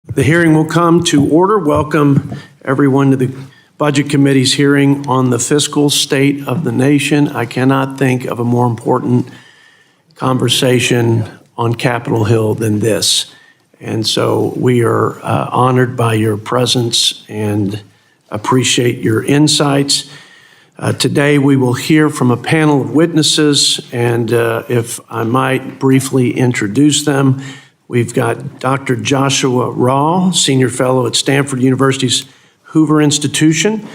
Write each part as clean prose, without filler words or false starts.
The hearing will come to order. Welcome everyone to the Budget Committee's hearing on the fiscal state of the nation. I cannot think of a more important conversation on Capitol Hill than this. And so we are honored by your presence and appreciate your insights. Today we will hear from a panel of witnesses, and if I might briefly introduce them, we've got Dr. Joshua Rauh, Senior Fellow at Stanford University's Hoover Institution.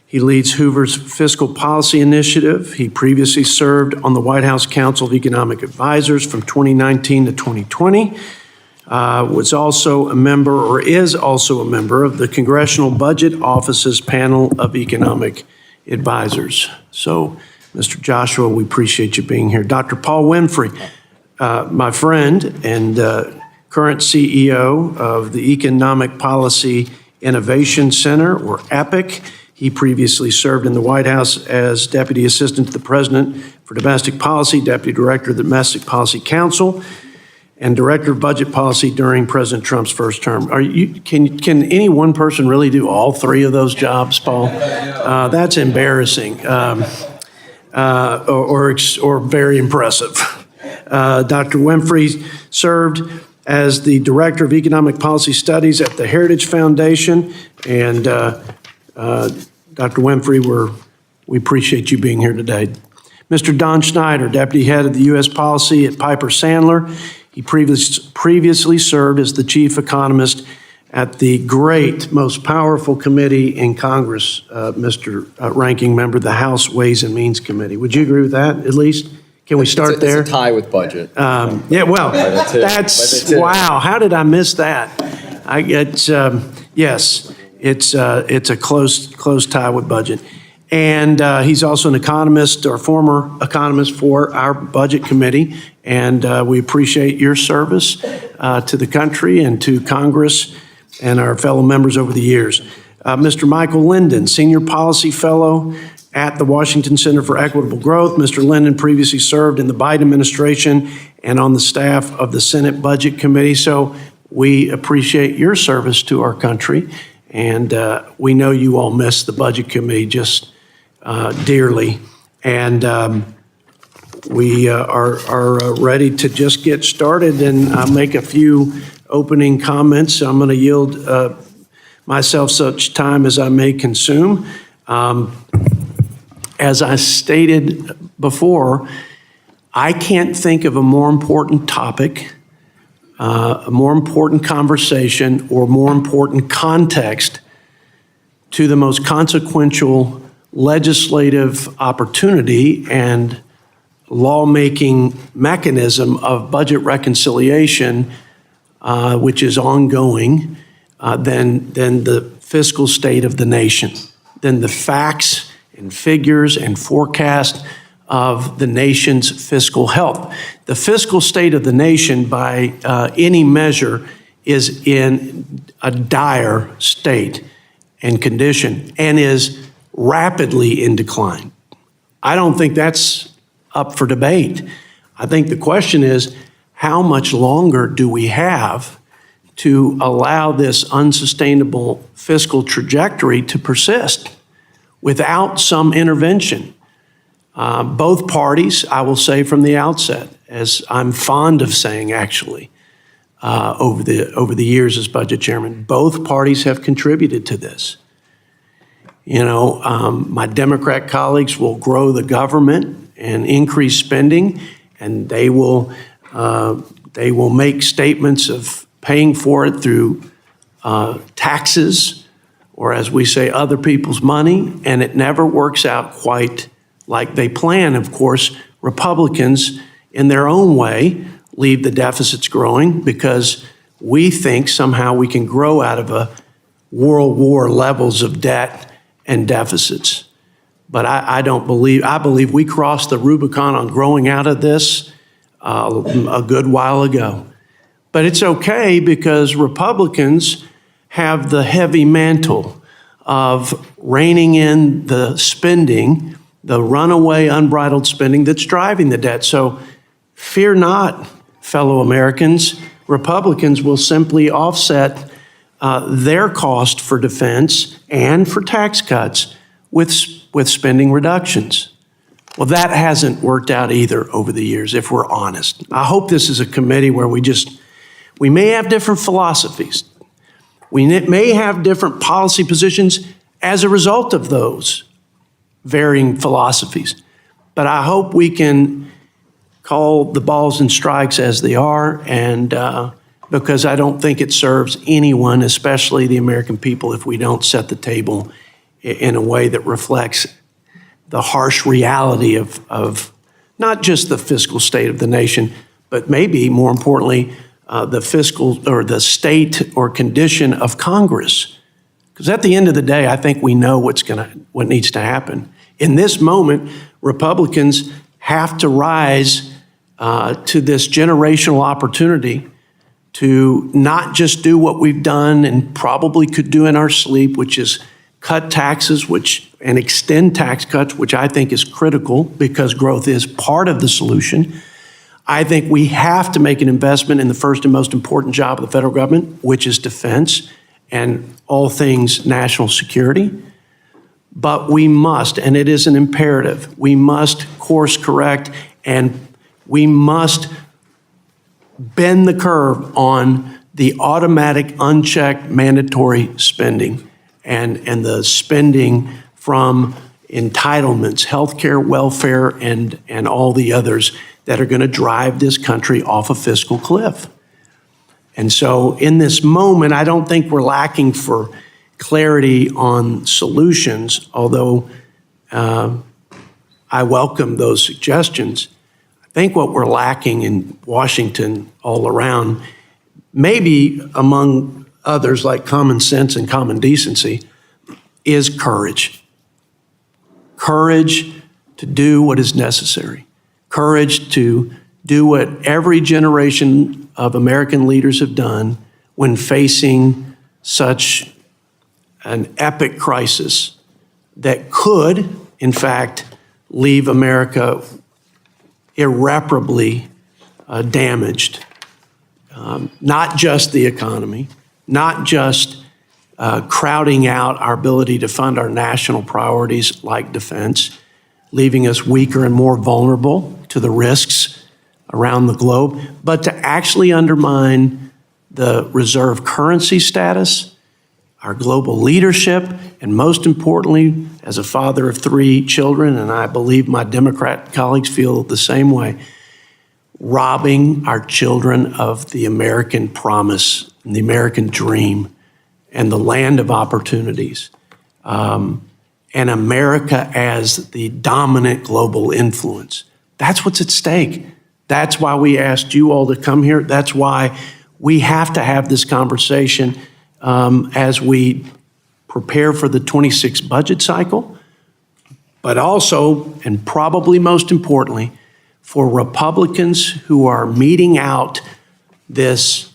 He leads Hoover's Fiscal Policy Initiative. He previously served on the White House Council of Economic Advisors from 2019 to 2020. Was also a member, or is also a member, of the Congressional Budget Office's panel of economic advisors. So, Mr. Joshua, we appreciate you being here. Dr. Paul Winfree, my friend and current CEO of the Economic Policy Innovation Center, or EPIC. He previously served in the White House as Deputy Assistant to the President for Domestic Policy, Deputy Director of the Domestic Policy Council, and Director of Budget Policy during President Trump's first term. Can any one person really do all three of those jobs, Paul? That's embarrassing, or very impressive. Dr. Winfree served as the Director of Economic Policy Studies at the Heritage Foundation. And Dr. Winfree, we appreciate you being here today. Mr. Don Schneider, Deputy Head of the U.S. Policy at Piper Sandler. He previously served as the Chief Economist at the great, most powerful committee in Congress, Mr. Ranking Member, the House Ways and Means Committee. Would you agree with that, at least? Can we start there? It's a tie with budget. Yeah, well, that's, wow, how did I miss that? Yes, it's a close tie with budget. And he's also an economist, or former economist, for our Budget Committee. And we appreciate your service to the country and to Congress and our fellow members over the years. Mr. Michael Linden, Senior Policy Fellow at the Washington Center for Equitable Growth. Mr. Linden previously served in the Biden administration and on the staff of the Senate Budget Committee. So we appreciate your service to our country. And we know you all miss the Budget Committee just dearly. And we are ready to just get started and make a few opening comments. I'm going to yield myself such time as I may consume. As I stated before, I can't think of a more important topic, a more important conversation, or more important context to the most consequential legislative opportunity and lawmaking mechanism of budget reconciliation, which is ongoing, than the fiscal state of the nation, than the facts and figures and forecast of the nation's fiscal health. The fiscal state of the nation, by any measure, is in a dire state and condition and is rapidly in decline. I don't think that's up for debate. I think the question is, how much longer do we have to allow this unsustainable fiscal trajectory to persist without some intervention? Both parties, I will say from the outset, as I'm fond of saying actually, over the years as budget chairman, both parties have contributed to this. You know, my Democrat colleagues will grow the government and increase spending, and they will make statements of paying for it through taxes, or as we say, other people's money, and it never works out quite like they plan. Of course, Republicans, in their own way, leave the deficits growing because we think somehow we can grow out of a World War levels of debt and deficits. But I believe we crossed the Rubicon on growing out of this a good while ago. But it's okay because Republicans have the heavy mantle of reining in the spending, the runaway unbridled spending that's driving the debt. So fear not, fellow Americans. Republicans will simply offset their cost for defense and for tax cuts with spending reductions. Well, that hasn't worked out either over the years, if we're honest. I hope this is a committee where we may have different philosophies. We may have different policy positions as a result of those varying philosophies. But I hope we can call the balls and strikes as they are, and because I don't think it serves anyone, especially the American people, if we don't set the table in a way that reflects the harsh reality of not just the fiscal state of the nation, but maybe more importantly, the fiscal or the state or condition of Congress. Because at the end of the day, I think we know what needs to happen. In this moment, Republicans have to rise to this generational opportunity to not just do what we've done and probably could do in our sleep, which is cut taxes and extend tax cuts, which I think is critical because growth is part of the solution. I think we have to make an investment in the first and most important job of the federal government, which is defense and all things national security. But we must, and it is an imperative, we must course correct and we must bend the curve on the automatic, unchecked, mandatory spending and the spending from entitlements, healthcare, welfare, and all the others that are going to drive this country off a fiscal cliff. And so in this moment, I don't think we're lacking for clarity on solutions, although I welcome those suggestions. I think what we're lacking in Washington all around, maybe among others like common sense and common decency, is courage. Courage to do what is necessary. Courage to do what every generation of American leaders have done when facing such an epic crisis that could, in fact, leave America irreparably damaged. Not just the economy, not just crowding out our ability to fund our national priorities like defense, leaving us weaker and more vulnerable to the risks around the globe, but to actually undermine the reserve currency status, our global leadership, and most importantly, as a father of 3 children, and I believe my Democrat colleagues feel the same way, robbing our children of the American promise and the American dream and the land of opportunities, and America as the dominant global influence. That's what's at stake. That's why we asked you all to come here. That's why we have to have this conversation as we prepare for the 26 budget cycle, but also, and probably most importantly, for Republicans who are meting out this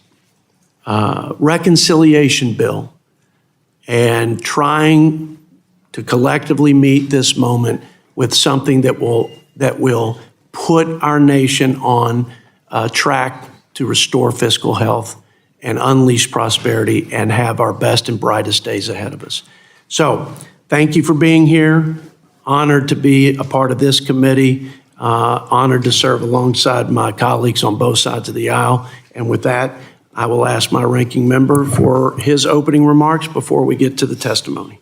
reconciliation bill and trying to collectively meet this moment with something that will put our nation on track to restore fiscal health and unleash prosperity and have our best and brightest days ahead of us. So thank you for being here. Honored to be a part of this committee. Honored to serve alongside my colleagues on both sides of the aisle. And with that, I will ask my ranking member for his opening remarks before we get to the testimony.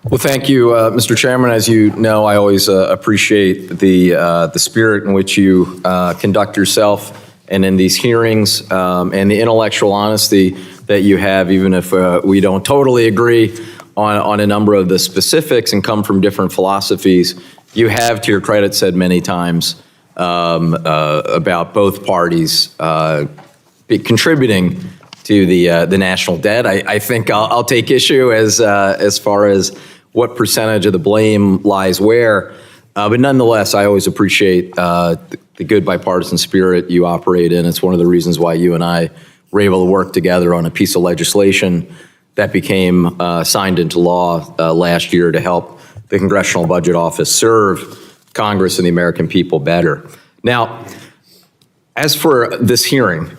Well, thank you, Mr. Chairman. As you know, I always appreciate the spirit in which you conduct yourself and in these hearings, and the intellectual honesty that you have, even if we don't totally agree on a number of the specifics and come from different philosophies. You have, to your credit, said many times about both parties contributing to the national debt. I think I'll take issue as far as what percentage of the blame lies where. But nonetheless, I always appreciate the good bipartisan spirit you operate in. It's one of the reasons why you and I were able to work together on a piece of legislation that became signed into law last year to help the Congressional Budget Office serve Congress and the American people better. Now, as for this hearing,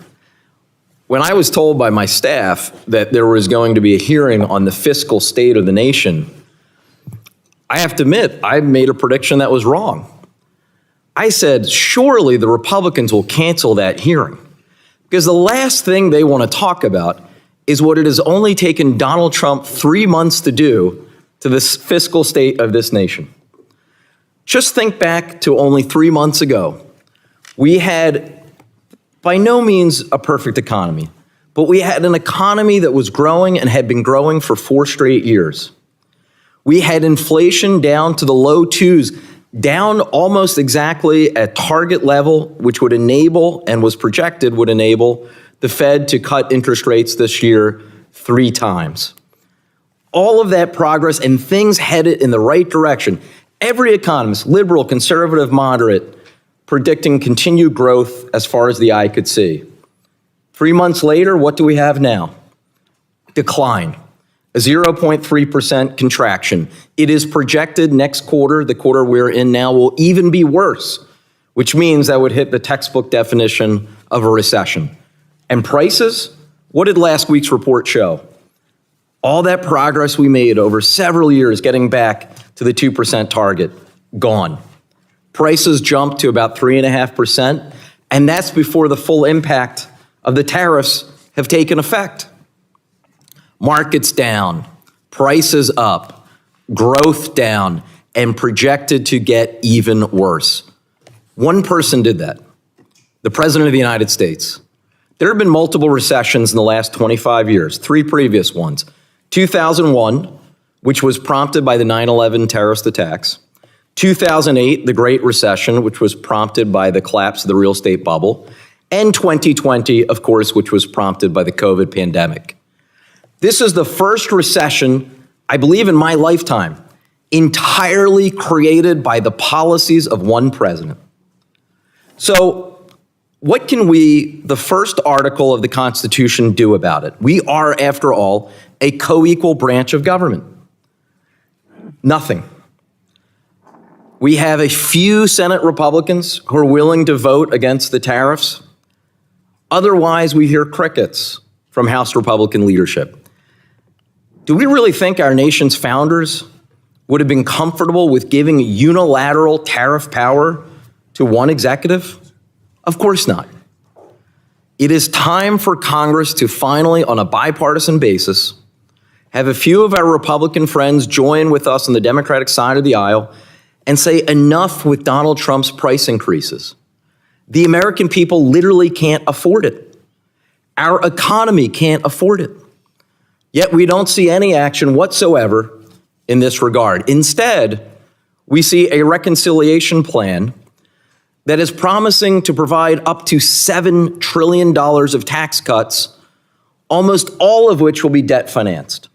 when I was told by my staff that there was going to be a hearing on the fiscal state of the nation, I have to admit, I made a prediction that was wrong. I said, surely the Republicans will cancel that hearing, because the last thing they want to talk about is what it has only taken Donald Trump 3 months to do to this fiscal state of this nation. Just think back to only 3 months ago. We had by no means a perfect economy, but we had an economy that was growing and had been growing for 4 straight years. We had inflation down to the low 2s, down almost exactly at target level, which would enable and was projected would enable the Fed to cut interest rates this year 3 times. All of that progress and things headed in the right direction. Every economist, liberal, conservative, moderate, predicting continued growth as far as the eye could see. 3 months later, what do we have now? Decline, a 0.3% contraction. It is projected next quarter, the quarter we're in now, will even be worse, which means that would hit the textbook definition of a recession. And prices? What did last week's report show? All that progress we made over several years getting back to the 2% target, gone. Prices jumped to about 3.5%, and that's before the full impact of the tariffs have taken effect. Markets down, prices up, growth down, and projected to get even worse. One person did that, the President of the United States. There have been multiple recessions in the last 25 years, 3 previous ones. 2001, which was prompted by the 9/11 terrorist attacks. 2008, the Great Recession, which was prompted by the collapse of the real estate bubble. And 2020, of course, which was prompted by the COVID pandemic. This is the first recession, I believe in my lifetime, entirely created by the policies of one president. So what can we, the first article of the Constitution, do about it? We are, after all, a co-equal branch of government. Nothing. We have a few Senate Republicans who are willing to vote against the tariffs. Otherwise, we hear crickets from House Republican leadership. Do we really think our nation's founders would have been comfortable with giving unilateral tariff power to one executive? Of course not. It is time for Congress to finally, on a bipartisan basis, have a few of our Republican friends join with us on the Democratic side of the aisle and say enough with Donald Trump's price increases. The American people literally can't afford it. Our economy can't afford it. Yet we don't see any action whatsoever in this regard. Instead, we see a reconciliation plan that is promising to provide up to $7 trillion of tax cuts, almost all of which will be debt financed.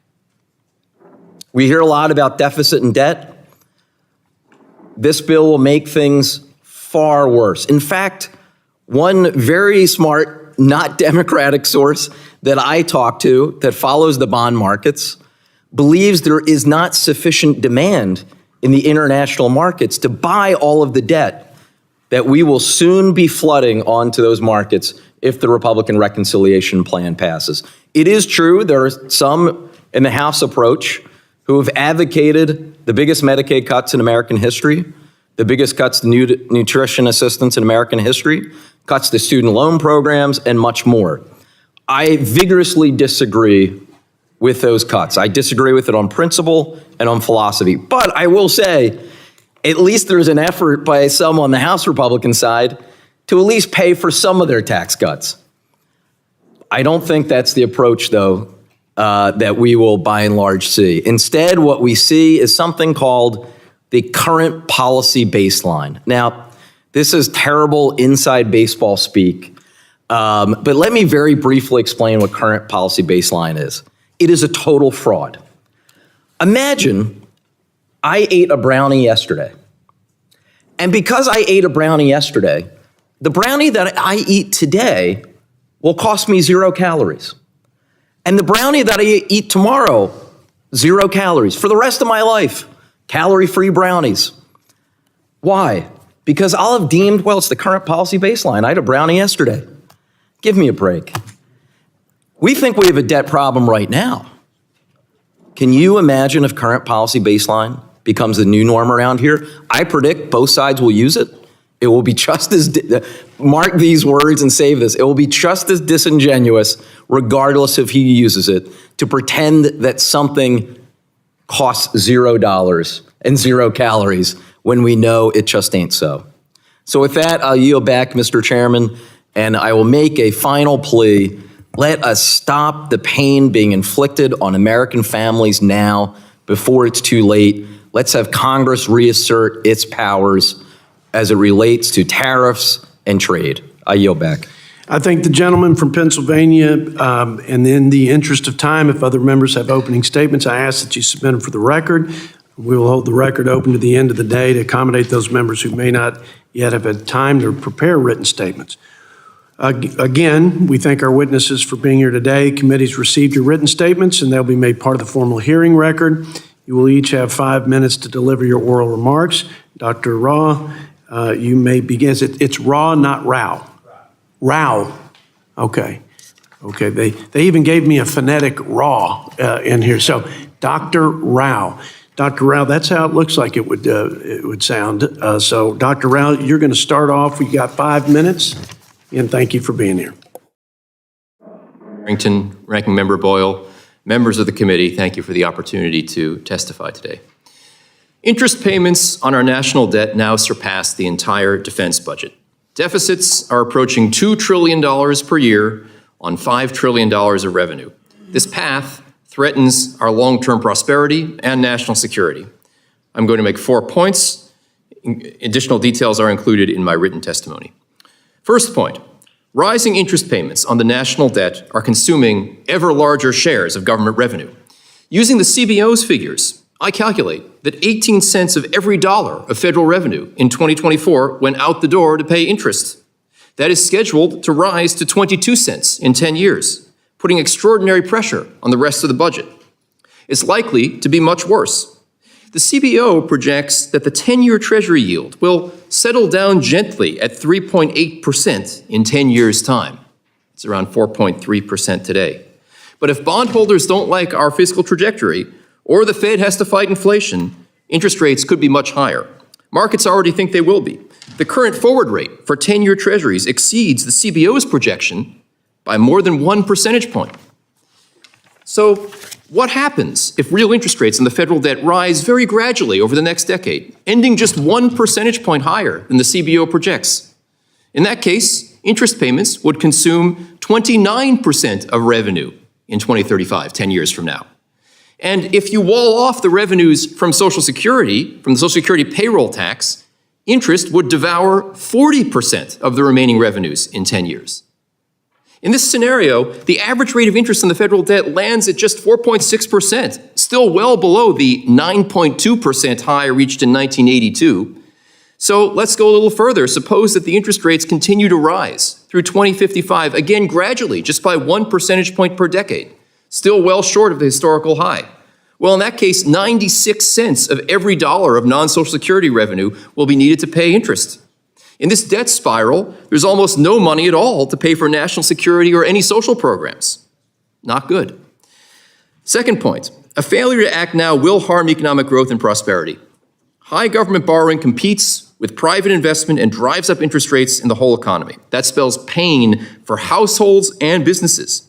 We hear a lot about deficit and debt. This bill will make things far worse. In fact, one very smart, not Democratic source that I talk to that follows the bond markets believes there is not sufficient demand in the international markets to buy all of the debt that we will soon be flooding onto those markets if the Republican reconciliation plan passes. It is true there are some in the House approach who have advocated the biggest Medicaid cuts in American history, the biggest cuts to nutrition assistance in American history, cuts to student loan programs, and much more. I vigorously disagree with those cuts. I disagree with it on principle and on philosophy. But I will say, at least there's an effort by some on the House Republican side to at least pay for some of their tax cuts. I don't think that's the approach, though, that we will by and large see. Instead, what we see is something called the current policy baseline. Now, this is terrible inside baseball speak, but let me very briefly explain what current policy baseline is. It is a total fraud. Imagine I ate a brownie yesterday. And because I ate a brownie yesterday, the brownie that I eat today will cost me 0 calories. And the brownie that I eat tomorrow, 0 calories. For the rest of my life, calorie-free brownies. Why? Because I'll have deemed, well, it's the current policy baseline. I had a brownie yesterday. Give me a break. We think we have a debt problem right now. Can you imagine if current policy baseline becomes the new norm around here? I predict both sides will use it. It will be just as, mark these words and save this, it will be just as disingenuous, regardless if he uses it, to pretend that something costs $0 and 0 calories when we know it just ain't so. So with that, I'll yield back, Mr. Chairman, and I will make a final plea. Let us stop the pain being inflicted on American families now before it's too late. Let's have Congress reassert its powers as it relates to tariffs and trade. I yield back. I thank the gentleman from Pennsylvania, and in the interest of time, if other members have opening statements, I ask that you submit them for the record. We will hold the record open to the end of the day to accommodate those members who may not yet have had time to prepare written statements. Again, we thank our witnesses for being here today. Committee's received your written statements, and they'll be made part of the formal hearing record. You will each have 5 minutes to deliver your oral remarks. Dr. Rauh, you may begin. It's Rauh, not Rauh. Rauh. Okay. Okay. They even gave me a phonetic Rauh in here. So, Dr. Rauh. Dr. Rauh, that's how it looks like it would sound. So, Dr. Rauh, you're going to start off. We got 5 minutes. And thank you for being here. Ranking Member Boyle, members of the committee, thank you for the opportunity to testify today. Interest payments on our national debt now surpass the entire defense budget. Deficits are approaching $2 trillion per year on $5 trillion of revenue. This path threatens our long-term prosperity and national security. I'm going to make 4 points. Additional details are included in my written testimony. First point, rising interest payments on the national debt are consuming ever larger shares of government revenue. Using the CBO's figures, I calculate that 18 cents of every dollar of federal revenue in 2024 went out the door to pay interest. That is scheduled to rise to 22 cents in 10 years, putting extraordinary pressure on the rest of the budget. It's likely to be much worse. The CBO projects that the 10-year Treasury yield will settle down gently at 3.8% in 10 years' time. It's around 4.3% today. But if bondholders don't like our fiscal trajectory, or the Fed has to fight inflation, interest rates could be much higher. Markets already think they will be. The current forward rate for 10-year Treasuries exceeds the CBO's projection by more than 1 percentage point. So, what happens if real interest rates on the federal debt rise very gradually over the next decade, ending just 1 percentage point higher than the CBO projects? In that case, interest payments would consume 29% of revenue in 2035, 10 years from now. And if you wall off the revenues from Social Security, from the Social Security payroll tax, interest would devour 40% of the remaining revenues in 10 years. In this scenario, the average rate of interest on the federal debt lands at just 4.6%, still well below the 9.2% high reached in 1982. So let's go a little further. Suppose that the interest rates continue to rise through 2055, again gradually, just by 1 percentage point per decade, still well short of the historical high. Well, in that case, 96 cents of every dollar of non-Social Security revenue will be needed to pay interest. In this debt spiral, there's almost no money at all to pay for national security or any social programs. Not good. Second point, a failure to act now will harm economic growth and prosperity. High government borrowing competes with private investment and drives up interest rates in the whole economy. That spells pain for households and businesses.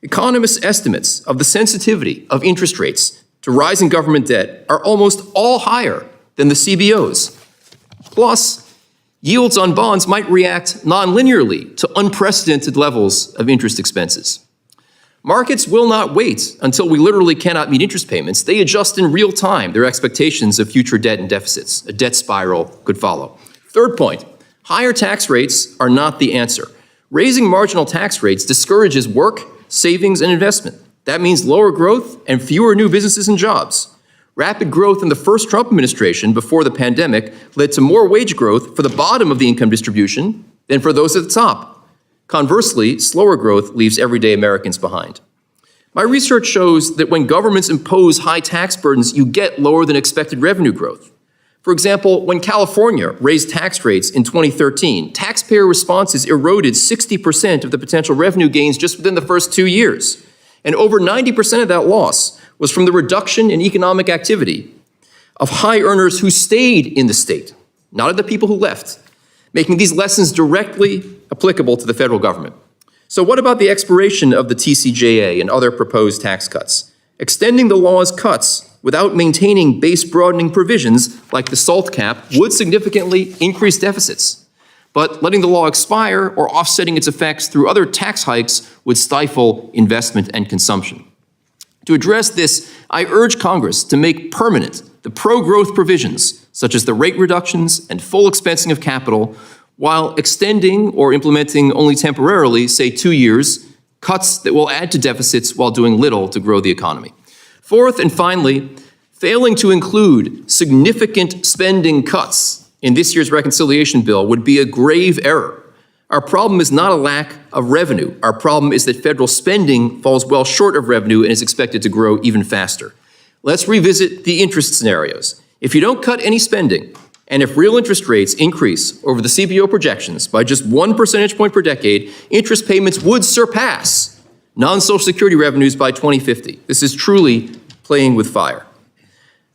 Economists' estimates of the sensitivity of interest rates to rising government debt are almost all higher than the CBO's. Plus, yields on bonds might react non-linearly to unprecedented levels of interest expenses. Markets will not wait until we literally cannot meet interest payments. They adjust in real time their expectations of future debt and deficits. A debt spiral could follow. Third point, higher tax rates are not the answer. Raising marginal tax rates discourages work, savings, and investment. That means lower growth and fewer new businesses and jobs. Rapid growth in the first Trump administration before the pandemic led to more wage growth for the bottom of the income distribution than for those at the top. Conversely, slower growth leaves everyday Americans behind. My research shows that when governments impose high tax burdens, you get lower than expected revenue growth. For example, when California raised tax rates in 2013, taxpayer responses eroded 60% of the potential revenue gains just within the first 2 years. And over 90% of that loss was from the reduction in economic activity of high earners who stayed in the state, not of the people who left, making these lessons directly applicable to the federal government. So what about the expiration of the TCJA and other proposed tax cuts? Extending the law's cuts without maintaining base broadening provisions like the SALT cap would significantly increase deficits. But letting the law expire or offsetting its effects through other tax hikes would stifle investment and consumption. To address this, I urge Congress to make permanent the pro-growth provisions, such as the rate reductions and full expensing of capital, while extending or implementing only temporarily, say 2 years, cuts that will add to deficits while doing little to grow the economy. Fourth and finally, failing to include significant spending cuts in this year's reconciliation bill would be a grave error. Our problem is not a lack of revenue. Our problem is that federal spending falls well short of revenue and is expected to grow even faster. Let's revisit the interest scenarios. If you don't cut any spending, and if real interest rates increase over the CBO projections by just 1 percentage point per decade, interest payments would surpass non-Social Security revenues by 2050. This is truly playing with fire.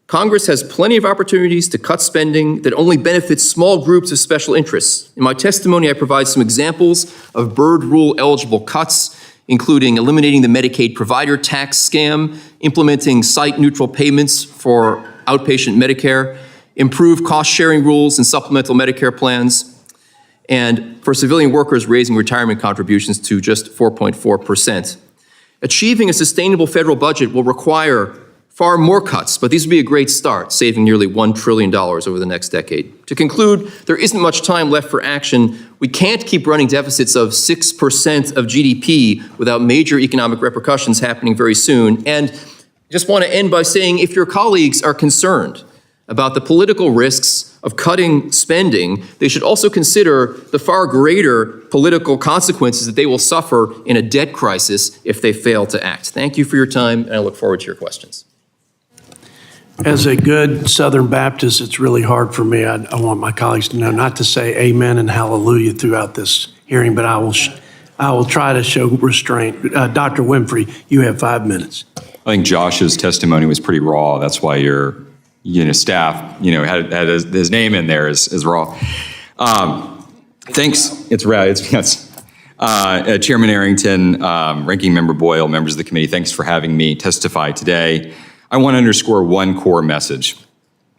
Congress has plenty of opportunities to cut spending that only benefits small groups of special interests. In my testimony, I provide some examples of Byrd Rule eligible cuts, including eliminating the Medicaid provider tax scam, implementing site-neutral payments for outpatient Medicare, improve cost-sharing rules and supplemental Medicare plans, and for civilian workers raising retirement contributions to just 4.4%. Achieving a sustainable federal budget will require far more cuts, but these would be a great start, saving nearly $1 trillion over the next decade. To conclude, there isn't much time left for action. We can't keep running deficits of 6% of GDP without major economic repercussions happening very soon. And I just want to end by saying, if your colleagues are concerned about the political risks of cutting spending, they should also consider the far greater political consequences that they will suffer in a debt crisis if they fail to act. Thank you for your time, and I look forward to your questions. As a good Southern Baptist, it's really hard for me. I want my colleagues to know not to say amen and hallelujah throughout this hearing, but I will try to show restraint. Dr. Winfree, you have 5 minutes. I think Josh's testimony was pretty raw. That's why your staff had his name in there as Rauh. Thanks. It's Rauh. Yes. Chairman Arrington, Ranking Member Boyle, members of the committee, thanks for having me testify today. I want to underscore one core message.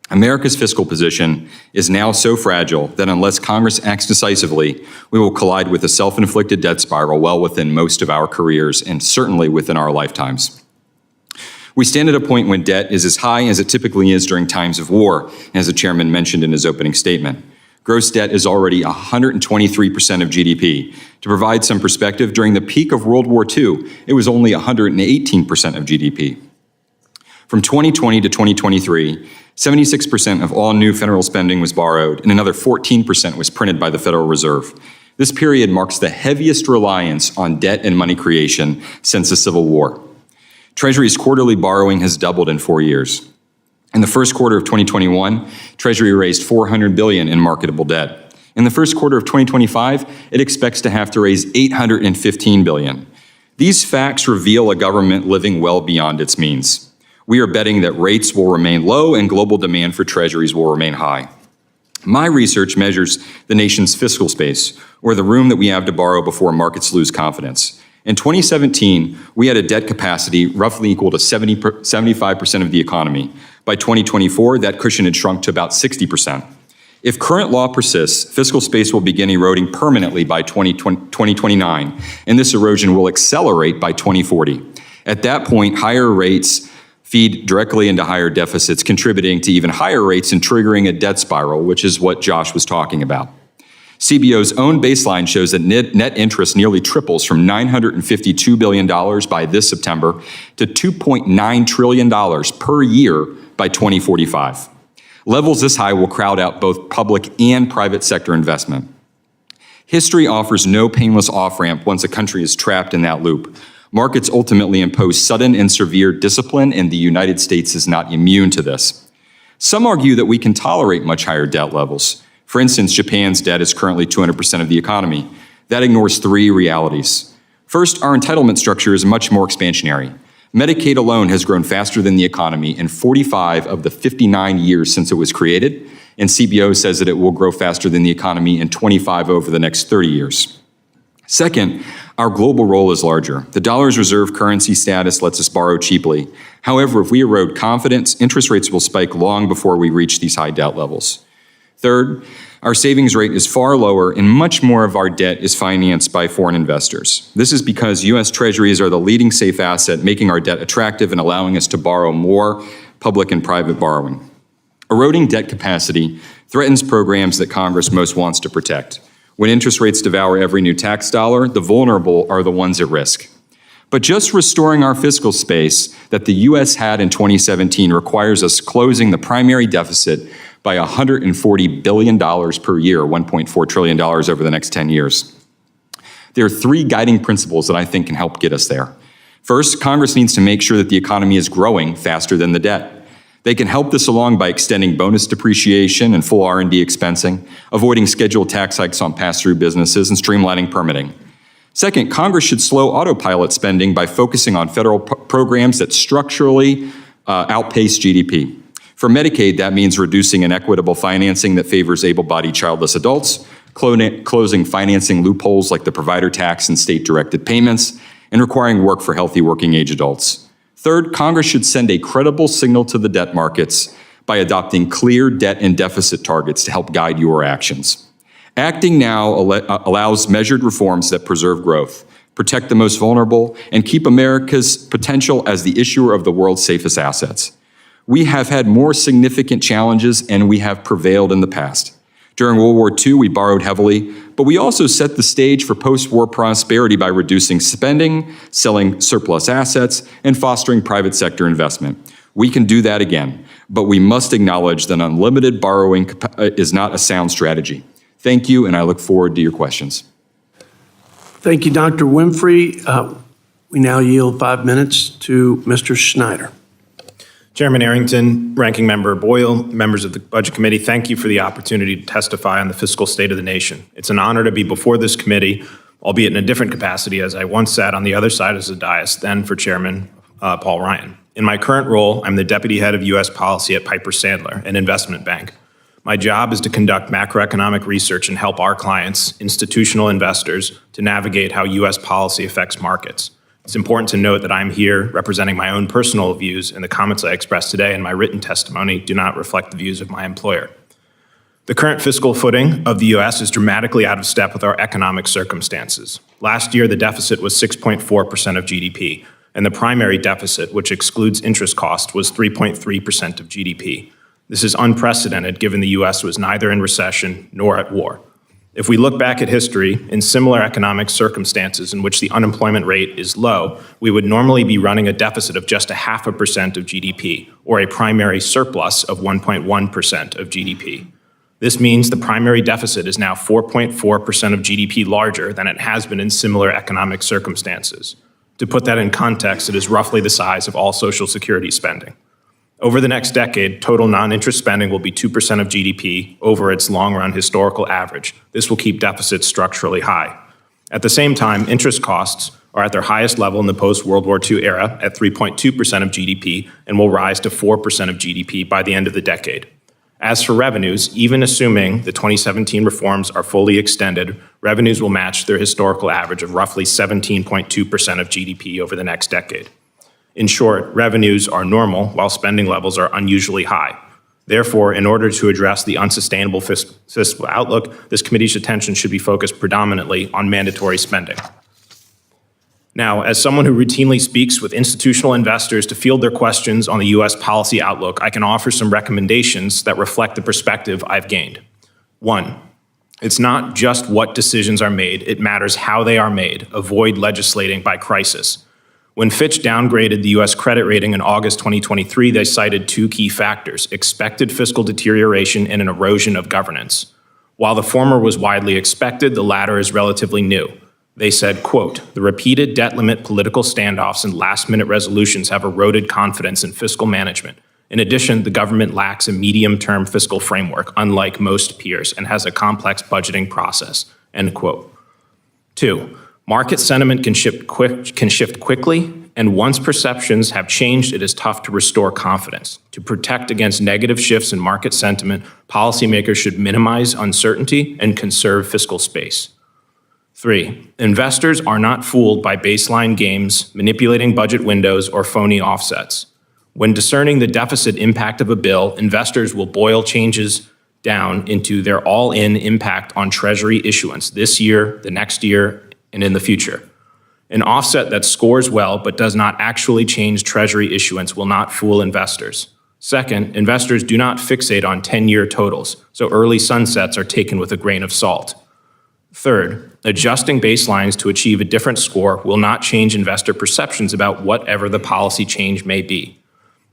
America's fiscal position is now so fragile that unless Congress acts decisively, we will collide with a self-inflicted debt spiral well within most of our careers and certainly within our lifetimes. We stand at a point when debt is as high as it typically is during times of war, as the chairman mentioned in his opening statement. Gross debt is already 123% of GDP. To provide some perspective, during the peak of World War II, it was only 118% of GDP. From 2020 to 2023, 76% of all new federal spending was borrowed, and another 14% was printed by the Federal Reserve. This period marks the heaviest reliance on debt and money creation since the Civil War. Treasury's quarterly borrowing has doubled in 4 years. In the first quarter of 2021, Treasury raised $400 billion in marketable debt. In the first quarter of 2025, it expects to have to raise $815 billion. These facts reveal a government living well beyond its means. We are betting that rates will remain low and global demand for treasuries will remain high. My research measures the nation's fiscal space, or the room that we have to borrow before markets lose confidence. In 2017, we had a debt capacity roughly equal to 75% of the economy. By 2024, that cushion had shrunk to about 60%. If current law persists, fiscal space will begin eroding permanently by 2029, and this erosion will accelerate by 2040. At that point, higher rates feed directly into higher deficits, contributing to even higher rates and triggering a debt spiral, which is what Josh was talking about. CBO's own baseline shows that net interest nearly triples from $952 billion by this September to $2.9 trillion per year by 2045. Levels this high will crowd out both public and private sector investment. History offers no painless off-ramp once a country is trapped in that loop. Markets ultimately impose sudden and severe discipline, and the United States is not immune to this. Some argue that we can tolerate much higher debt levels. For instance, Japan's debt is currently 200% of the economy. That ignores three realities. First, our entitlement structure is much more expansionary. Medicaid alone has grown faster than the economy in 45 of the 59 years since it was created, and CBO says that it will grow faster than the economy in 25 over the next 30 years. Second, our global role is larger. The dollar's reserve currency status lets us borrow cheaply. However, if we erode confidence, interest rates will spike long before we reach these high debt levels. Third, our savings rate is far lower and much more of our debt is financed by foreign investors. This is because U.S. Treasuries are the leading safe asset, making our debt attractive and allowing us to borrow more public and private borrowing. Eroding debt capacity threatens programs that Congress most wants to protect. When interest rates devour every new tax dollar, the vulnerable are the ones at risk. But just restoring our fiscal space that the U.S. had in 2017 requires us closing the primary deficit by $140 billion per year, $1.4 trillion over the next 10 years. There are three guiding principles that I think can help get us there. First, Congress needs to make sure that the economy is growing faster than the debt. They can help this along by extending bonus depreciation and full R&D expensing, avoiding scheduled tax hikes on pass-through businesses, and streamlining permitting. Second, Congress should slow autopilot spending by focusing on federal programs that structurally outpace GDP. For Medicaid, that means reducing inequitable financing that favors able-bodied childless adults, closing financing loopholes like the provider tax and state-directed payments, and requiring work for healthy working-age adults. Third, Congress should send a credible signal to the debt markets by adopting clear debt and deficit targets to help guide your actions. Acting now allows measured reforms that preserve growth, protect the most vulnerable, and keep America's potential as the issuer of the world's safest assets. We have had more significant challenges, and we have prevailed in the past. During World War II, we borrowed heavily, but we also set the stage for post-war prosperity by reducing spending, selling surplus assets, and fostering private sector investment. We can do that again, but we must acknowledge that unlimited borrowing is not a sound strategy. Thank you, and I look forward to your questions. Thank you, Dr. Winfree. We now yield 5 minutes to Mr. Schneider. Chairman Arrington, Ranking Member Boyle, members of the Budget Committee, thank you for the opportunity to testify on the fiscal state of the nation. It's an honor to be before this committee, albeit in a different capacity, as I once sat on the other side of the dais, then for Chairman Paul Ryan. In my current role, I'm the Deputy Head of U.S. Policy at Piper Sandler, an investment bank. My job is to conduct macroeconomic research and help our clients, institutional investors, to navigate how U.S. policy affects markets. It's important to note that I'm here representing my own personal views, and the comments I express today in my written testimony do not reflect the views of my employer. The current fiscal footing of the U.S. is dramatically out of step with our economic circumstances. Last year, the deficit was 6.4% of GDP, and the primary deficit, which excludes interest cost, was 3.3% of GDP. This is unprecedented given the U.S. was neither in recession nor at war. If we look back at history, in similar economic circumstances in which the unemployment rate is low, we would normally be running a deficit of just 0.5% of GDP, or a primary surplus of 1.1% of GDP. This means the primary deficit is now 4.4% of GDP larger than it has been in similar economic circumstances. To put that in context, it is roughly the size of all Social Security spending. Over the next decade, total non-interest spending will be 2% of GDP over its long-run historical average. This will keep deficits structurally high. At the same time, interest costs are at their highest level in the post-World War II era at 3.2% of GDP and will rise to 4% of GDP by the end of the decade. As for revenues, even assuming the 2017 reforms are fully extended, revenues will match their historical average of roughly 17.2% of GDP over the next decade. In short, revenues are normal while spending levels are unusually high. Therefore, in order to address the unsustainable fiscal outlook, this committee's attention should be focused predominantly on mandatory spending. Now, as someone who routinely speaks with institutional investors to field their questions on the U.S. policy outlook, I can offer some recommendations that reflect the perspective I've gained. 1, it's not just what decisions are made, it matters how they are made. Avoid legislating by crisis. When Fitch downgraded the U.S. credit rating in August 2023, they cited 2 key factors: expected fiscal deterioration and an erosion of governance. While the former was widely expected, the latter is relatively new. They said, quote, "The repeated debt limit political standoffs and last-minute resolutions have eroded confidence in fiscal management. In addition, the government lacks a medium-term fiscal framework, unlike most peers, and has a complex budgeting process, end quote. 2, market sentiment can shift quickly, and once perceptions have changed, it is tough to restore confidence. To protect against negative shifts in market sentiment, policymakers should minimize uncertainty and conserve fiscal space. 3, investors are not fooled by baseline games, manipulating budget windows, or phony offsets. When discerning the deficit impact of a bill, investors will boil changes down into their all-in impact on Treasury issuance this year, the next year, and in the future. An offset that scores well but does not actually change Treasury issuance will not fool investors. Second, investors do not fixate on 10-year totals, so early sunsets are taken with a grain of salt. Third, adjusting baselines to achieve a different score will not change investor perceptions about whatever the policy change may be.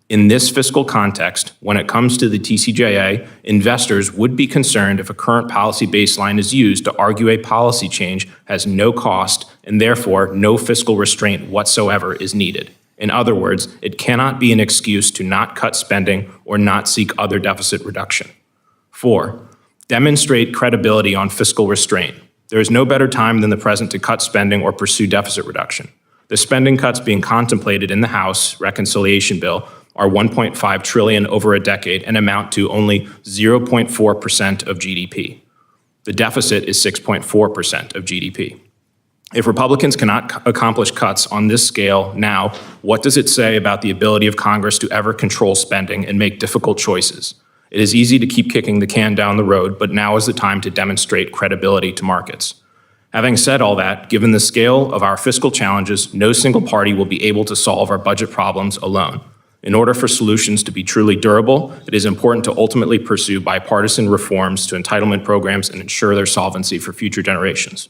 In this fiscal context, when it comes to the TCJA, investors would be concerned if a current policy baseline is used to argue a policy change has no cost and therefore no fiscal restraint whatsoever is needed. In other words, it cannot be an excuse to not cut spending or not seek other deficit reduction. 4, demonstrate credibility on fiscal restraint. There is no better time than the present to cut spending or pursue deficit reduction. The spending cuts being contemplated in the House reconciliation bill are $1.5 trillion over a decade and amount to only 0.4% of GDP. The deficit is 6.4% of GDP. If Republicans cannot accomplish cuts on this scale now, what does it say about the ability of Congress to ever control spending and make difficult choices? It is easy to keep kicking the can down the road, but now is the time to demonstrate credibility to markets. Having said all that, given the scale of our fiscal challenges, no single party will be able to solve our budget problems alone. In order for solutions to be truly durable, it is important to ultimately pursue bipartisan reforms to entitlement programs and ensure their solvency for future generations.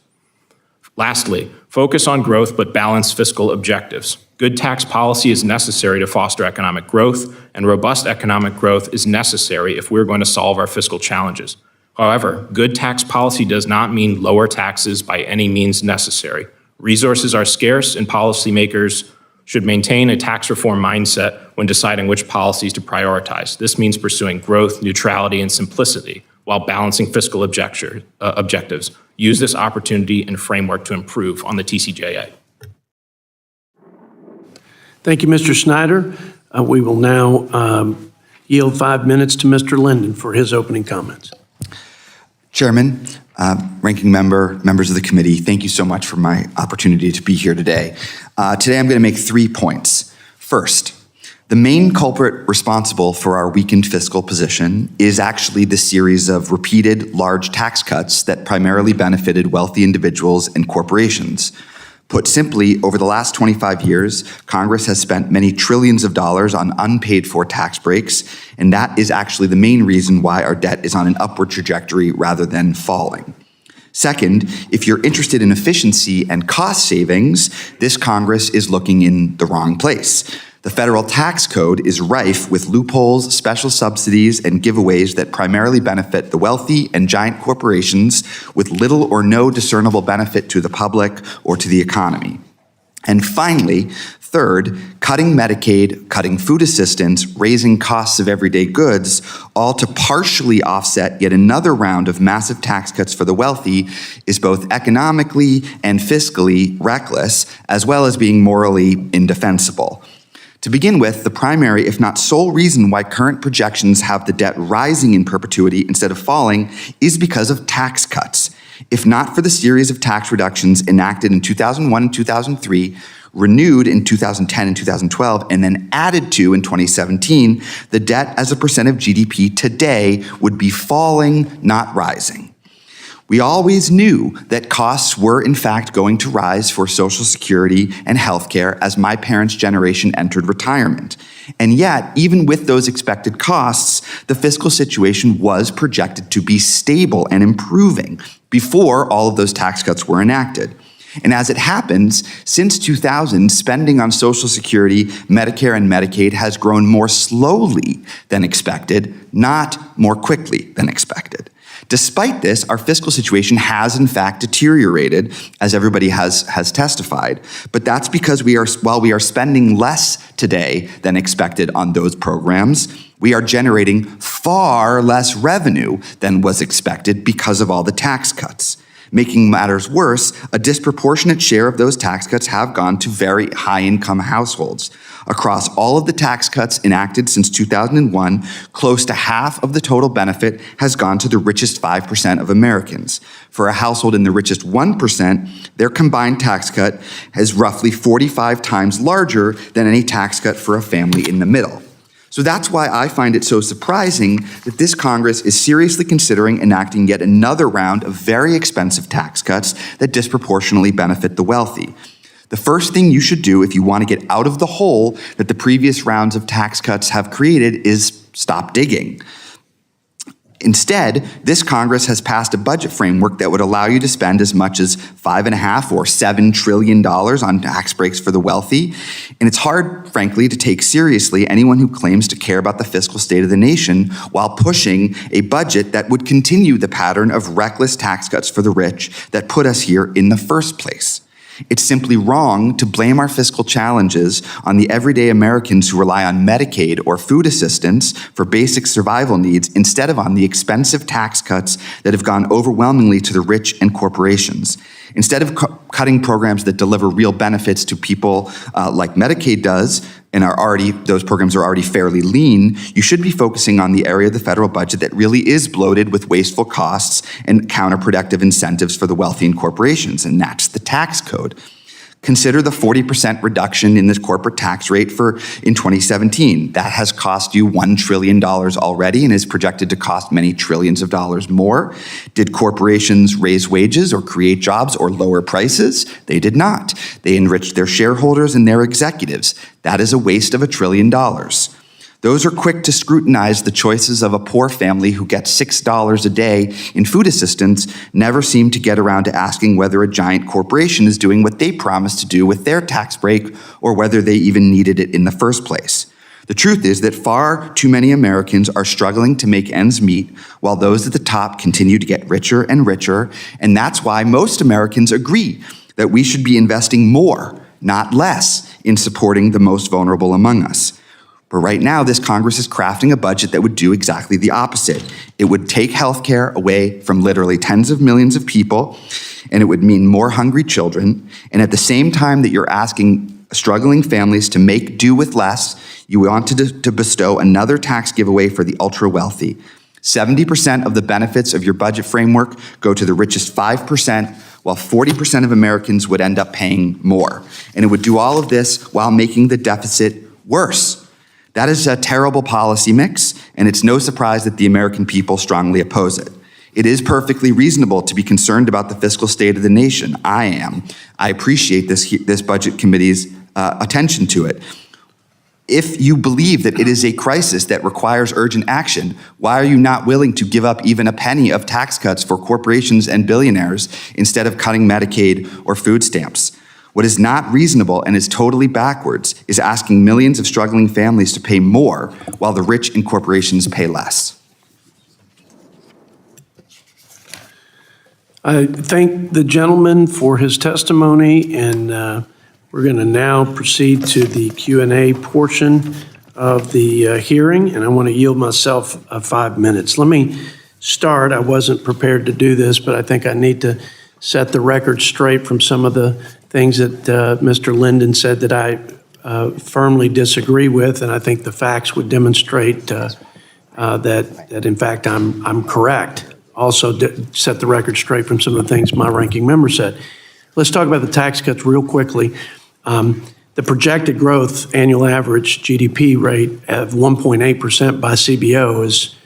Lastly, focus on growth but balance fiscal objectives. Good tax policy is necessary to foster economic growth, and robust economic growth is necessary if we're going to solve our fiscal challenges. However, good tax policy does not mean lower taxes by any means necessary. Resources are scarce, and policymakers should maintain a tax reform mindset when deciding which policies to prioritize. This means pursuing growth, neutrality, and simplicity while balancing fiscal objectives. Use this opportunity and framework to improve on the TCJA. Thank you, Mr. Schneider. We will now yield 5 minutes to Mr. Linden for his opening comments. Chairman, ranking member, members of the committee, thank you so much for my opportunity to be here today. Today I'm going to make 3 points. First, the main culprit responsible for our weakened fiscal position is actually the series of repeated large tax cuts that primarily benefited wealthy individuals and corporations. Put simply, over the last 25 years, Congress has spent many trillions of dollars on unpaid for tax breaks, and that is actually the main reason why our debt is on an upward trajectory rather than falling. Second, if you're interested in efficiency and cost savings, this Congress is looking in the wrong place. The federal tax code is rife with loopholes, special subsidies, and giveaways that primarily benefit the wealthy and giant corporations with little or no discernible benefit to the public or to the economy. And finally, third, cutting Medicaid, cutting food assistance, raising costs of everyday goods, all to partially offset yet another round of massive tax cuts for the wealthy is both economically and fiscally reckless, as well as being morally indefensible. To begin with, the primary, if not sole reason why current projections have the debt rising in perpetuity instead of falling is because of tax cuts. If not for the series of tax reductions enacted in 2001 and 2003, renewed in 2010 and 2012, and then added to in 2017, the debt as a percent of GDP today would be falling, not rising. We always knew that costs were in fact going to rise for Social Security and healthcare as my parents' generation entered retirement. And yet, even with those expected costs, the fiscal situation was projected to be stable and improving before all of those tax cuts were enacted. And as it happens, since 2000, spending on Social Security, Medicare, and Medicaid has grown more slowly than expected, not more quickly than expected. Despite this, our fiscal situation has in fact deteriorated, as everybody has testified. But that's because while we are spending less today than expected on those programs, we are generating far less revenue than was expected because of all the tax cuts. Making matters worse, a disproportionate share of those tax cuts have gone to very high-income households. Across all of the tax cuts enacted since 2001, close to half of the total benefit has gone to the richest 5% of Americans. For a household in the richest 1%, their combined tax cut is roughly 45 times larger than any tax cut for a family in the middle. So that's why I find it so surprising that this Congress is seriously considering enacting yet another round of very expensive tax cuts that disproportionately benefit the wealthy. The first thing you should do if you want to get out of the hole that the previous rounds of tax cuts have created is stop digging. Instead, this Congress has passed a budget framework that would allow you to spend as much as $5.5 or $7 trillion on tax breaks for the wealthy. And it's hard, frankly, to take seriously anyone who claims to care about the fiscal state of the nation while pushing a budget that would continue the pattern of reckless tax cuts for the rich that put us here in the first place. It's simply wrong to blame our fiscal challenges on the everyday Americans who rely on Medicaid or food assistance for basic survival needs instead of on the expensive tax cuts that have gone overwhelmingly to the rich and corporations. Instead of cutting programs that deliver real benefits to people like Medicaid does, and those programs are already fairly lean, you should be focusing on the area of the federal budget that really is bloated with wasteful costs and counterproductive incentives for the wealthy and corporations, and that's the tax code. Consider the 40% reduction in the corporate tax rate in 2017. That has cost you $1 trillion already and is projected to cost many trillions of dollars more. Did corporations raise wages or create jobs or lower prices? They did not. They enriched their shareholders and their executives. That is a waste of $1 trillion. Those are quick to scrutinize the choices of a poor family who gets $6 a day in food assistance, never seem to get around to asking whether a giant corporation is doing what they promised to do with their tax break or whether they even needed it in the first place. The truth is that far too many Americans are struggling to make ends meet while those at the top continue to get richer and richer, and that's why most Americans agree that we should be investing more, not less, in supporting the most vulnerable among us. But right now, this Congress is crafting a budget that would do exactly the opposite. It would take health care away from literally tens of millions of people, and it would mean more hungry children. And at the same time that you're asking struggling families to make do with less, you want to bestow another tax giveaway for the ultra-wealthy. 70% of the benefits of your budget framework go to the richest 5%, while 40% of Americans would end up paying more. And it would do all of this while making the deficit worse. That is a terrible policy mix, and it's no surprise that the American people strongly oppose it. It is perfectly reasonable to be concerned about the fiscal state of the nation. I am. I appreciate this Budget Committee's attention to it. If you believe that it is a crisis that requires urgent action, why are you not willing to give up even a penny of tax cuts for corporations and billionaires instead of cutting Medicaid or food stamps? What is not reasonable and is totally backwards is asking millions of struggling families to pay more while the rich and corporations pay less. I thank the gentleman for his testimony, and we're going to now proceed to the Q&A portion of the hearing, and I want to yield myself 5 minutes. Let me start. I wasn't prepared to do this, but I think I need to set the record straight from some of the things that Mr. Linden said that I firmly disagree with, and I think the facts would demonstrate that in fact I'm correct. Also set the record straight from some of the things my ranking member said. Let's talk about the tax cuts real quickly. The projected growth annual average GDP rate of 1.8% by CBO is,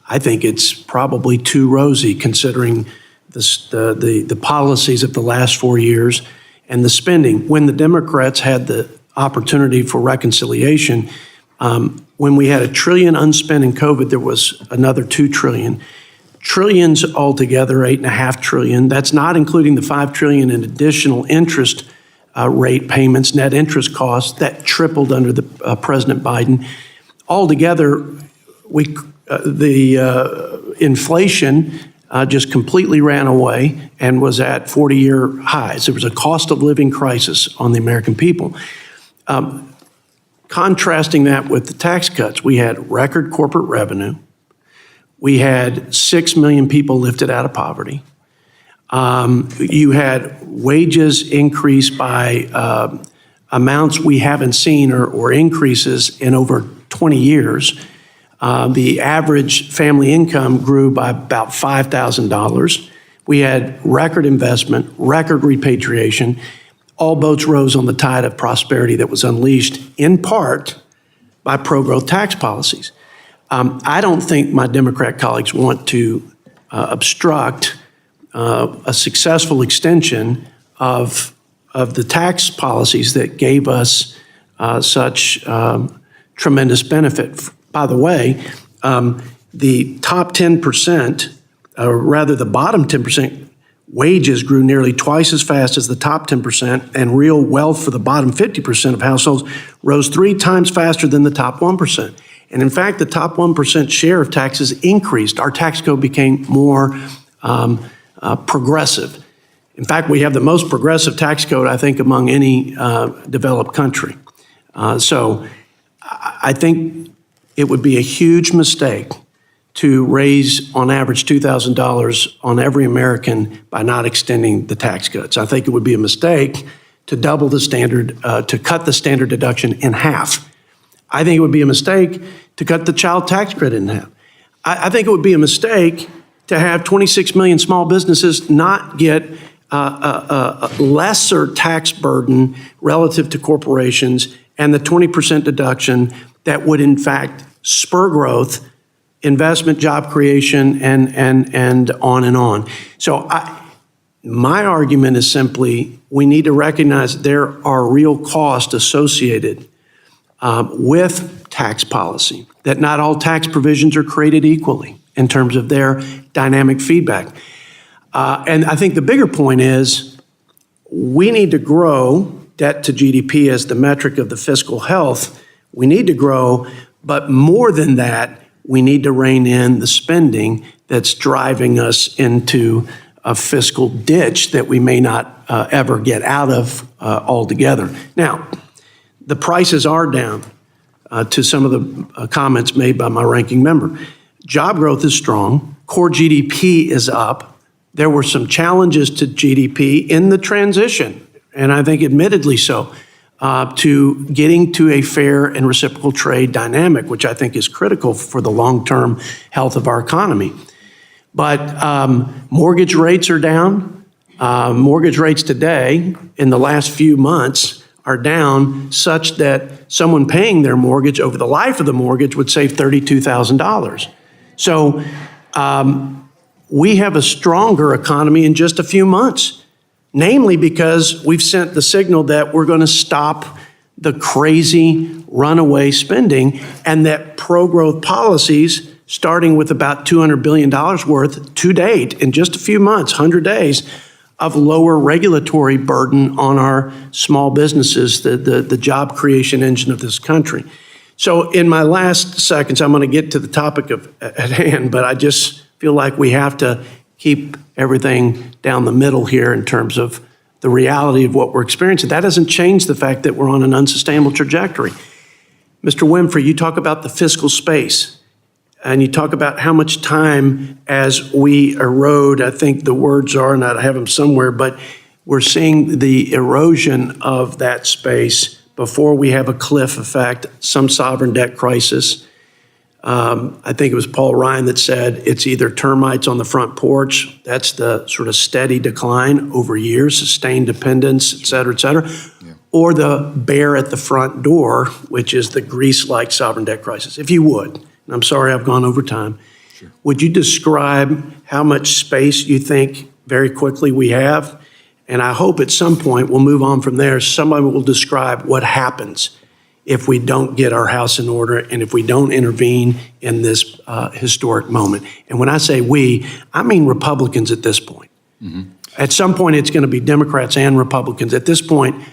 I think it's probably too rosy considering the policies of the last 4 years and the spending. When the Democrats had the opportunity for reconciliation, when we had $1 trillion unspent in COVID, there was another $2 trillion. Trillions altogether, $8.5 trillion. That's not including the $5 trillion in additional interest rate payments, net interest costs that tripled under the President Biden. Altogether, the inflation just completely ran away and was at 40-year highs. There was a cost of living crisis on the American people. Contrasting that with the tax cuts, we had record corporate revenue. We had 6 million people lifted out of poverty. You had wages increase by amounts we haven't seen or increases in over 20 years. The average family income grew by about $5,000. We had record investment, record repatriation. All boats rose on the tide of prosperity that was unleashed in part by pro-growth tax policies. I don't think my Democrat colleagues want to obstruct a successful extension of the tax policies that gave us such tremendous benefit. By the way, the top 10%, or rather the bottom 10%, wages grew nearly twice as fast as the top 10%, and real wealth for the bottom 50% of households rose 3 times faster than the top 1%. And in fact, the top 1% share of taxes increased. Our tax code became more progressive. In fact, we have the most progressive tax code, I think, among any developed country. So I think it would be a huge mistake to raise, on average, $2,000 on every American by not extending the tax cuts. I think it would be a mistake to double the standard, to cut the standard deduction in half. I think it would be a mistake to cut the child tax credit in half. I think it would be a mistake to have 26 million small businesses not get a lesser tax burden relative to corporations and the 20% deduction that would, in fact, spur growth, investment, job creation, and on and on. So my argument is simply we need to recognize there are real costs associated with tax policy, that not all tax provisions are created equally in terms of their dynamic feedback. And I think the bigger point is we need to grow debt to GDP as the metric of the fiscal health. We need to grow, but more than that, we need to rein in the spending that's driving us into a fiscal ditch that we may not ever get out of altogether. Now, the prices are down to some of the comments made by my ranking member. Job growth is strong. Core GDP is up. There were some challenges to GDP in the transition, and I think admittedly so, to getting to a fair and reciprocal trade dynamic, which I think is critical for the long-term health of our economy. But mortgage rates are down. Mortgage rates today, in the last few months, are down such that someone paying their mortgage over the life of the mortgage would save $32,000. So we have a stronger economy in just a few months, namely because we've sent the signal that we're going to stop the crazy runaway spending and that pro-growth policies, starting with about $200 billion worth to date in just a few months, 100 days, of lower regulatory burden on our small businesses, the job creation engine of this country. So in my last seconds, I'm going to get to the topic at hand, but I just feel like we have to keep everything down the middle here in terms of the reality of what we're experiencing. That doesn't change the fact that we're on an unsustainable trajectory. Mr. Winfree, you talk about the fiscal space, and you talk about how much time as we erode, I think the words are, and I have them somewhere, but we're seeing the erosion of that space before we have a cliff effect, some sovereign debt crisis. I think it was Paul Ryan that said it's either termites on the front porch, that's the sort of steady decline over years, sustained dependence, et cetera, or the bear at the front door, which is the Greece-like sovereign debt crisis. If you would, and I'm sorry I've gone over time, would you describe how much space you think very quickly we have? And I hope at some point we'll move on from there. Somebody will describe what happens if we don't get our house in order and if we don't intervene in this historic moment. And when I say we, I mean Republicans at this point. Mm-hmm. At some point, it's going to be Democrats and Republicans. At this point,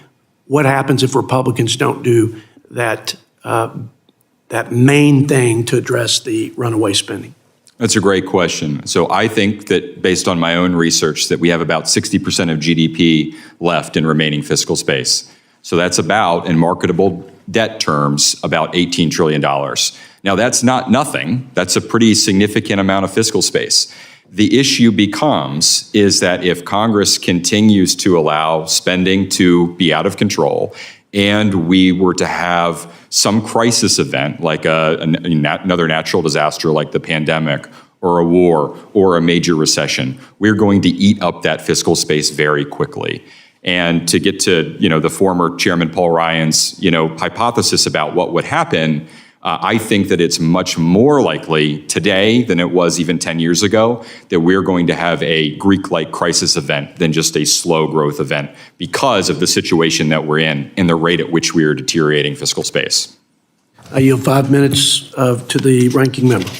what happens if Republicans don't do that, that main thing to address the runaway spending? That's a great question. So I think that based on my own research that we have about 60% of GDP left in remaining fiscal space. So that's about, in marketable debt terms, about $18 trillion. Now that's not nothing. That's a pretty significant amount of fiscal space. The issue becomes is that if Congress continues to allow spending to be out of control and we were to have some crisis event like another natural disaster like the pandemic or a war or a major recession, we're going to eat up that fiscal space very quickly. And to get to the former Chairman Paul Ryan's hypothesis about what would happen, I think that it's much more likely today than it was even 10 years ago that we're going to have a Greek-like crisis event than just a slow growth event because of the situation that we're in and the rate at which we are deteriorating fiscal space. I yield 5 minutes to the ranking member.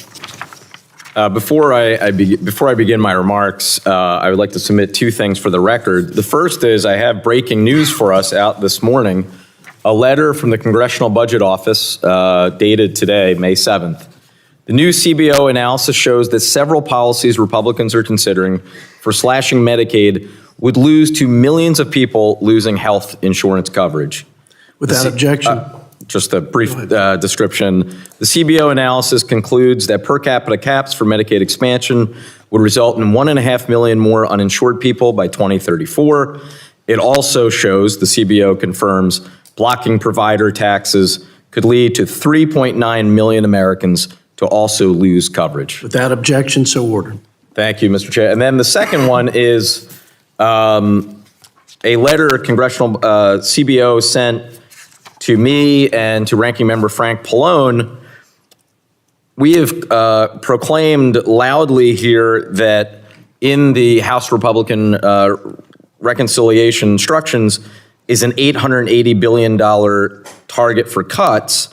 Before I begin my remarks, I would like to submit two things for the record. The first is I have breaking news for us out this morning. A letter from the Congressional Budget Office dated today, May 7th. The new CBO analysis shows that several policies Republicans are considering for slashing Medicaid would lose to millions of people losing health insurance coverage. Without objection. Just a brief description. The CBO analysis concludes that per capita caps for Medicaid expansion would result in 1.5 million more uninsured people by 2034. It also shows, the CBO confirms, blocking provider taxes could lead to 3.9 million Americans to also lose coverage. Without objection, so ordered. Thank you, Mr. Chair. And then the second one is a letter congressional CBO sent to me and to Ranking Member Frank Pallone. We have proclaimed loudly here that in the House Republican reconciliation instructions is an $880 billion target for cuts.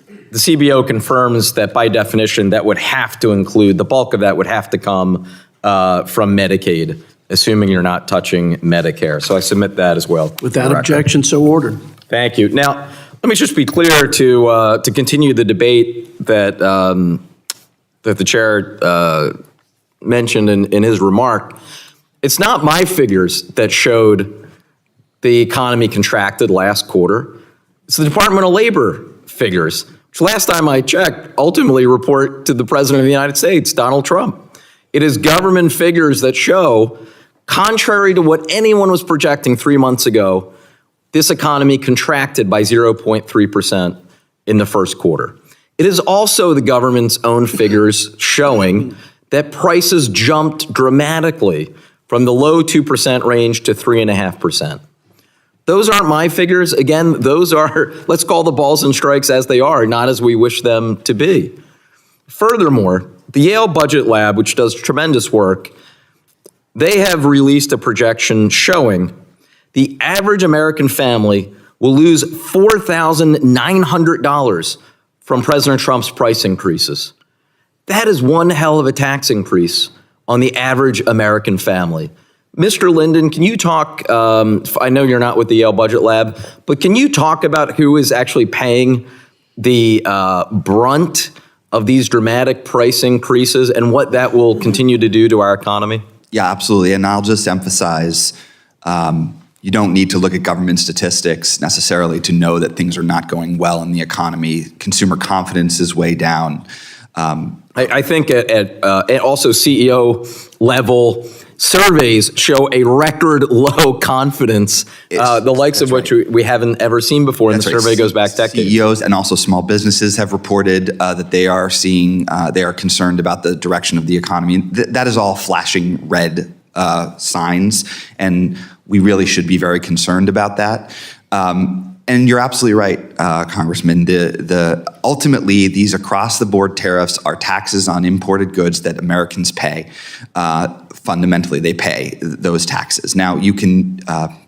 The CBO confirms that by definition that would have to include, the bulk of that would have to come from Medicaid, assuming you're not touching Medicare. So I submit that as well. Without objection, so ordered. Thank you. Now, let me just be clear to continue the debate that that the chair mentioned in his remark. It's not my figures that showed the economy contracted last quarter. It's the Department of Labor figures, which last time I checked ultimately report to the President of the United States, Donald Trump. It is government figures that show, contrary to what anyone was projecting 3 months ago, this economy contracted by 0.3% in the first quarter. It is also the government's own figures showing that prices jumped dramatically from the low 2% range to 3.5%. Those aren't my figures. Again, those are, let's call the balls and strikes as they are, not as we wish them to be. Furthermore, the Yale Budget Lab, which does tremendous work, they have released a projection showing the average American family will lose $4,900 from President Trump's price increases. That is one hell of a tax increase on the average American family. Mr. Linden, can you talk, I know you're not with the Yale Budget Lab, but can you talk about who is actually paying the brunt of these dramatic price increases and what that will continue to do to our economy? Yeah, absolutely. And I'll just emphasize, you don't need to look at government statistics necessarily to know that things are not going well in the economy. Consumer confidence is way down. I think at also CEO level, surveys show a record low confidence, the likes of which we haven't ever seen before, and the survey goes back decades. CEOs and also small businesses have reported that they are concerned about the direction of the economy. That is all flashing red signs, and we really should be very concerned about that. And you're absolutely right, Congressman. Ultimately, these across-the-board tariffs are taxes on imported goods that Americans pay. Fundamentally, they pay those taxes. Now, you can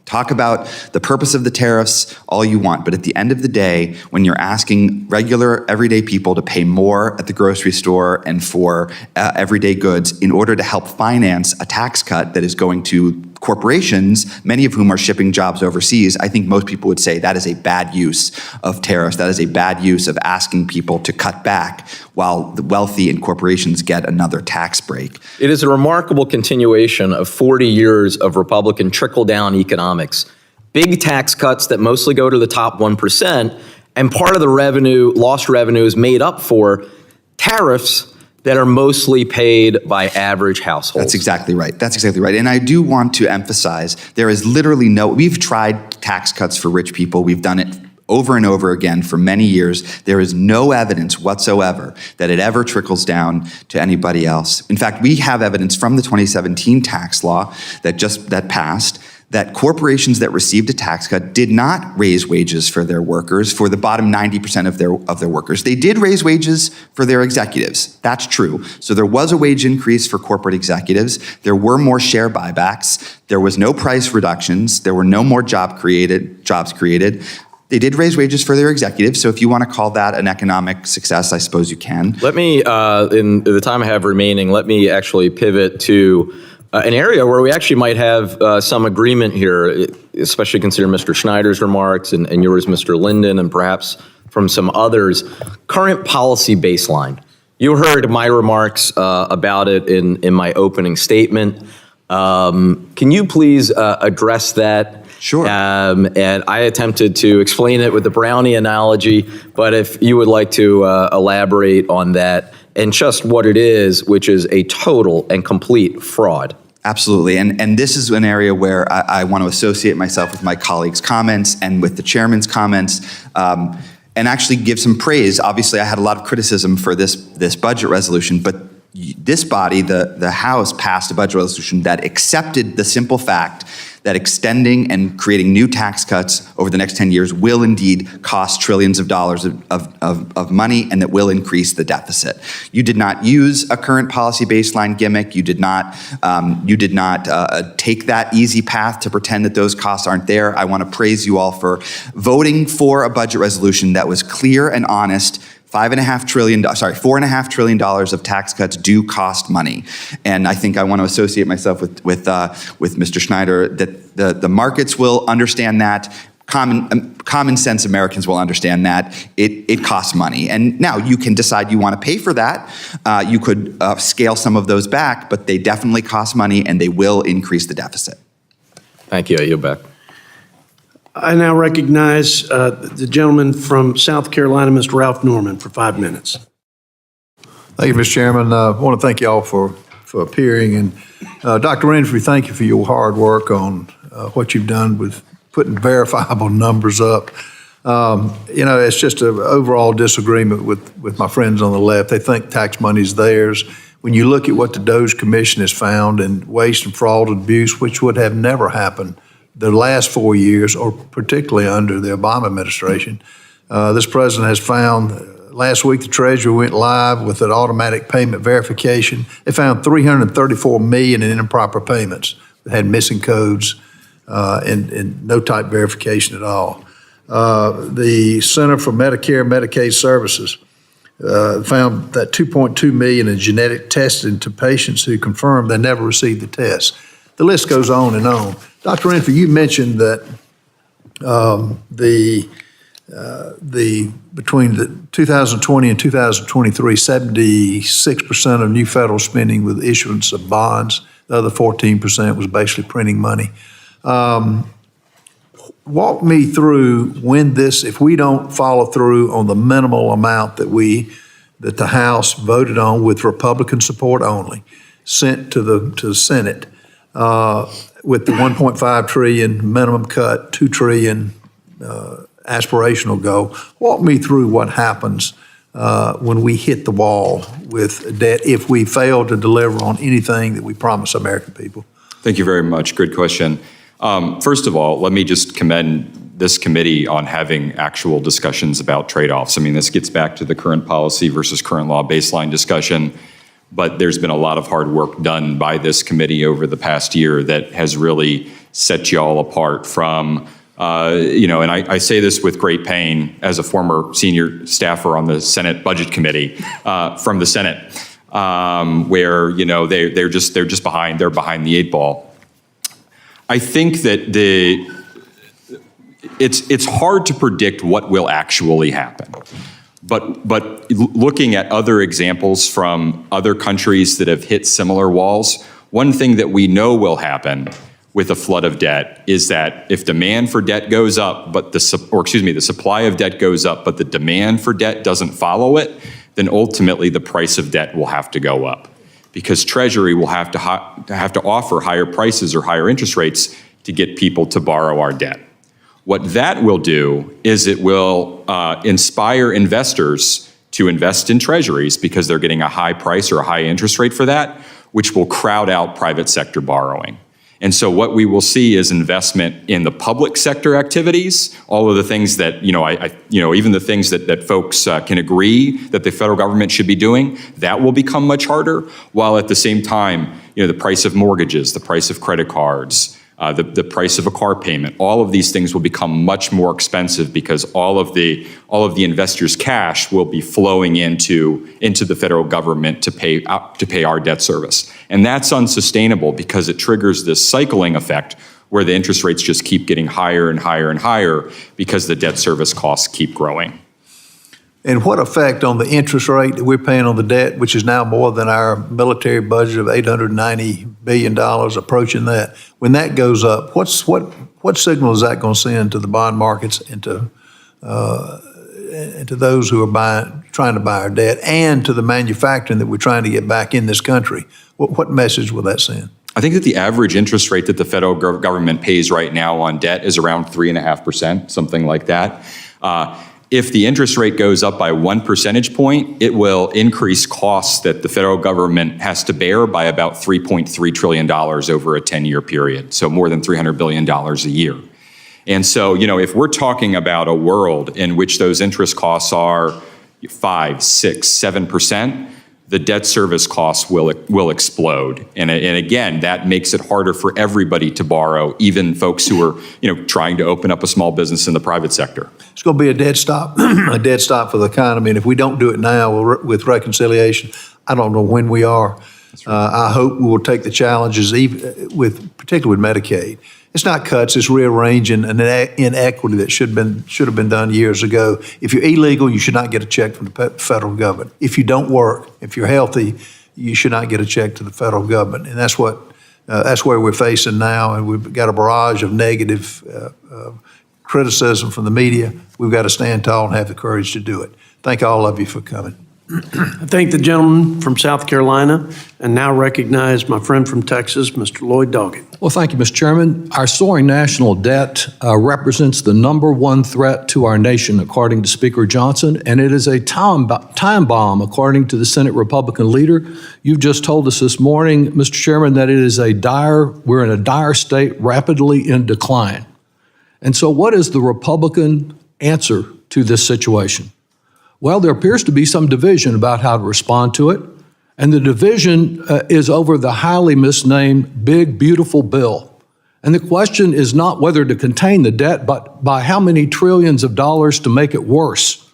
talk about the purpose of the tariffs all you want, but at the end of the day, when you're asking regular, everyday people to pay more at the grocery store and for everyday goods in order to help finance a tax cut that is going to corporations, many of whom are shipping jobs overseas, I think most people would say that is a bad use of tariffs. That is a bad use of asking people to cut back while the wealthy and corporations get another tax break. It is a remarkable continuation of 40 years of Republican trickle-down economics. Big tax cuts that mostly go to the top 1%, and part of the revenue, lost revenue, is made up for tariffs that are mostly paid by average households. That's exactly right. That's exactly right. And I do want to emphasize, there is literally we've tried tax cuts for rich people. We've done it over and over again for many years. There is no evidence whatsoever that it ever trickles down to anybody else. In fact, we have evidence from the 2017 tax law that passed that corporations that received a tax cut did not raise wages for their workers, for the bottom 90% of their workers. They did raise wages for their executives. That's true. So there was a wage increase for corporate executives. There were more share buybacks. There was no price reductions. There were no more jobs created. They did raise wages for their executives, so if you want to call that an economic success, I suppose you can. Let me, in the time I have remaining, let me actually pivot to an area where we actually might have some agreement here, especially considering Mr. Schneider's remarks and yours, Mr. Linden, and perhaps from some others. Current policy baseline. You heard my remarks about it in my opening statement. Can you please address that? Sure. And I attempted to explain it with the brownie analogy, but if you would like to elaborate on that and just what it is, which is a total and complete fraud. Absolutely. And this is an area where I want to associate myself with my colleagues' comments and with the chairman's comments, and actually give some praise. Obviously, I had a lot of criticism for this budget resolution, but this body, the House, passed a budget resolution that accepted the simple fact that extending and creating new tax cuts over the next 10 years will indeed cost trillions of dollars of money, and that will increase the deficit. You did not use a current policy baseline gimmick. You did not take that easy path to pretend that those costs aren't there. I want to praise you all for voting for a budget resolution that was clear and honest. $4.5 trillion of tax cuts do cost money. And I think I want to associate myself with Mr. Schneider, that the markets will understand that. Common sense Americans will understand that it costs money. And now you can decide you want to pay for that. You could scale some of those back, but they definitely cost money and they will increase the deficit. Thank you. I yield back. I now recognize the gentleman from South Carolina, Mr. Ralph Norman, for 5 minutes. Thank you, Mr. Chairman. I want to thank you all for appearing. And Dr. Winfree, thank you for your hard work on what you've done with putting verifiable numbers up. It's just an overall disagreement with my friends on the left. They think tax money is theirs. When you look at what the DOJ Commission has found and waste and fraud and abuse, which would have never happened the last 4 years, or particularly under the Obama administration, this president has found. Last week, the Treasury went live with an automatic payment verification. They found $334 million in improper payments that had missing codes and no type verification at all. The Center for Medicare and Medicaid Services found that $2.2 million in genetic testing to patients who confirmed they never received the test. The list goes on and on. Dr. Winfree, you mentioned that between the 2020 and 2023, 76% of new federal spending was issuance of bonds. The other 14% was basically printing money. Walk me through if we don't follow through on the minimal amount that the House voted on with Republican support only, sent to the Senate, with the $1.5 trillion minimum cut, $2 trillion aspirational goal. Walk me through what happens when we hit the wall with debt if we fail to deliver on anything that we promise American people. Thank you very much. Good question. First of all, let me just commend this committee on having actual discussions about trade-offs. I mean, this gets back to the current policy versus current law baseline discussion. But there's been a lot of hard work done by this committee over the past year that has really set you all apart from, and I say this with great pain as a former senior staffer on the Senate Budget Committee from the Senate, where they're just behind the 8 ball. I think that it's hard to predict what will actually happen. But looking at other examples from other countries that have hit similar walls, one thing that we know will happen with a flood of debt is that if demand for debt goes up, but the supply of debt goes up, but the demand for debt doesn't follow it, then ultimately the price of debt will have to go up, because Treasury will have to offer higher prices or higher interest rates to get people to borrow our debt. What that will do is it will inspire investors to invest in Treasuries because they're getting a high price or a high interest rate for that, which will crowd out private sector borrowing. And so what we will see is investment in the public sector activities, all of the things that, even the things that folks can agree that the federal government should be doing, that will become much harder, while at the same time, the price of mortgages, the price of credit cards, the price of a car payment, all of these things will become much more expensive because all of the investors' cash will be flowing into the federal government to pay our debt service. And that's unsustainable because it triggers this cycling effect where the interest rates just keep getting higher and higher and higher because the debt service costs keep growing. And what effect on the interest rate that we're paying on the debt, which is now more than our military budget of $890 billion, approaching that, when that goes up, what signal is that going to send to the bond markets and to those who are trying to buy our debt, and to the manufacturing that we're trying to get back in this country? What message will that send? I think that the average interest rate that the federal government pays right now on debt is around 3.5%, something like that. If the interest rate goes up by 1 percentage point, it will increase costs that the federal government has to bear by about $3.3 trillion over a 10-year period, so more than $300 billion a year. And so, if we're talking about a world in which those interest costs are 5, 6, 7%, the debt service costs will explode. And again, that makes it harder for everybody to borrow, even folks who are, trying to open up a small business in the private sector. It's going to be a dead stop, a dead stop for the economy. And if we don't do it now with reconciliation, I don't know when we are. I hope we will take the challenges, particularly with Medicaid. It's not cuts, it's rearranging an inequity that should have been done years ago. If you're illegal, you should not get a check from the federal government. If you don't work, if you're healthy, you should not get a check to the federal government. And that's where we're facing now. And we've got a barrage of negative criticism from the media. We've got to stand tall and have the courage to do it. Thank all of you for coming. I thank the gentleman from South Carolina and now recognize my friend from Texas, Mr. Lloyd Doggett. Well, thank you, Mr. Chairman. Our soaring national debt represents the number one threat to our nation, according to Speaker Johnson, and it is a time bomb, according to the Senate Republican leader. You've just told us this morning, Mr. Chairman, that we're in a dire state, rapidly in decline. And so what is the Republican answer to this situation? Well, there appears to be some division about how to respond to it, and the division is over the highly misnamed Big Beautiful Bill. And the question is not whether to contain the debt, but by how many trillions of dollars to make it worse.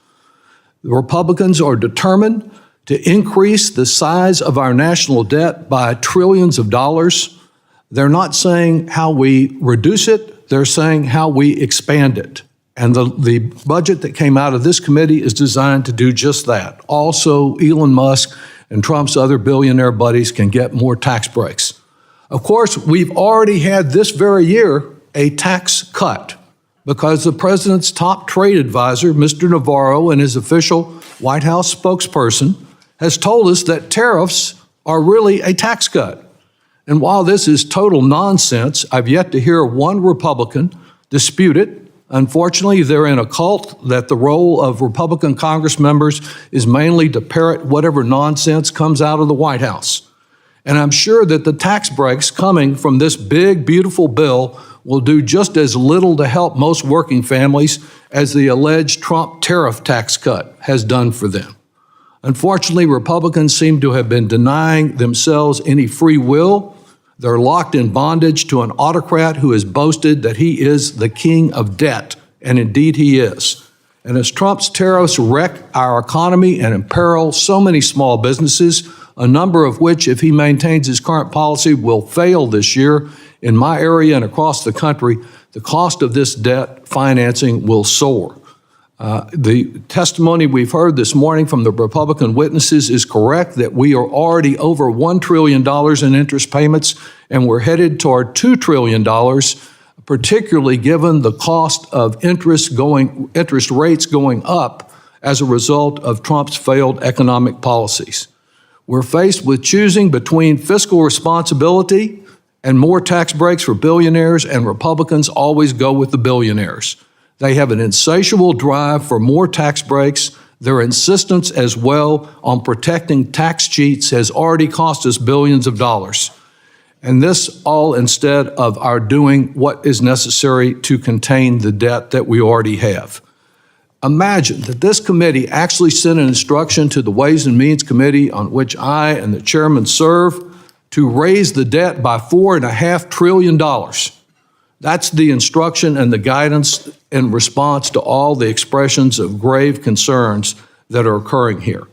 The Republicans are determined to increase the size of our national debt by trillions of dollars. They're not saying how we reduce it, they're saying how we expand it. And the budget that came out of this committee is designed to do just that. Also, Elon Musk and Trump's other billionaire buddies can get more tax breaks. Of course, we've already had this very year a tax cut because the president's top trade advisor, Mr. Navarro, and his official White House spokesperson has told us that tariffs are really a tax cut. And while this is total nonsense, I've yet to hear one Republican dispute it. Unfortunately, they're in a cult that the role of Republican Congress members is mainly to parrot whatever nonsense comes out of the White House. And I'm sure that the tax breaks coming from this big, beautiful bill will do just as little to help most working families as the alleged Trump tariff tax cut has done for them. Unfortunately, Republicans seem to have been denying themselves any free will. They're locked in bondage to an autocrat who has boasted that he is the king of debt, and indeed he is. And as Trump's tariffs wreck our economy and imperil so many small businesses, a number of which, if he maintains his current policy, will fail this year, in my area and across the country, the cost of this debt financing will soar. The testimony we've heard this morning from the Republican witnesses is correct that we are already over $1 trillion in interest payments, and we're headed toward $2 trillion, particularly given the cost of interest rates going up as a result of Trump's failed economic policies. We're faced with choosing between fiscal responsibility and more tax breaks for billionaires, and Republicans always go with the billionaires. They have an insatiable drive for more tax breaks. Their insistence as well on protecting tax cheats has already cost us billions of dollars. And this all instead of our doing what is necessary to contain the debt that we already have. Imagine that this committee actually sent an instruction to the Ways and Means Committee, on which I and the chairman serve, to raise the debt by $4.5 trillion. That's the instruction and the guidance in response to all the expressions of grave concerns that are occurring here.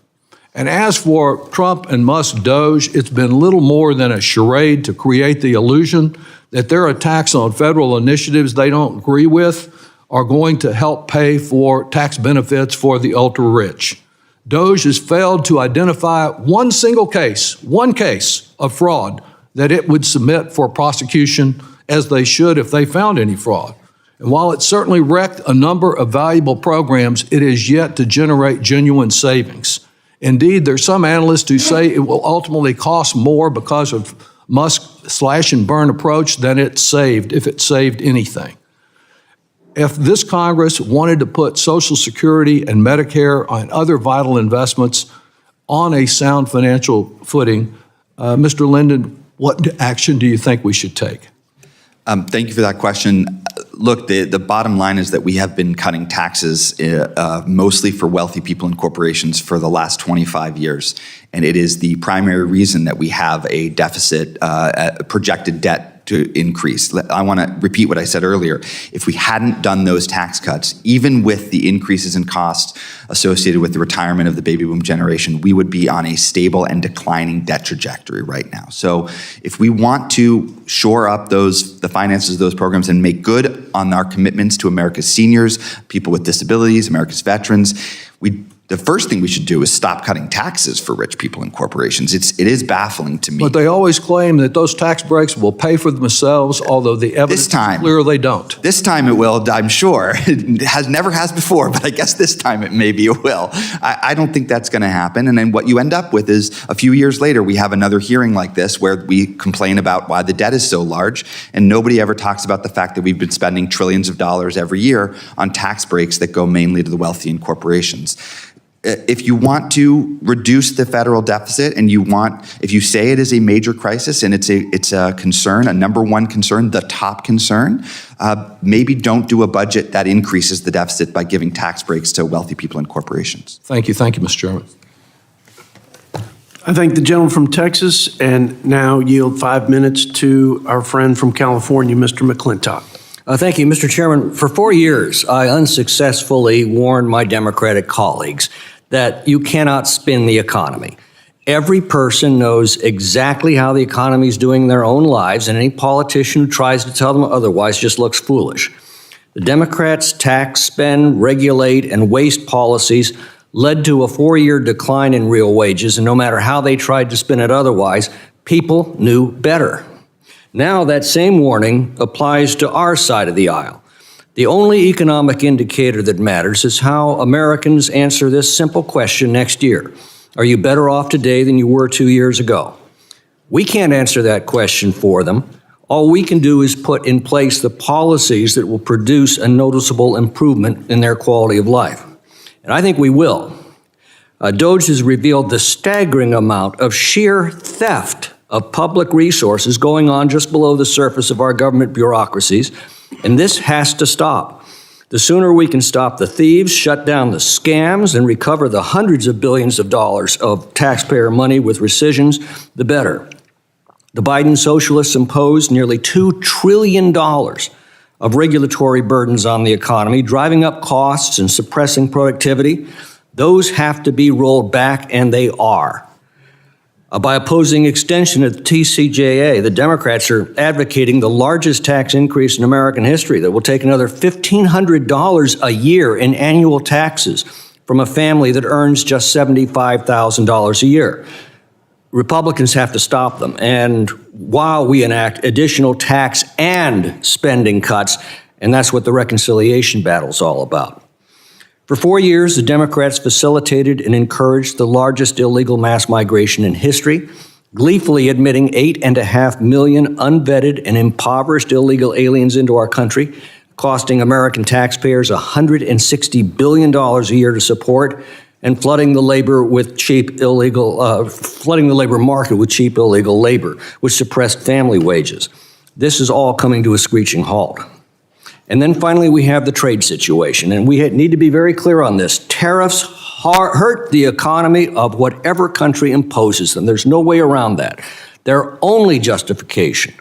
And as for Trump and Musk Doge, it's been little more than a charade to create the illusion that their attacks on federal initiatives they don't agree with are going to help pay for tax benefits for the ultra-rich. Doge has failed to identify one case of fraud that it would submit for prosecution, as they should if they found any fraud. And while it certainly wrecked a number of valuable programs, it is yet to generate genuine savings. Indeed, there's some analysts who say it will ultimately cost more because of Musk's slash and burn approach than it saved, if it saved anything. If this Congress wanted to put Social Security and Medicare and other vital investments on a sound financial footing, Mr. Linden, what action do you think we should take? Thank you for that question. Look, the bottom line is that we have been cutting taxes mostly for wealthy people and corporations for the last 25 years. And it is the primary reason that we have a deficit, projected debt to increase. I want to repeat what I said earlier. If we hadn't done those tax cuts, even with the increases in costs associated with the retirement of the baby boom generation, we would be on a stable and declining debt trajectory right now. So if we want to shore up the finances of those programs and make good on our commitments to America's seniors, people with disabilities, America's veterans, the first thing we should do is stop cutting taxes for rich people and corporations. It is baffling to me. But they always claim that those tax breaks will pay for themselves, although the evidence is clear they don't. This time it will, I'm sure. It never has before, but I guess this time maybe it will. I don't think that's going to happen. And then what you end up with is a few years later, we have another hearing like this where we complain about why the debt is so large, and nobody ever talks about the fact that we've been spending trillions of dollars every year on tax breaks that go mainly to the wealthy and corporations. If you want to reduce the federal deficit and if you say it is a major crisis and it's a concern, a number one concern, the top concern, maybe don't do a budget that increases the deficit by giving tax breaks to wealthy people and corporations. Thank you, Mr. Chairman. I thank the gentleman from Texas and now yield 5 minutes to our friend from California, Mr. McClintock. Thank you, Mr. Chairman. For 4 years, I unsuccessfully warned my Democratic colleagues that you cannot spin the economy. Every person knows exactly how the economy is doing in their own lives, and any politician who tries to tell them otherwise just looks foolish. The Democrats' tax, spend, regulate, and waste policies led to a 4-year decline in real wages, and no matter how they tried to spin it otherwise, people knew better. Now that same warning applies to our side of the aisle. The only economic indicator that matters is how Americans answer this simple question next year. Are you better off today than you were 2 years ago? We can't answer that question for them. All we can do is put in place the policies that will produce a noticeable improvement in their quality of life. And I think we will. Doge has revealed the staggering amount of sheer theft of public resources going on just below the surface of our government bureaucracies, and this has to stop. The sooner we can stop the thieves, shut down the scams, and recover the hundreds of billions of dollars of taxpayer money with rescissions, the better. The Biden socialists imposed nearly $2 trillion of regulatory burdens on the economy, driving up costs and suppressing productivity. Those have to be rolled back, and they are. By opposing extension of the TCJA, the Democrats are advocating the largest tax increase in American history that will take another $1,500 a year in annual taxes from a family that earns just $75,000 a year. Republicans have to stop them. And while we enact additional tax and spending cuts, and that's what the reconciliation battle is all about. For 4 years, the Democrats facilitated and encouraged the largest illegal mass migration in history, gleefully admitting 8.5 million unvetted and impoverished illegal aliens into our country, costing American taxpayers $160 billion a year to support, and flooding the labor market with cheap illegal labor, which suppressed family wages. This is all coming to a screeching halt. And then finally, we have the trade situation, and we need to be very clear on this. Tariffs hurt the economy of whatever country imposes them. There's no way around that. Their only justification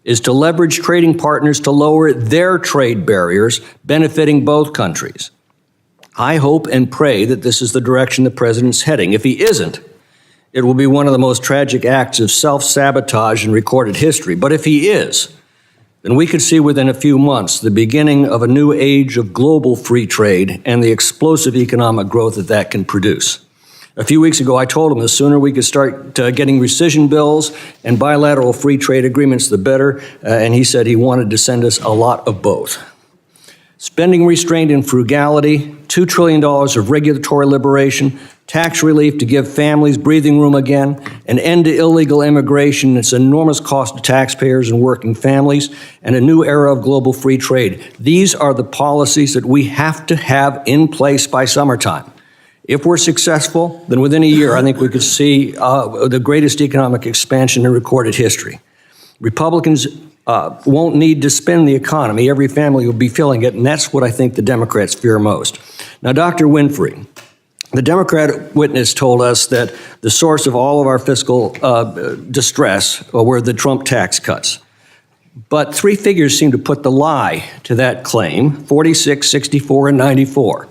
is to leverage trading partners to lower their trade barriers, benefiting both countries. I hope and pray that this is the direction the president's heading. If he isn't, it will be one of the most tragic acts of self-sabotage in recorded history. But if he is, then we could see within a few months the beginning of a new age of global free trade and the explosive economic growth that that can produce. A few weeks ago, I told him the sooner we could start getting rescission bills and bilateral free trade agreements, the better, and he said he wanted to send us a lot of both. Spending restraint and frugality, $2 trillion of regulatory liberation, tax relief to give families breathing room again, an end to illegal immigration and its enormous cost to taxpayers and working families, and a new era of global free trade. These are the policies that we have to have in place by summertime. If we're successful, then within a year, I think we could see the greatest economic expansion in recorded history. Republicans won't need to spend the economy. Every family will be feeling it, and that's what I think the Democrats fear most. Now, Dr. Winfree, the Democrat witness told us that the source of all of our fiscal distress were the Trump tax cuts. But three figures seem to put the lie to that claim: 46, 64, and 94.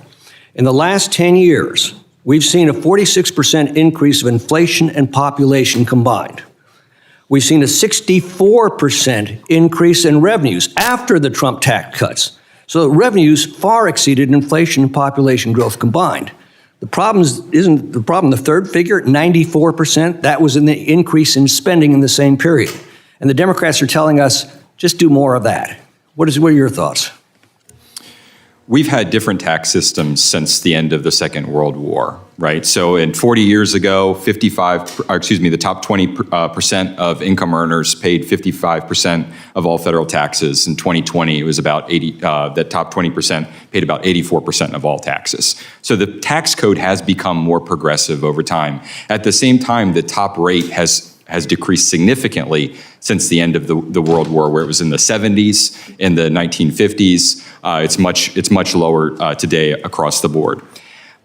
In the last 10 years, we've seen a 46% increase of inflation and population combined. We've seen a 64% increase in revenues after the Trump tax cuts. So revenues far exceeded inflation and population growth combined. The problem isn't the problem the third figure, 94%? That was in the increase in spending in the same period. And the Democrats are telling us, just do more of that. What are your thoughts? We've had different tax systems since the end of the Second World War, right? So 40 years ago, the top 20% of income earners paid 55% of all federal taxes. In 2020, it was about the top 20% paid about 84% of all taxes. So the tax code has become more progressive over time. At the same time, the top rate has decreased significantly since the end of the World War, where it was in the 70s, in the 1950s. It's much lower today across the board.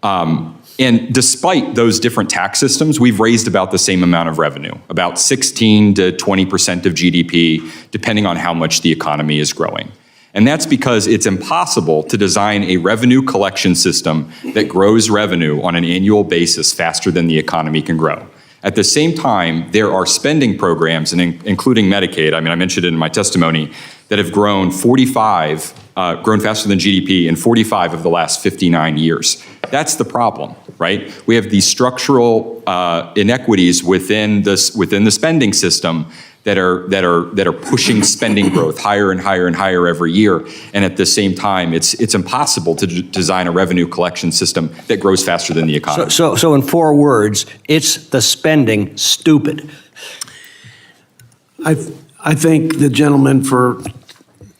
And despite those different tax systems, we've raised about the same amount of revenue, about 16 to 20% of GDP, depending on how much the economy is growing. And that's because it's impossible to design a revenue collection system that grows revenue on an annual basis faster than the economy can grow. At the same time, there are spending programs, and including Medicaid, I mentioned it in my testimony, that have grown faster than GDP in 45 of the last 59 years. That's the problem, right? We have these structural inequities within the spending system that are pushing spending growth higher and higher and higher every year. And at the same time, it's impossible to design a revenue collection system that grows faster than the economy. So in 4 words, it's the spending stupid. I thank the gentleman for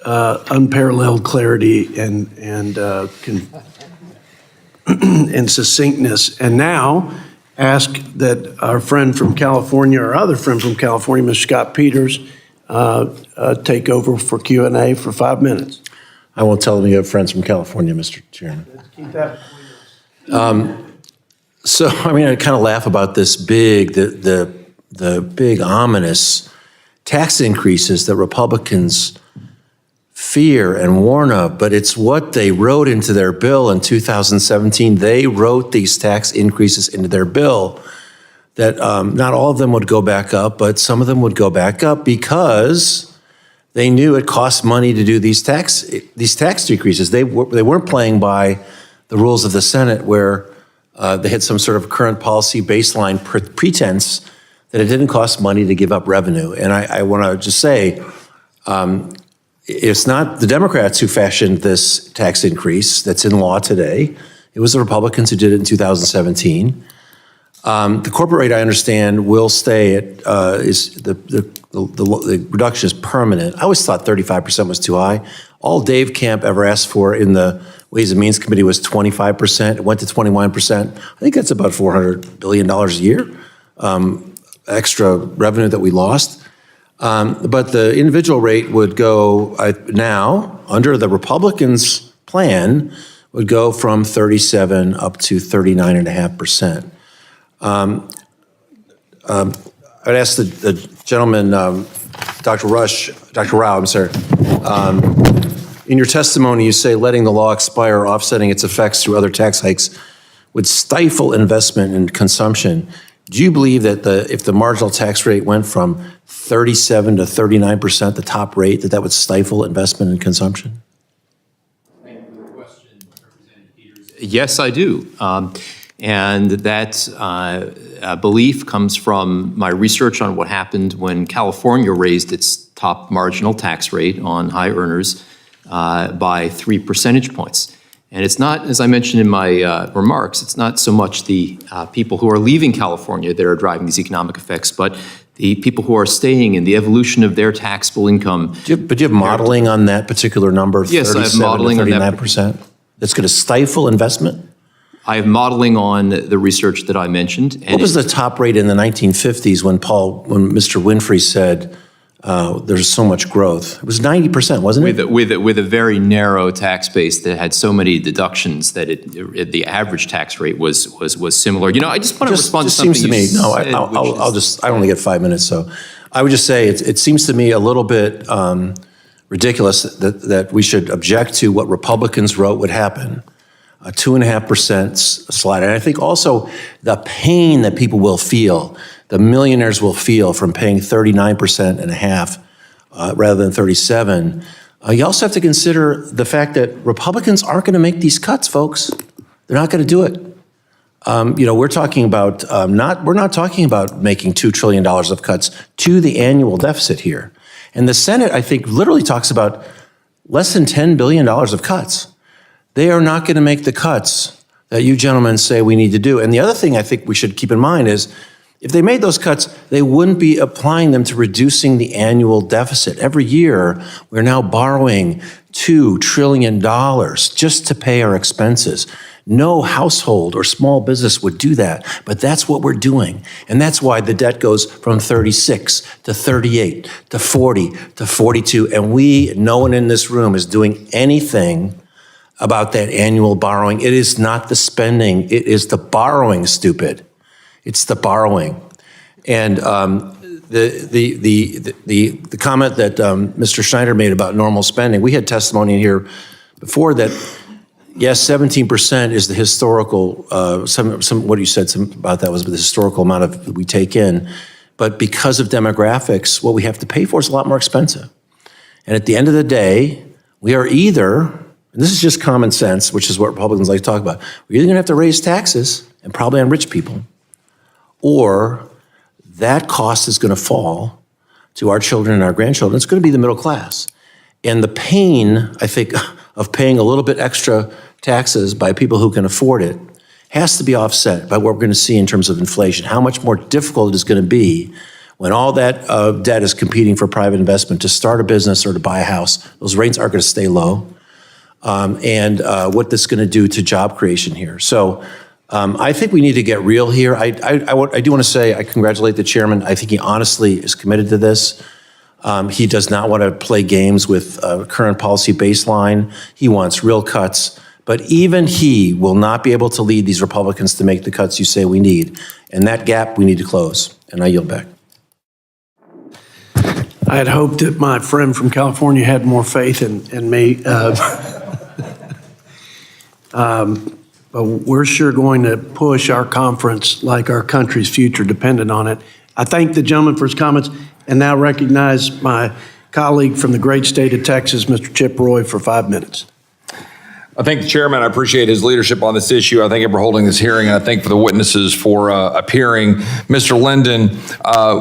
unparalleled clarity and succinctness. And now ask that our friend from California, our other friend from California, Mr. Scott Peters, take over for Q&A for 5 minutes. I won't tell them you have friends from California, Mr. Chairman. Keep that. So, I kind of laugh about this the big ominous tax increases that Republicans fear and warn of, but it's what they wrote into their bill in 2017. They wrote these tax increases into their bill. that not all of them would go back up, but some of them would go back up because they knew it cost money to do these tax decreases. They weren't playing by the rules of the Senate where they had some sort of current policy baseline pretense that it didn't cost money to give up revenue. And I want to just say, it's not the Democrats who fashioned this tax increase that's in law today. It was the Republicans who did it in 2017. The corporate rate, I understand, will stay at, the reduction is permanent. I always thought 35% was too high. All Dave Camp ever asked for in the Ways and Means Committee was 25%. It went to 21%. I think that's about $400 billion a year, extra revenue that we lost. But the individual rate would go now, under the Republicans' plan, would go from 37 up to 39.5%. I'd ask the gentleman, Dr. Rauh, I'm sorry. In your testimony, you say letting the law expire, offsetting its effects through other tax hikes would stifle investment and consumption. Do you believe that if the marginal tax rate went from 37 to 39%, the top rate, that would stifle investment and consumption? Thank you for the question, Representative Peters. Yes, I do. And that belief comes from my research on what happened when California raised its top marginal tax rate on high earners by 3 percentage points. And it's not, as I mentioned in my remarks, it's not so much the people who are leaving California that are driving these economic effects, but the people who are staying and the evolution of their taxable income. Do you have modeling on that particular number, yes, 37 I have modeling to 39%? on that. That's going to stifle investment? I have modeling on the research that I mentioned. And what was the top rate in the 1950s when Mr. Winfree said there's so much growth? It was 90%, wasn't it? With a very narrow tax base that had so many deductions that the average tax rate was similar. You know, I just want to respond to something seems to me. No, I only get 5 minutes, so I would just say it seems to me a little bit ridiculous that we should object to what Republicans wrote would happen. A 2.5% slide. And I think also the pain that people will feel, the millionaires will feel from paying 39.5% rather than 37. You also have to consider the fact that Republicans aren't going to make these cuts, folks. They're not going to do it. We're talking about we're not talking about making $2 trillion of cuts to the annual deficit here. And the Senate, I think, literally talks about less than $10 billion of cuts. They are not going to make the cuts that you gentlemen say we need to do. And the other thing I think we should keep in mind is if they made those cuts, they wouldn't be applying them to reducing the annual deficit. Every year, we're now borrowing $2 trillion just to pay our expenses. No household or small business would do that, but that's what we're doing. And that's why the debt goes from 36 to 38 to 40 to 42. And no one in this room is doing anything about that annual borrowing. It is not the spending, it is the borrowing, stupid. It's the borrowing. And the comment that Mr. Schneider made about normal spending, we had testimony in here before that, yes, 17% is the historical, what you said about that was the historical amount of we take in. But because of demographics, what we have to pay for is a lot more expensive. And at the end of the day, we are either, and this is just common sense, which is what Republicans like to talk about, we're either going to have to raise taxes, and probably on rich people, or that cost is going to fall to our children and our grandchildren. It's going to be the middle class. And the pain, I think, of paying a little bit extra taxes by people who can afford it has to be offset by what we're going to see in terms of inflation, how much more difficult it is going to be when all that debt is competing for private investment to start a business or to buy a house. Those rates are going to stay low. And what this is going to do to job creation here. So I think we need to get real here. I do want to say I congratulate the chairman. I think he honestly is committed to this. He does not want to play games with current policy baseline. He wants real cuts. But even he will not be able to lead these Republicans to make the cuts you say we need. And that gap we need to close. And I yield back. I had hoped that my friend from California had more faith in me. but we're sure going to push our conference like our country's future depended on it. I thank the gentleman for his comments and now recognize my colleague from the great state of Texas, Mr. Chip Roy, for 5 minutes. I thank the chairman. I appreciate his leadership on this issue. I thank him for holding this hearing, and I thank for the witnesses for appearing. Mr. Linden,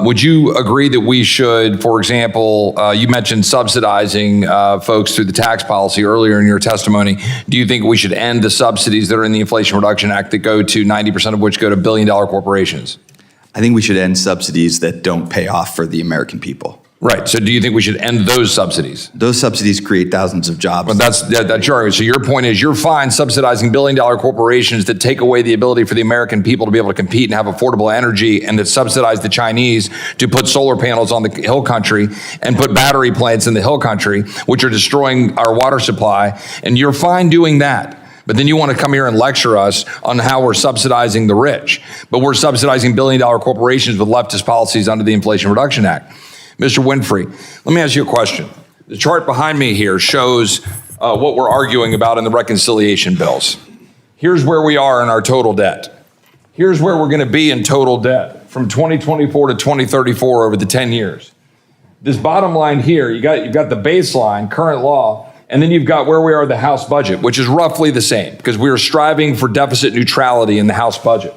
would you agree that we should, for example, you mentioned subsidizing folks through the tax policy earlier in your testimony. Do you think we should end the subsidies that are in the Inflation Reduction Act that go to 90% of which go to billion-dollar corporations? I think we should end subsidies that don't pay off for the American people. Right. So do you think we should end those subsidies? Those subsidies create thousands of jobs. But that's your argument. So your point is you're fine subsidizing billion-dollar corporations that take away the ability for the American people to be able to compete and have affordable energy, and that subsidize the Chinese to put solar panels on the hill country and put battery plants in the hill country, which are destroying our water supply. And you're fine doing that. But then you want to come here and lecture us on how we're subsidizing the rich. But we're subsidizing billion-dollar corporations with leftist policies under the Inflation Reduction Act. Mr. Winfree, let me ask you a question. The chart behind me here shows what we're arguing about in the reconciliation bills. Here's where we are in our total debt. Here's where we're going to be in total debt from 2024 to 2034 over the 10 years. This bottom line here, you've got the baseline, current law, and then you've got where we are the House budget, which is roughly the same because we are striving for deficit neutrality in the House budget.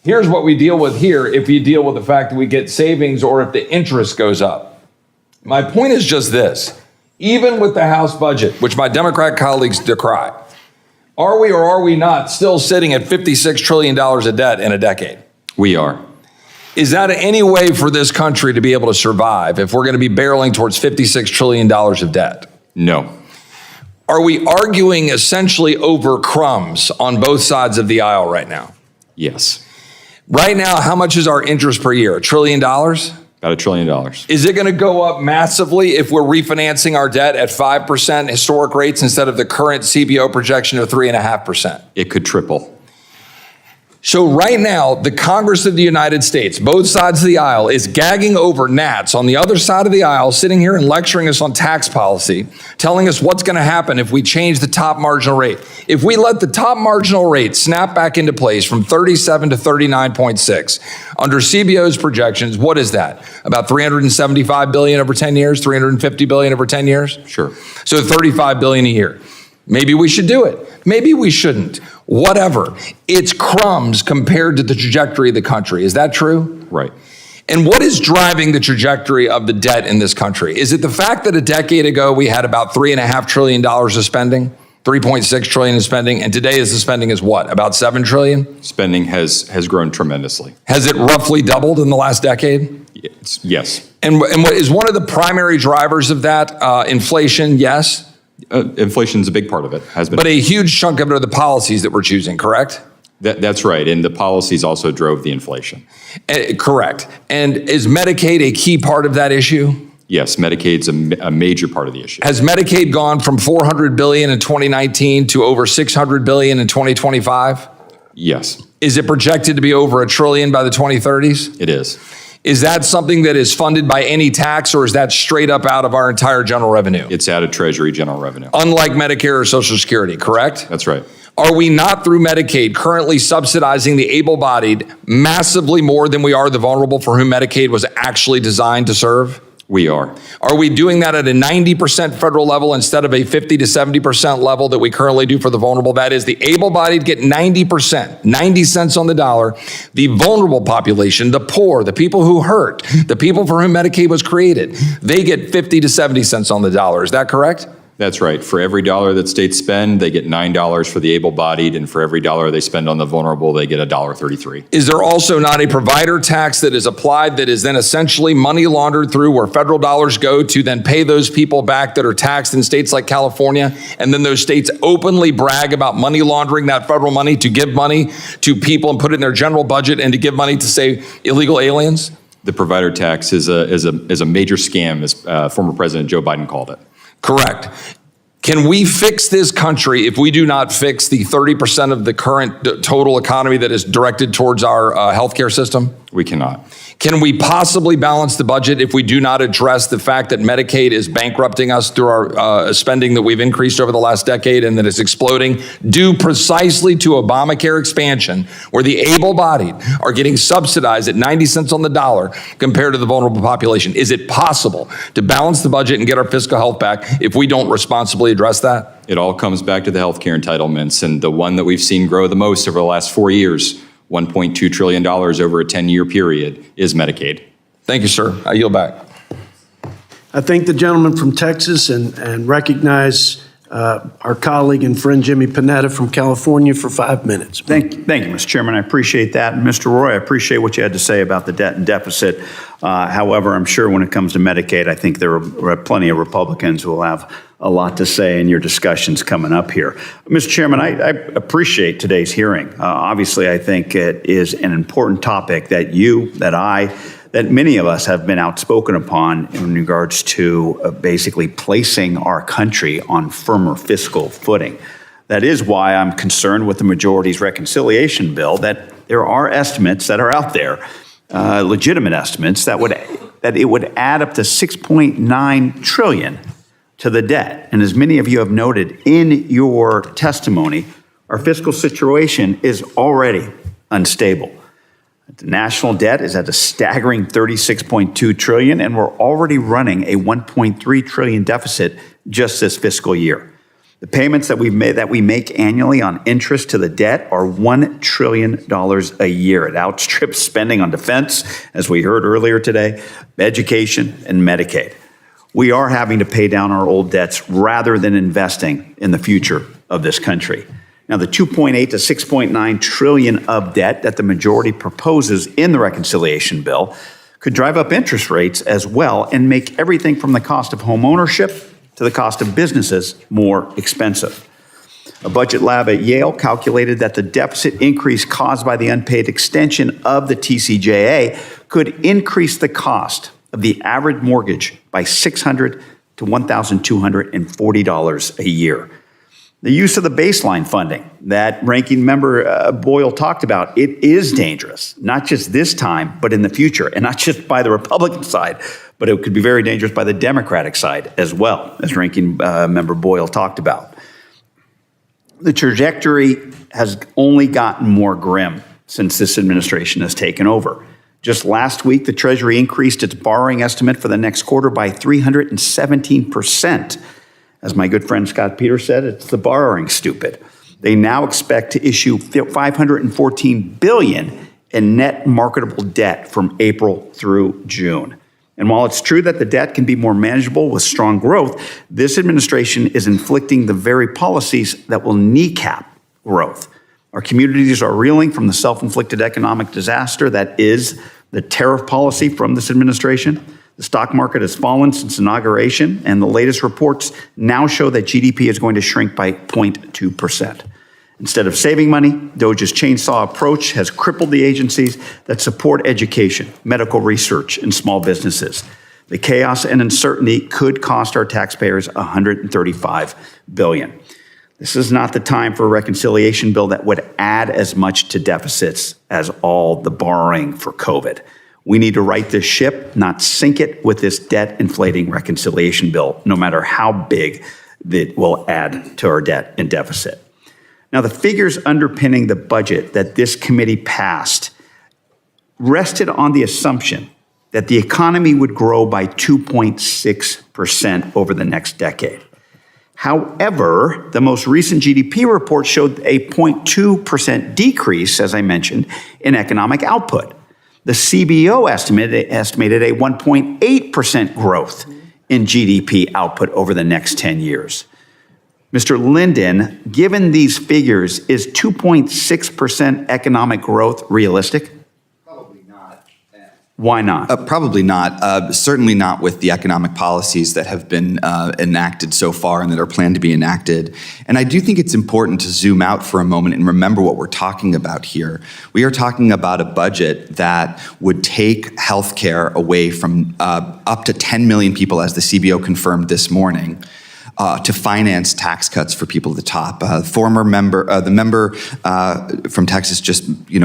Here's what we deal with here if you deal with the fact that we get savings or if the interest goes up. My point is just this. Even with the House budget, which my Democrat colleagues decry, are we or are we not still sitting at $56 trillion of debt in a decade? We are. Is that any way for this country to be able to survive if we're going to be barreling towards $56 trillion of debt? No. Are we arguing essentially over crumbs on both sides of the aisle right now? Yes. Right now, how much is our interest per year? $1 trillion? About $1 trillion. Is it going to go up massively if we're refinancing our debt at 5% historic rates instead of the current CBO projection of 3.5%? It could triple. So right now, the Congress of the United States, both sides of the aisle, is gagging over gnats on the other side of the aisle, sitting here and lecturing us on tax policy, telling us what's going to happen if we change the top marginal rate. If we let the top marginal rate snap back into place from 37 to 39.6, under CBO's projections, what is that? About $375 billion over 10 years, $350 billion over 10 years? Sure. So $35 billion a year. Maybe we should do it. Maybe we shouldn't. Whatever. It's crumbs compared to the trajectory of the country. Is that true? Right. And what is driving the trajectory of the debt in this country? Is it the fact that a decade ago we had about $3.5 trillion of spending, 3.6 trillion in spending, and today the spending is what, about 7 trillion? Spending has grown tremendously. Has it roughly doubled in the last decade? Yes. And what is one of the primary drivers of that inflation? Yes. Inflation is a big part of it, has been. But a huge chunk of it are the policies that we're choosing, correct? That's right. And the policies also drove the inflation. Correct. And is Medicaid a key part of that issue? Yes, Medicaid's a major part of the issue. Has Medicaid gone from $400 billion in 2019 to over $600 billion in 2025? Yes. Is it projected to be over $1 trillion by the 2030s? It is. Is that something that is funded by any tax, or is that straight up out of our entire general revenue? It's out of Treasury general revenue. Unlike Medicare or Social Security, correct? That's right. Are we not, through Medicaid, currently subsidizing the able-bodied massively more than we are the vulnerable for whom Medicaid was actually designed to serve? We are. Are we doing that at a 90% federal level instead of a 50 to 70% level that we currently do for the vulnerable? That is, the able-bodied get 90%, 90 cents on the dollar. The vulnerable population, the poor, the people who hurt, the people for whom Medicaid was created, they get 50 to 70 cents on the dollar. Is that correct? That's right. For every dollar that states spend, they get $9 for the able-bodied, and for every dollar they spend on the vulnerable, they get $1.33. Is there also not a provider tax that is applied that is then essentially money laundered through where federal dollars go to then pay those people back that are taxed in states like California, and then those states openly brag about money laundering that federal money to give money to people and put it in their general budget and to give money to, say, illegal aliens? The provider tax is a major scam, as former President Joe Biden called it. Correct. Can we fix this country if we do not fix the 30% of the current total economy that is directed towards our healthcare system? We cannot. Can we possibly balance the budget if we do not address the fact that Medicaid is bankrupting us through our spending that we've increased over the last decade and that it's exploding, due precisely to Obamacare expansion, where the able-bodied are getting subsidized at 90 cents on the dollar compared to the vulnerable population? Is it possible to balance the budget and get our fiscal health back if we don't responsibly address that? It all comes back to the healthcare entitlements, and the one that we've seen grow the most over the last 4 years, $1.2 trillion over a 10-year period, is Medicaid. Thank you, sir. I yield back. I thank the gentleman from Texas and recognize our colleague and friend Jimmy Panetta from California for 5 minutes. Thank you, Mr. Chairman. I appreciate that. And Mr. Roy, I appreciate what you had to say about the debt and deficit. However, I'm sure when it comes to Medicaid, I think there are plenty of Republicans who will have a lot to say in your discussions coming up here. Mr. Chairman, I appreciate today's hearing. Obviously, I think it is an important topic that that many of us have been outspoken upon in regards to basically placing our country on firmer fiscal footing. That is why I'm concerned with the majority's reconciliation bill, that there are estimates that are out there, legitimate estimates, that it would add up to $6.9 trillion to the debt. And as many of you have noted in your testimony, our fiscal situation is already unstable. The national debt is at a staggering $36.2 trillion, and we're already running a $1.3 trillion deficit just this fiscal year. The payments that we make annually on interest to the debt are $1 trillion a year. It outstrips spending on defense, as we heard earlier today, education, and Medicaid. We are having to pay down our old debts rather than investing in the future of this country. Now, the $2.8 to $6.9 trillion of debt that the majority proposes in the reconciliation bill could drive up interest rates as well and make everything from the cost of home ownership to the cost of businesses more expensive. A budget lab at Yale calculated that the deficit increase caused by the unpaid extension of the TCJA could increase the cost of the average mortgage by $600 to $1,240 a year. The use of the baseline funding that Ranking Member Boyle talked about, it is dangerous, not just this time, but in the future, and not just by the Republican side, but it could be very dangerous by the Democratic side as well, as Ranking Member Boyle talked about. The trajectory has only gotten more grim since this administration has taken over. Just last week, the Treasury increased its borrowing estimate for the next quarter by 317%. As my good friend Scott Peters said, it's the borrowing stupid. They now expect to issue $514 billion in net marketable debt from April through June. And while it's true that the debt can be more manageable with strong growth, this administration is inflicting the very policies that will kneecap growth. Our communities are reeling from the self-inflicted economic disaster that is the tariff policy from this administration. The stock market has fallen since inauguration, and the latest reports now show that GDP is going to shrink by 0.2%. Instead of saving money, DOJ's chainsaw approach has crippled the agencies that support education, medical research, and small businesses. The chaos and uncertainty could cost our taxpayers $135 billion. This is not the time for a reconciliation bill that would add as much to deficits as all the borrowing for COVID. We need to right this ship, not sink it with this debt-inflating reconciliation bill, no matter how big it will add to our debt and deficit. Now, the figures underpinning the budget that this committee passed rested on the assumption that the economy would grow by 2.6% over the next decade. However, the most recent GDP report showed a 0.2% decrease, as I mentioned, in economic output. The CBO estimated a 1.8% growth in GDP output over the next 10 years. Mr. Linden, given these figures, is 2.6% economic growth realistic? Probably not. Why not? Probably not. Certainly not with the economic policies that have been enacted so far and that are planned to be enacted. And I do think it's important to zoom out for a moment and remember what we're talking about here. We are talking about a budget that would take healthcare away from up to 10 million people, as the CBO confirmed this morning. to finance tax cuts for people at the top. The member from Texas just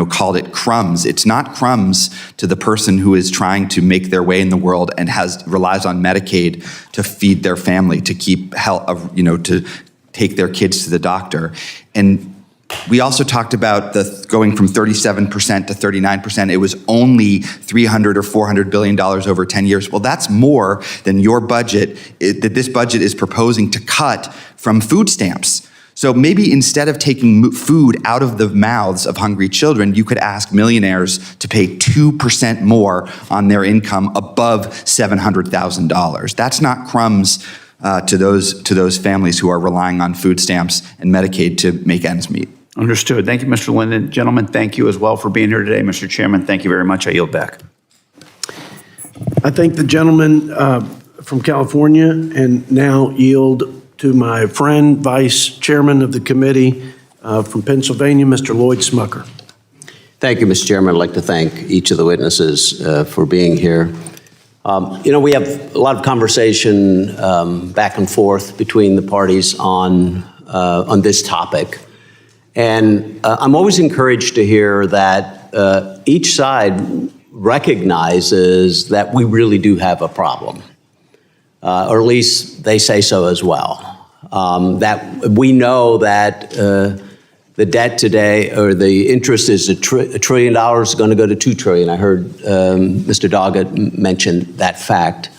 called it crumbs. It's not crumbs to the person who is trying to make their way in the world and relies on Medicaid to feed their family, to keep health, to take their kids to the doctor. And we also talked about going from 37% to 39%. It was only $300 or $400 billion over 10 years. Well, that's more than your budget, that this budget is proposing to cut from food stamps. So maybe instead of taking food out of the mouths of hungry children, you could ask millionaires to pay 2% more on their income above $700,000. That's not crumbs to those families who are relying on food stamps and Medicaid to make ends meet. Understood. Thank you, Mr. Linden. Gentlemen, thank you as well for being here today. Mr. Chairman, thank you very much. I yield back. I thank the gentleman from California and now yield to my friend, Vice Chairman of the committee from Pennsylvania, Mr. Lloyd Smucker. Thank you, Mr. Chairman. I'd like to thank each of the witnesses for being here. We have a lot of conversation back and forth between the parties on this topic. And I'm always encouraged to hear that each side recognizes that we really do have a problem, or at least they say so as well. That we know that the debt today, or the interest is $1 trillion, going to go to $2 trillion. I heard Mr. Doggett mention that fact.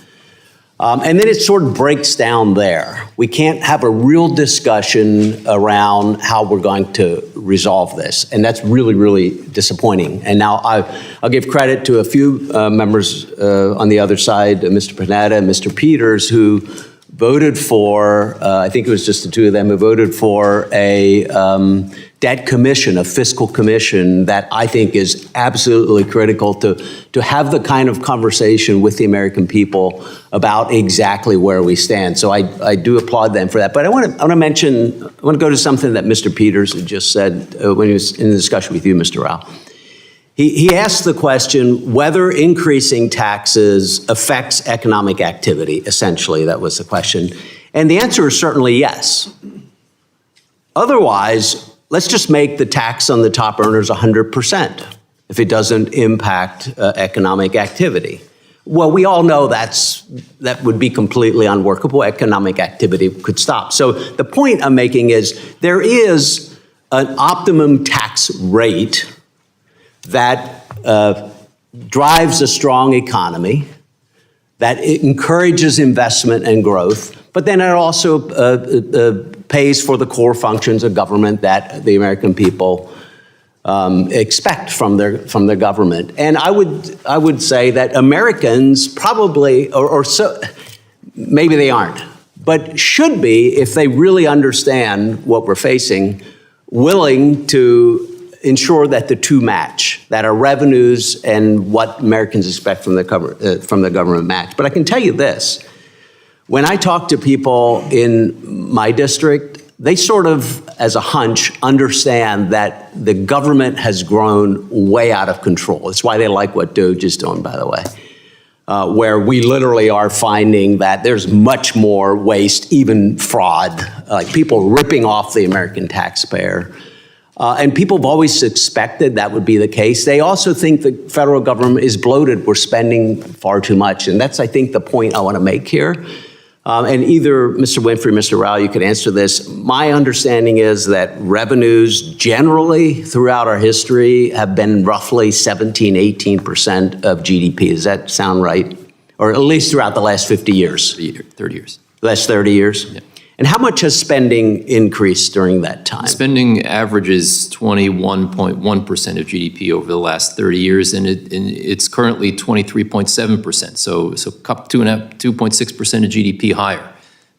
And then it sort of breaks down there. We can't have a real discussion around how we're going to resolve this. And that's really, really disappointing. And now I'll give credit to a few members on the other side, Mr. Panetta and Mr. Peters, who voted for, I think it was just the two of them, who voted for a debt commission, a fiscal commission that I think is absolutely critical to have the kind of conversation with the American people about exactly where we stand. So I do applaud them for that. But I want to go to something that Mr. Peters had just said when he was in the discussion with you, Mr. Rauh. He asked the question whether increasing taxes affects economic activity. Essentially, that was the question. And the answer is certainly yes. Otherwise, let's just make the tax on the top earners 100% if it doesn't impact economic activity. Well, we all know that would be completely unworkable. Economic activity could stop. So the point I'm making is there is an optimum tax rate that drives a strong economy, that encourages investment and growth, but then it also pays for the core functions of government that the American people expect from their government. And I would say that Americans probably, or so, maybe they aren't, but should be, if they really understand what we're facing, willing to ensure that the two match, that our revenues and what Americans expect from the government match. But I can tell you this, when I talk to people in my district, they sort of, as a hunch, understand that the government has grown way out of control. That's why they like what DOGE is doing, by the way, where we literally are finding that there's much more waste, even fraud, like people ripping off the American taxpayer. And people have always expected that would be the case. They also think the federal government is bloated. We're spending far too much. And that's, I think, the point I want to make here. And either Mr. Winfree, Mr. Rauh, you could answer this. My understanding is that revenues generally throughout our history have been roughly 17, 18% of GDP. Does that sound right? Or at least throughout the last 50 years? 30 years. The last 30 years? Yeah. And how much has spending increased during that time? Spending averages 21.1% of GDP over the last 30 years, and it's currently 23.7%. So 2.6% of GDP higher.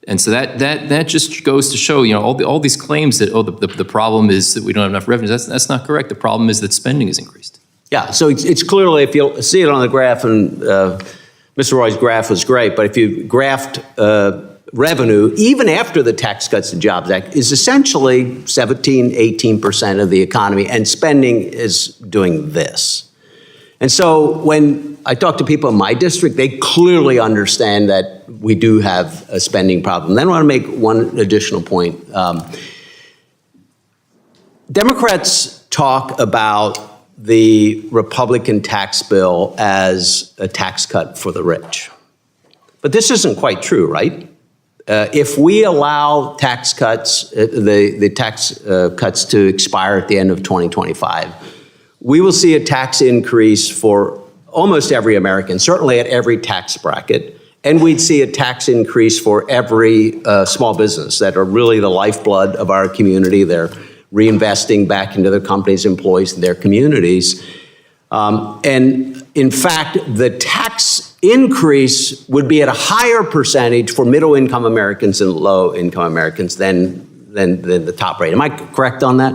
And so that just goes to show, all these claims that the problem is that we don't have enough revenues. That's not correct. The problem is that spending has increased. Yeah. So it's clearly, if you'll see it on the graph, and Mr. Roy's graph was great, but if you graphed revenue, even after the Tax Cuts and Jobs Act, is essentially 17, 18% of the economy, and spending is doing this. And so when I talk to people in my district, they clearly understand that we do have a spending problem. Then I want to make one additional point. Democrats talk about the Republican tax bill as a tax cut for the rich. But this isn't quite true, right? If we allow tax cuts, the tax cuts to expire at the end of 2025, we will see a tax increase for almost every American, certainly at every tax bracket. And we'd see a tax increase for every small business that are really the lifeblood of our community. They're reinvesting back into their companies, employees, and their communities. And in fact, the tax increase would be at a higher percentage for middle-income Americans and low-income Americans than the top rate. Am I correct on that?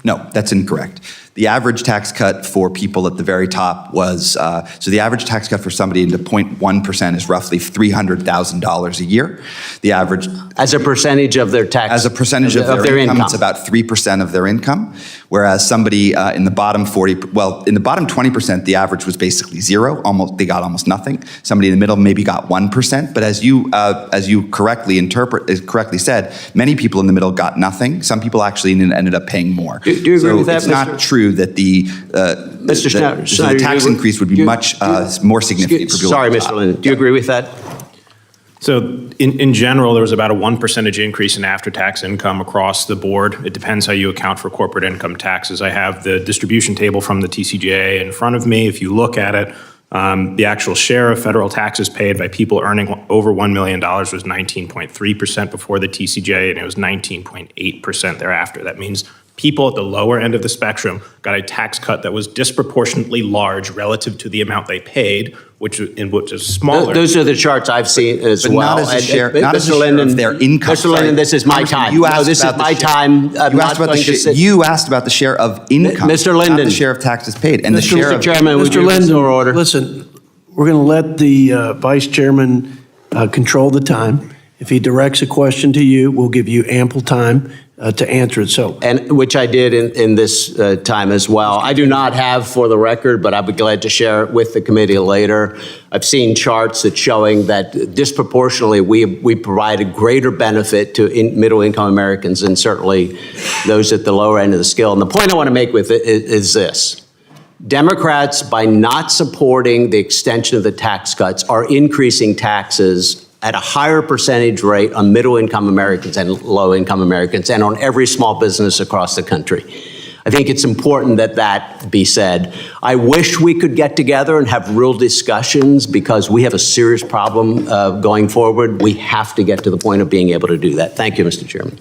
No, that's incorrect. The average tax cut for people at the very top was, so the average tax cut for somebody into 0.1% is roughly $300,000 a year. The average... As a percentage of their tax... As a percentage of their income, it's about 3% of their income, whereas somebody in the bottom 20%, the average was basically zero. They got almost nothing. Somebody in the middle maybe got 1%, but as you correctly said, many people in the middle got nothing. Some people actually ended up paying more. Do you agree with that, It's not true that the tax increase would be much more significant for people. Sorry, Mr. Linden. Do you agree with that? So in general, there was about a 1% increase in after-tax income across the board. It depends how you account for corporate income taxes. I have the distribution table from the TCJA in front of me. If you look at it, the actual share of federal taxes paid by people earning over $1 million was 19.3% before the TCJA, and it was 19.8% thereafter. That means people at the lower end of the spectrum got a tax cut that was disproportionately large relative to the amount they paid, which is smaller. Those are the charts I've seen as but well. Not as a share, not as a Mr. share Linden, of their income. Mr. Linden, this is my time. This is my time. You asked about the share of income. Mr. Linden. Not the share of taxes paid. And the share of... Mr. Chairman, would you restore order? Listen, we're going to let the Vice Chairman control the time. If he directs a question to you, we'll give you ample time to answer it. So, and which I did in this time as well. I do not have for the record, but I'd be glad to share it with the committee later. I've seen charts that showing that disproportionately we provide a greater benefit to middle-income Americans and certainly those at the lower end of the scale. And the point I want to make with it is this. Democrats, by not supporting the extension of the tax cuts, are increasing taxes at a higher percentage rate on middle-income Americans and low-income Americans and on every small business across the country. I think it's important that that be said. I wish we could get together and have real discussions because we have a serious problem going forward. We have to get to the point of being able to do that. Thank you, Mr. Chairman.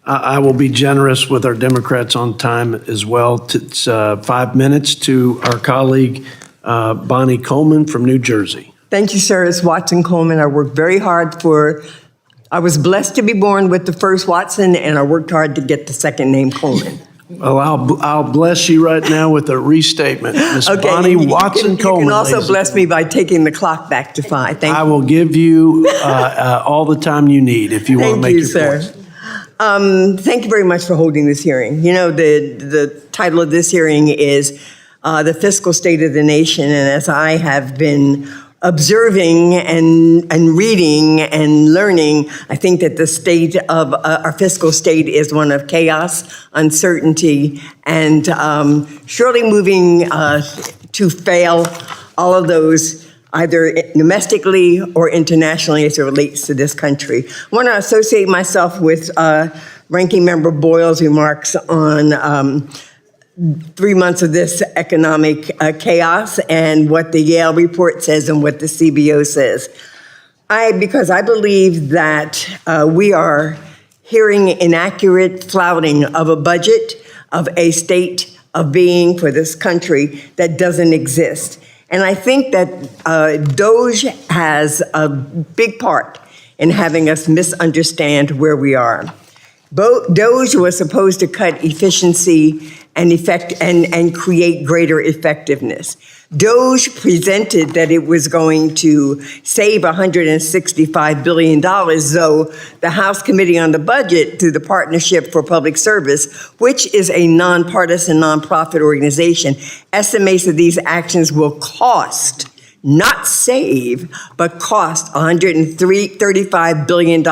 I will be generous with our Democrats on time as well. It's 5 minutes to our colleague, Bonnie Coleman from New Jersey. Thank you, sir. It's Watson Coleman. I worked very hard I was blessed to be born with the first Watson, and I worked hard to get the second name Coleman. Well, I'll bless you right now with a restatement. Miss Bonnie Watson Coleman. You can also bless me by taking the clock back to 5. Thank you. I will give you all the time you need if you want to make your points. Thank you very much for holding this hearing. You know, the title of this hearing is the fiscal state of the nation, and as I have been observing and reading and learning, I think that the state of our fiscal state is one of chaos, uncertainty, and surely moving to fail all of those either domestically or internationally as it relates to this country. I want to associate myself with Ranking Member Boyle's remarks on 3 months of this economic chaos and what the Yale report says and what the CBO says. Because I believe that we are hearing inaccurate flouting of a budget, of a state of being for this country that doesn't exist. And I think that DOGE has a big part in having us misunderstand where we are. DOGE was supposed to cut efficiency and create greater effectiveness. DOGE presented that it was going to save $165 billion, though the House Committee on the Budget, through the Partnership for Public Service, which is a nonpartisan nonprofit organization, estimates that these actions will cost, not save, but cost $135 billion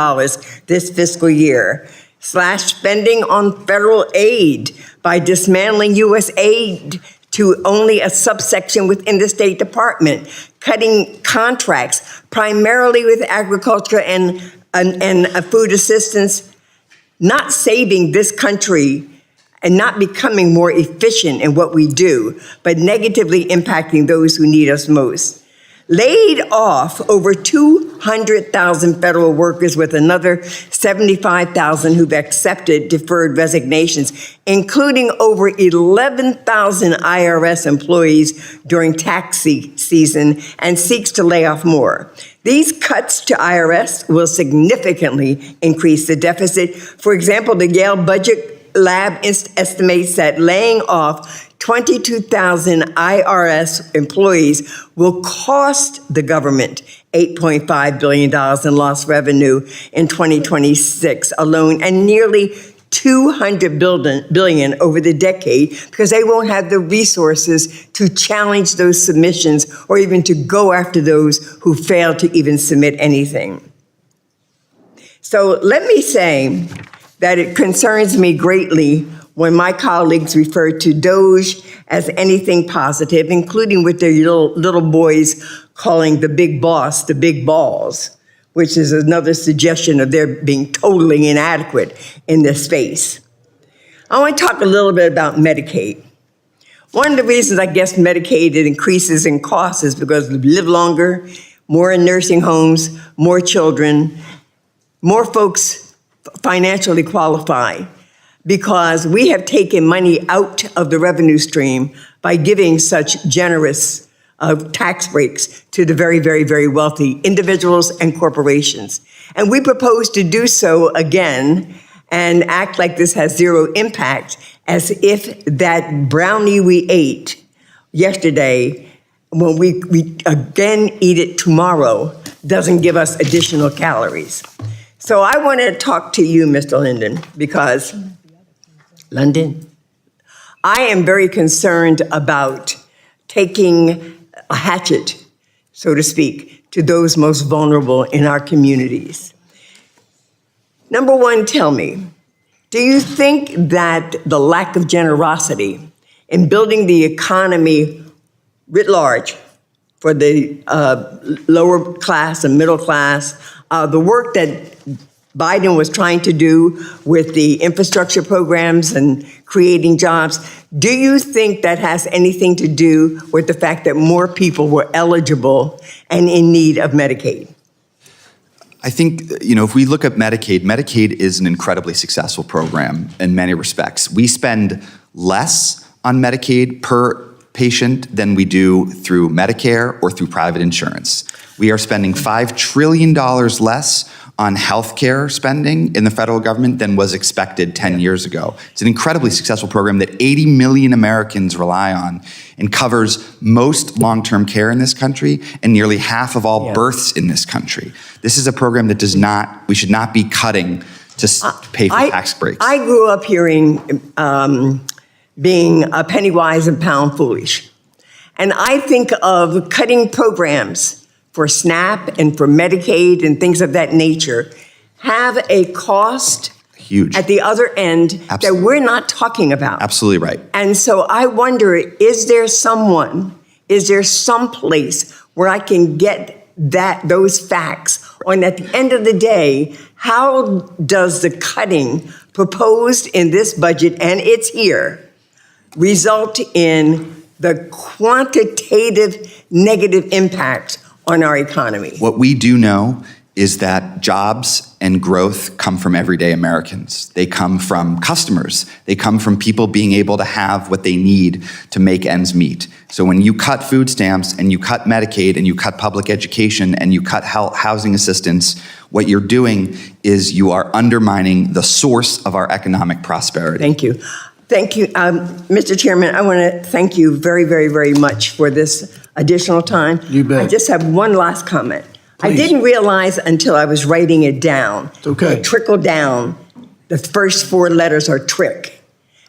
this fiscal year. Slash spending on federal aid by dismantling U.S. aid to only a subsection within the State Department, cutting contracts primarily with agriculture and food assistance, not saving this country and not becoming more efficient in what we do, but negatively impacting those who need us most. Laid off over 200,000 federal workers, with another 75,000 who've accepted deferred resignations, including over 11,000 IRS employees during tax season, and seeks to lay off more. These cuts to IRS will significantly increase the deficit. For example, the Yale Budget Lab estimates that laying off 22,000 IRS employees will cost the government $8.5 billion in lost revenue in 2026 alone, and nearly $200 billion over the decade, because they won't have the resources to challenge those submissions or even to go after those who fail to even submit anything. So let me say that it concerns me greatly when my colleagues refer to DOGE as anything positive, including with their little boys calling the big boss the big balls, which is another suggestion of their being totally inadequate in this space. I want to talk a little bit about Medicaid. One of the reasons I guess Medicaid increases in cost is because we live longer, more in nursing homes, more children, more folks financially qualified, because we have taken money out of the revenue stream by giving such generous tax breaks to the very, very, very wealthy individuals and corporations. And we propose to do so again and act like this has zero impact, as if that brownie we ate yesterday, when we again eat it tomorrow, doesn't give us additional calories. So I want to talk to you, Mr. Linden, because London, I am very concerned about taking a hatchet, so to speak, to those most vulnerable in our communities. Number one, tell me, do you think that the lack of generosity in building the economy writ large for the lower class and middle class, the work that Biden was trying to do with the infrastructure programs and creating jobs, do you think that has anything to do with the fact that more people were eligible and in need of Medicaid? I think, if we look at Medicaid, Medicaid is an incredibly successful program in many respects. We spend less on Medicaid per patient than we do through Medicare or through private insurance. We are spending $5 trillion less on healthcare spending in the federal government than was expected 10 years ago. It's an incredibly successful program that 80 million Americans rely on and covers most long-term care in this country and nearly half of all births in this country. This is a program that we should not be cutting to pay for tax breaks. I grew up hearing being a penny wise and pound foolish. And I think of cutting programs for SNAP and for Medicaid and things of that nature have a cost huge at the other end that we're not talking about. Absolutely right. And so I wonder, is there some place where I can get those facts on, at the end of the day, how does the cutting proposed in this budget, and it's here, result in the quantitative negative impact on our economy? What we do know is that jobs and growth come from everyday Americans. They come from customers. They come from people being able to have what they need to make ends meet. So when you cut food stamps and you cut Medicaid and you cut public education and you cut housing assistance, what you're doing is you are undermining the source of our economic prosperity. Thank you. Thank you, Mr. Chairman. I want to thank you very, very, very much for this additional time. You bet. I just have one last comment. I Please. didn't realize until I was writing it down. It's okay. It trickled down. The first four letters are trick.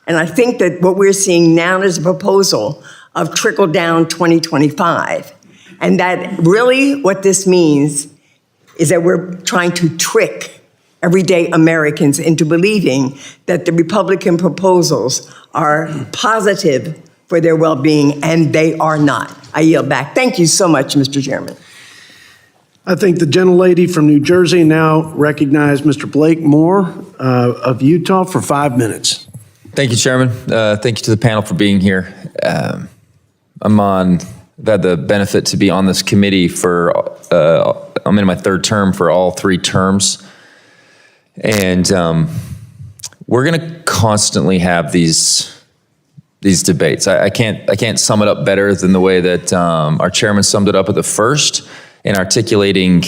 And I think that what we're seeing now is a proposal of trickle down 2025. And that really what this means is that we're trying to trick everyday Americans into believing that the Republican proposals are positive for their well-being, and they are not. I yield back. Thank you so much, Mr. Chairman. I think the gentlelady from New Jersey now recognize Mr. Blake Moore of Utah for 5 minutes. Thank you, Chairman. Thank you to the panel for being here. I've had the benefit to be on this committee I'm in my third term for all 3 terms. And we're going to constantly have these debates. I can't sum it up better than the way that our chairman summed it up at the first in articulating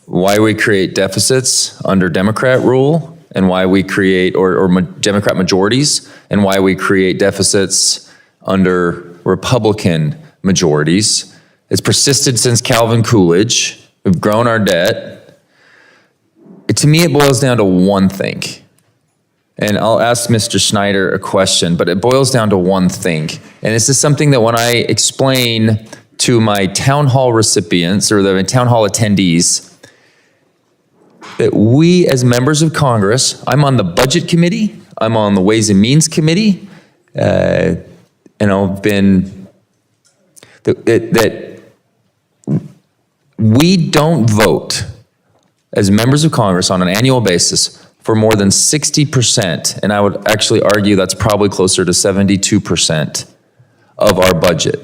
why we create deficits under Democrat rule and why we create, or Democrat majorities, and why we create deficits under Republican majorities. It's persisted since Calvin Coolidge. We've grown our debt. To me, it boils down to one thing. And I'll ask Mr. Schneider a question, but it boils down to one thing. And this is something that when I explain to my town hall recipients or the town hall attendees, that we as members of Congress, I'm on the Budget Committee, I'm on the Ways and Means Committee, and I've been, that we don't vote as members of Congress on an annual basis for more than 60%, and I would actually argue that's probably closer to 72% of our budget.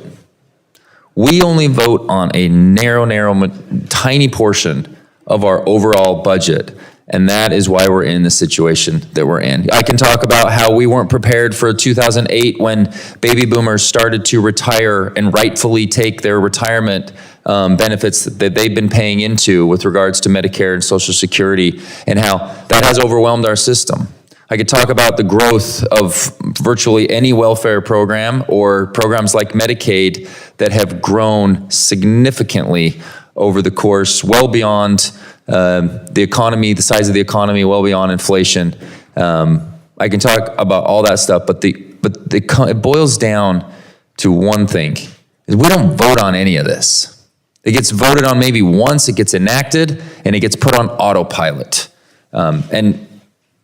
We only vote on a narrow, tiny portion of our overall budget, and that is why we're in the situation that we're in. I can talk about how we weren't prepared for 2008 when baby boomers started to retire and rightfully take their retirement benefits that they've been paying into with regards to Medicare and Social Security, and how that has overwhelmed our system. I could talk about the growth of virtually any welfare program or programs like Medicaid that have grown significantly over the course, well beyond the economy, the size of the economy, well beyond inflation. I can talk about all that stuff, but it boils down to one thing: is we don't vote on any of this. It gets voted on maybe once, it gets enacted, and it gets put on autopilot. And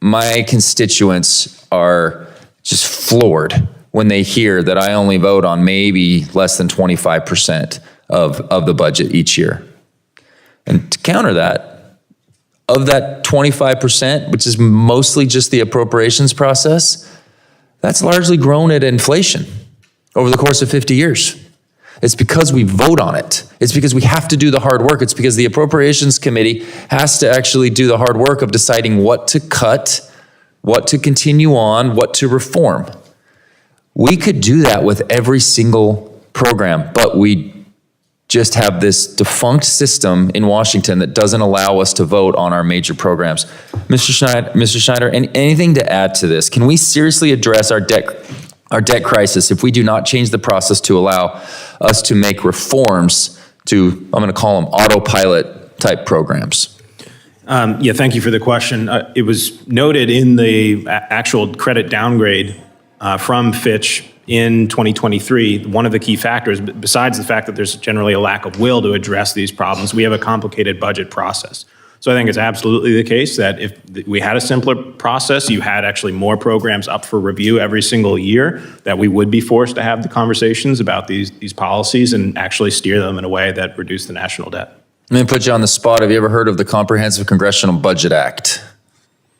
my constituents are just floored when they hear that I only vote on maybe less than 25% of the budget each year. And to counter that, of that 25%, which is mostly just the appropriations process, that's largely grown at inflation over the course of 50 years. It's because we vote on it. It's because we have to do the hard work. It's because the Appropriations Committee has to actually do the hard work of deciding what to cut, what to continue on, what to reform. We could do that with every single program, but we just have this defunct system in Washington that doesn't allow us to vote on our major programs. Mr. Schneider, anything to add to this? Can we seriously address our debt crisis if we do not change the process to allow us to make reforms to, I'm going to call them autopilot type programs? Yeah, thank you for the question. It was noted in the actual credit downgrade from Fitch in 2023, one of the key factors, besides the fact that there's generally a lack of will to address these problems, we have a complicated budget process. So I think it's absolutely the case that if we had a simpler process, you had actually more programs up for review every single year, that we would be forced to have the conversations about these policies and actually steer them in a way that reduce the national debt. Let me put you on the spot. Have you ever heard of the Comprehensive Congressional Budget Act?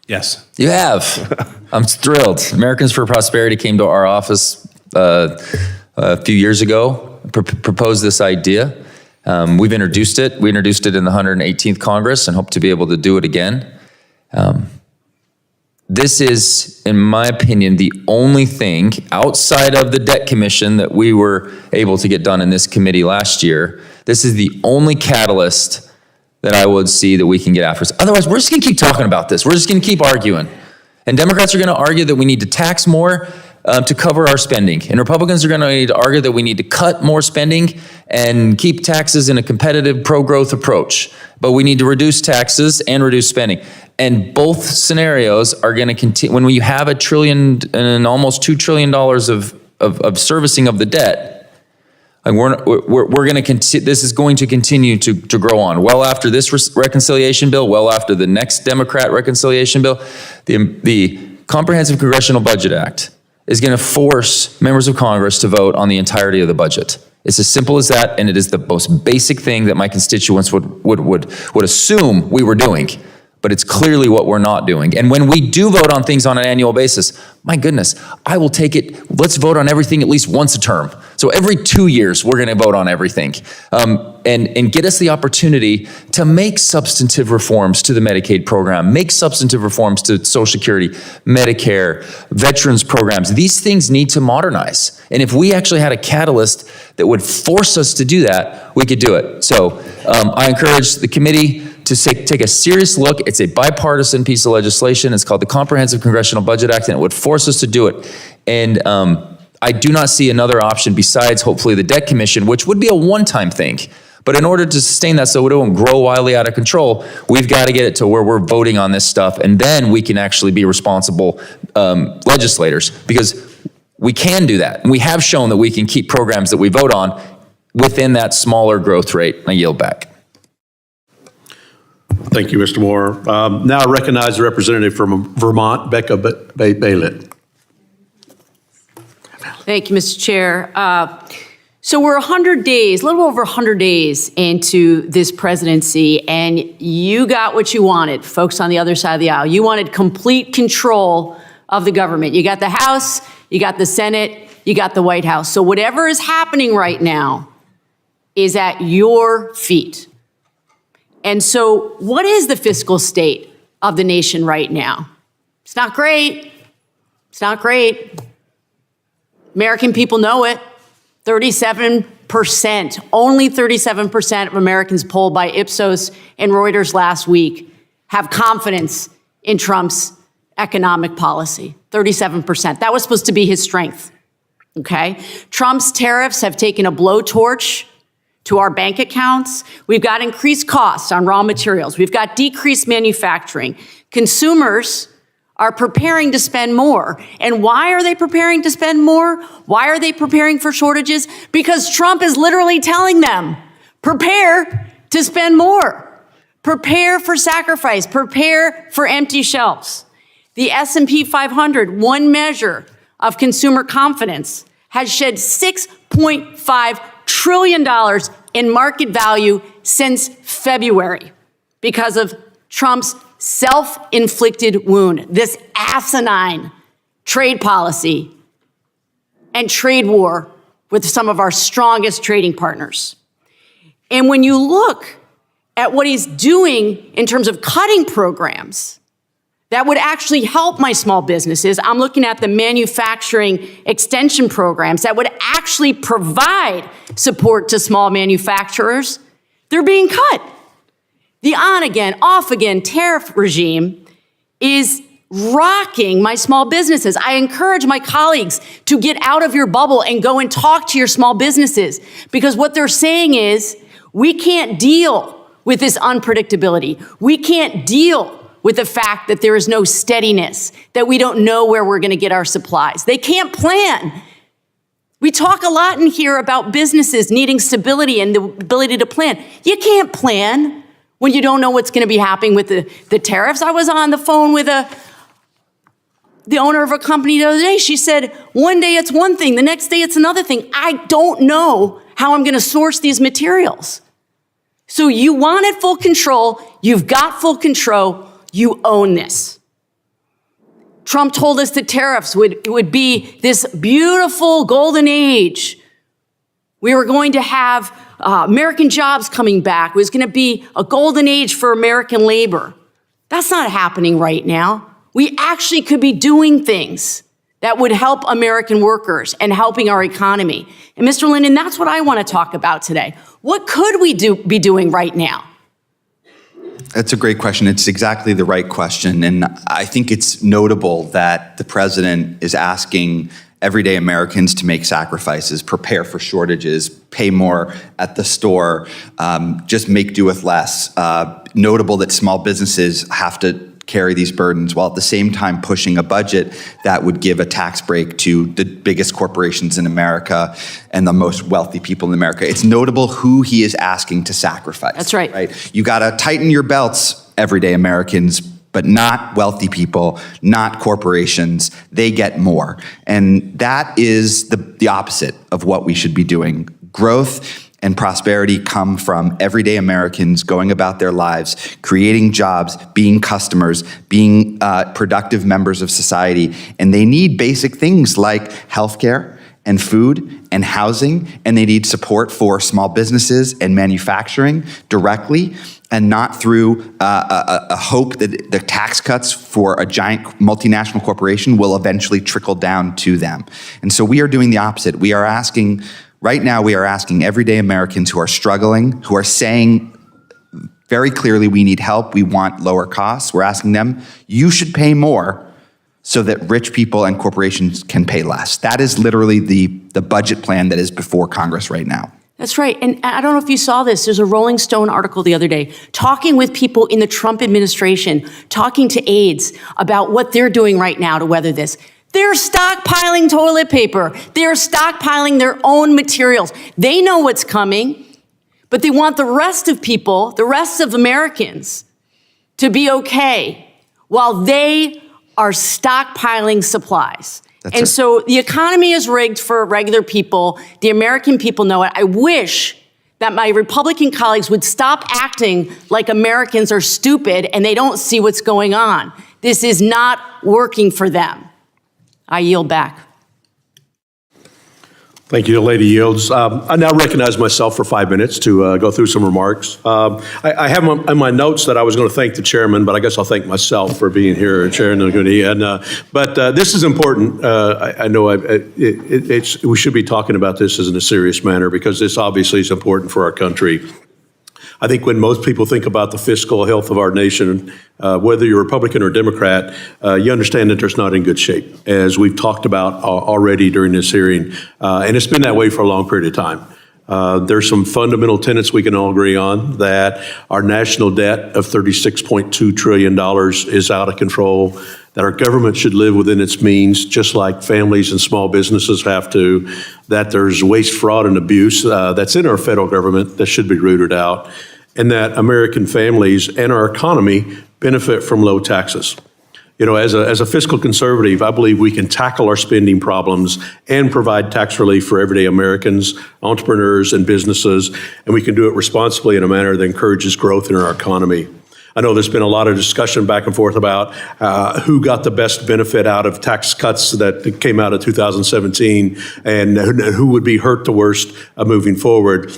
Yes. You have. I'm thrilled. Americans for Prosperity came to our office a few years ago, proposed this idea. We've introduced it. We introduced it in the 118th Congress and hope to be able to do it again. This is, in my opinion, the only thing outside of the debt commission that we were able to get done in this committee last year. This is the only catalyst that I would see that we can get after us. Otherwise, we're just going to keep talking about this. We're just going to keep arguing. And Democrats are going to argue that we need to tax more to cover our spending. And Republicans are going to need to argue that we need to cut more spending and keep taxes in a competitive pro-growth approach. But we need to reduce taxes and reduce spending. And both scenarios are going to continue. When you have $1 trillion and almost $2 trillion of servicing of the debt, and we're going to continue. This is going to continue to grow on well after this reconciliation bill, well after the next Democrat reconciliation bill. The Comprehensive Congressional Budget Act is going to force members of Congress to vote on the entirety of the budget. It's as simple as that, and it is the most basic thing that my constituents would assume we were doing. But it's clearly what we're not doing. And when we do vote on things on an annual basis, my goodness, I will take it. Let's vote on everything at least once a term. So every 2 years, we're going to vote on everything and get us the opportunity to make substantive reforms to the Medicaid program, make substantive reforms to Social Security, Medicare, veterans programs. These things need to modernize. And if we actually had a catalyst that would force us to do that, we could do it. So I encourage the committee to take a serious look. It's a bipartisan piece of legislation. It's called the Comprehensive Congressional Budget Act, and it would force us to do it. And I do not see another option besides hopefully the Debt Commission, which would be a one-time thing. But in order to sustain that so it don't grow wildly out of control, we've got to get it to where we're voting on this stuff, and then we can actually be responsible legislators, because we can do that. And we have shown that we can keep programs that we vote on within that smaller growth rate. I yield back. Thank you, Mr. Moore. Now I recognize the representative from Vermont, Becca Baylett. Thank you, Mr. Chair. So we're 100 days, a little over 100 days into this presidency, and you got what you wanted, folks on the other side of the aisle. You wanted complete control of the government. You got the House, you got the Senate, you got the White House. So whatever is happening right now is at your feet. And so what is the fiscal state of the nation right now? It's not great. It's not great. American people know it. 37%, only 37% of Americans polled by Ipsos and Reuters last week have confidence in Trump's economic policy. 37%. That was supposed to be his strength. Okay? Trump's tariffs have taken a blowtorch to our bank accounts. We've got increased costs on raw materials. We've got decreased manufacturing. Consumers are preparing to spend more. And why are they preparing to spend more? Why are they preparing for shortages? Because Trump is literally telling them, prepare to spend more. Prepare for sacrifice. Prepare for empty shelves. The S&P 500, one measure of consumer confidence, has shed $6.5 trillion in market value since February because of Trump's self-inflicted wound, this asinine trade policy and trade war with some of our strongest trading partners. And when you look at what he's doing in terms of cutting programs that would actually help my small businesses, I'm looking at the manufacturing extension programs that would actually provide support to small manufacturers, they're being cut. The on-again, off-again tariff regime is rocking my small businesses. I encourage my colleagues to get out of your bubble and go and talk to your small businesses, because what they're saying is, we can't deal with this unpredictability. We can't deal with the fact that there is no steadiness, that we don't know where we're going to get our supplies. They can't plan. We talk a lot in here about businesses needing stability and the ability to plan. You can't plan when you don't know what's going to be happening with the tariffs. I was on the phone with the owner of a company the other day. She said, one day it's one thing, the next day it's another thing. I don't know how I'm going to source these materials. So you wanted full control. You've got full control. You own this. Trump told us that tariffs would be this beautiful golden age. We were going to have American jobs coming back. It was going to be a golden age for American labor. That's not happening right now. We actually could be doing things that would help American workers and helping our economy. And Mr. Linden, that's what I want to talk about today. What could we be doing right now? That's a great question. It's exactly the right question. And I think it's notable that the president is asking everyday Americans to make sacrifices, prepare for shortages, pay more at the store, just make do with less. Notable that small businesses have to carry these burdens while at the same time pushing a budget that would give a tax break to the biggest corporations in America and the most wealthy people in America. It's notable who he is asking to sacrifice. That's right. Right? You got to tighten your belts, everyday Americans, but not wealthy people, not corporations. They get more. And that is the opposite of what we should be doing. Growth and prosperity come from everyday Americans going about their lives, creating jobs, being customers, being productive members of society. And they need basic things like healthcare and food and housing, and they need support for small businesses and manufacturing directly, and not through a hope that the tax cuts for a giant multinational corporation will eventually trickle down to them. And so we are doing the opposite. Right now, we are asking everyday Americans who are struggling, who are saying very clearly we need help, we want lower costs. We're asking them, you should pay more so that rich people and corporations can pay less. That is literally the budget plan that is before Congress right now. That's right. And I don't know if you saw this. There's a Rolling Stone article the other day talking with people in the Trump administration, talking to aides about what they're doing right now to weather this. They're stockpiling toilet paper. They're stockpiling their own materials. They know what's coming, but they want the rest of people, the rest of Americans, to be okay while they are stockpiling supplies. And so the economy is rigged for regular people. The American people know it. I wish that my Republican colleagues would stop acting like Americans are stupid and they don't see what's going on. This is not working for them. I yield back. Thank you, Lady Yields. I now recognize myself for 5 minutes to go through some remarks. I have in my notes that I was going to thank the chairman, but I guess I'll thank myself for being here and chairing the committee. But this is important. I know we should be talking about this in a serious manner because this obviously is important for our country. I think when most people think about the fiscal health of our nation, whether you're Republican or Democrat, you understand that it's not in good shape, as we've talked about already during this hearing. And it's been that way for a long period of time. There's some fundamental tenets we can all agree on, that our national debt of $36.2 trillion is out of control, that our government should live within its means, just like families and small businesses have to, that there's waste, fraud, and abuse that's in our federal government that should be rooted out, and that American families and our economy benefit from low taxes. You know, as a fiscal conservative, I believe we can tackle our spending problems and provide tax relief for everyday Americans, entrepreneurs, and businesses, and we can do it responsibly in a manner that encourages growth in our economy. I know there's been a lot of discussion back and forth about who got the best benefit out of tax cuts that came out of 2017 and who would be hurt the worst moving forward.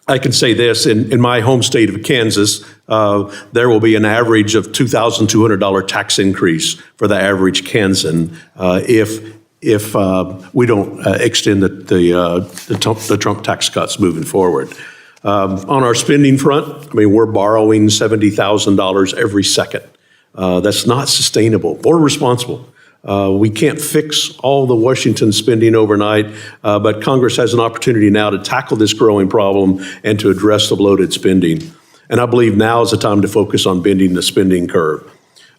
I can say this, in my home state of Kansas, there will be an average of $2,200 tax increase for the average Kansan if we don't extend the Trump tax cuts moving forward. On our spending front, I mean, we're borrowing $70,000 every second. That's not sustainable or responsible. We can't fix all the Washington spending overnight, but Congress has an opportunity now to tackle this growing problem and to address the bloated spending. And I believe now is the time to focus on bending the spending curve.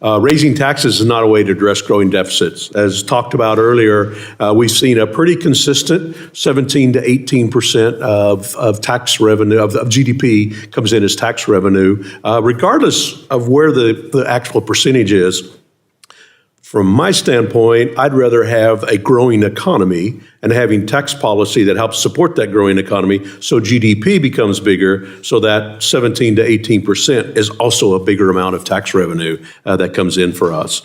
Raising taxes is not a way to address growing deficits. As talked about earlier, we've seen a pretty consistent 17 to 18% of tax revenue, of GDP comes in as tax revenue, regardless of where the actual percentage is. From my standpoint, I'd rather have a growing economy and having tax policy that helps support that growing economy so GDP becomes bigger, so that 17 to 18% is also a bigger amount of tax revenue that comes in for us.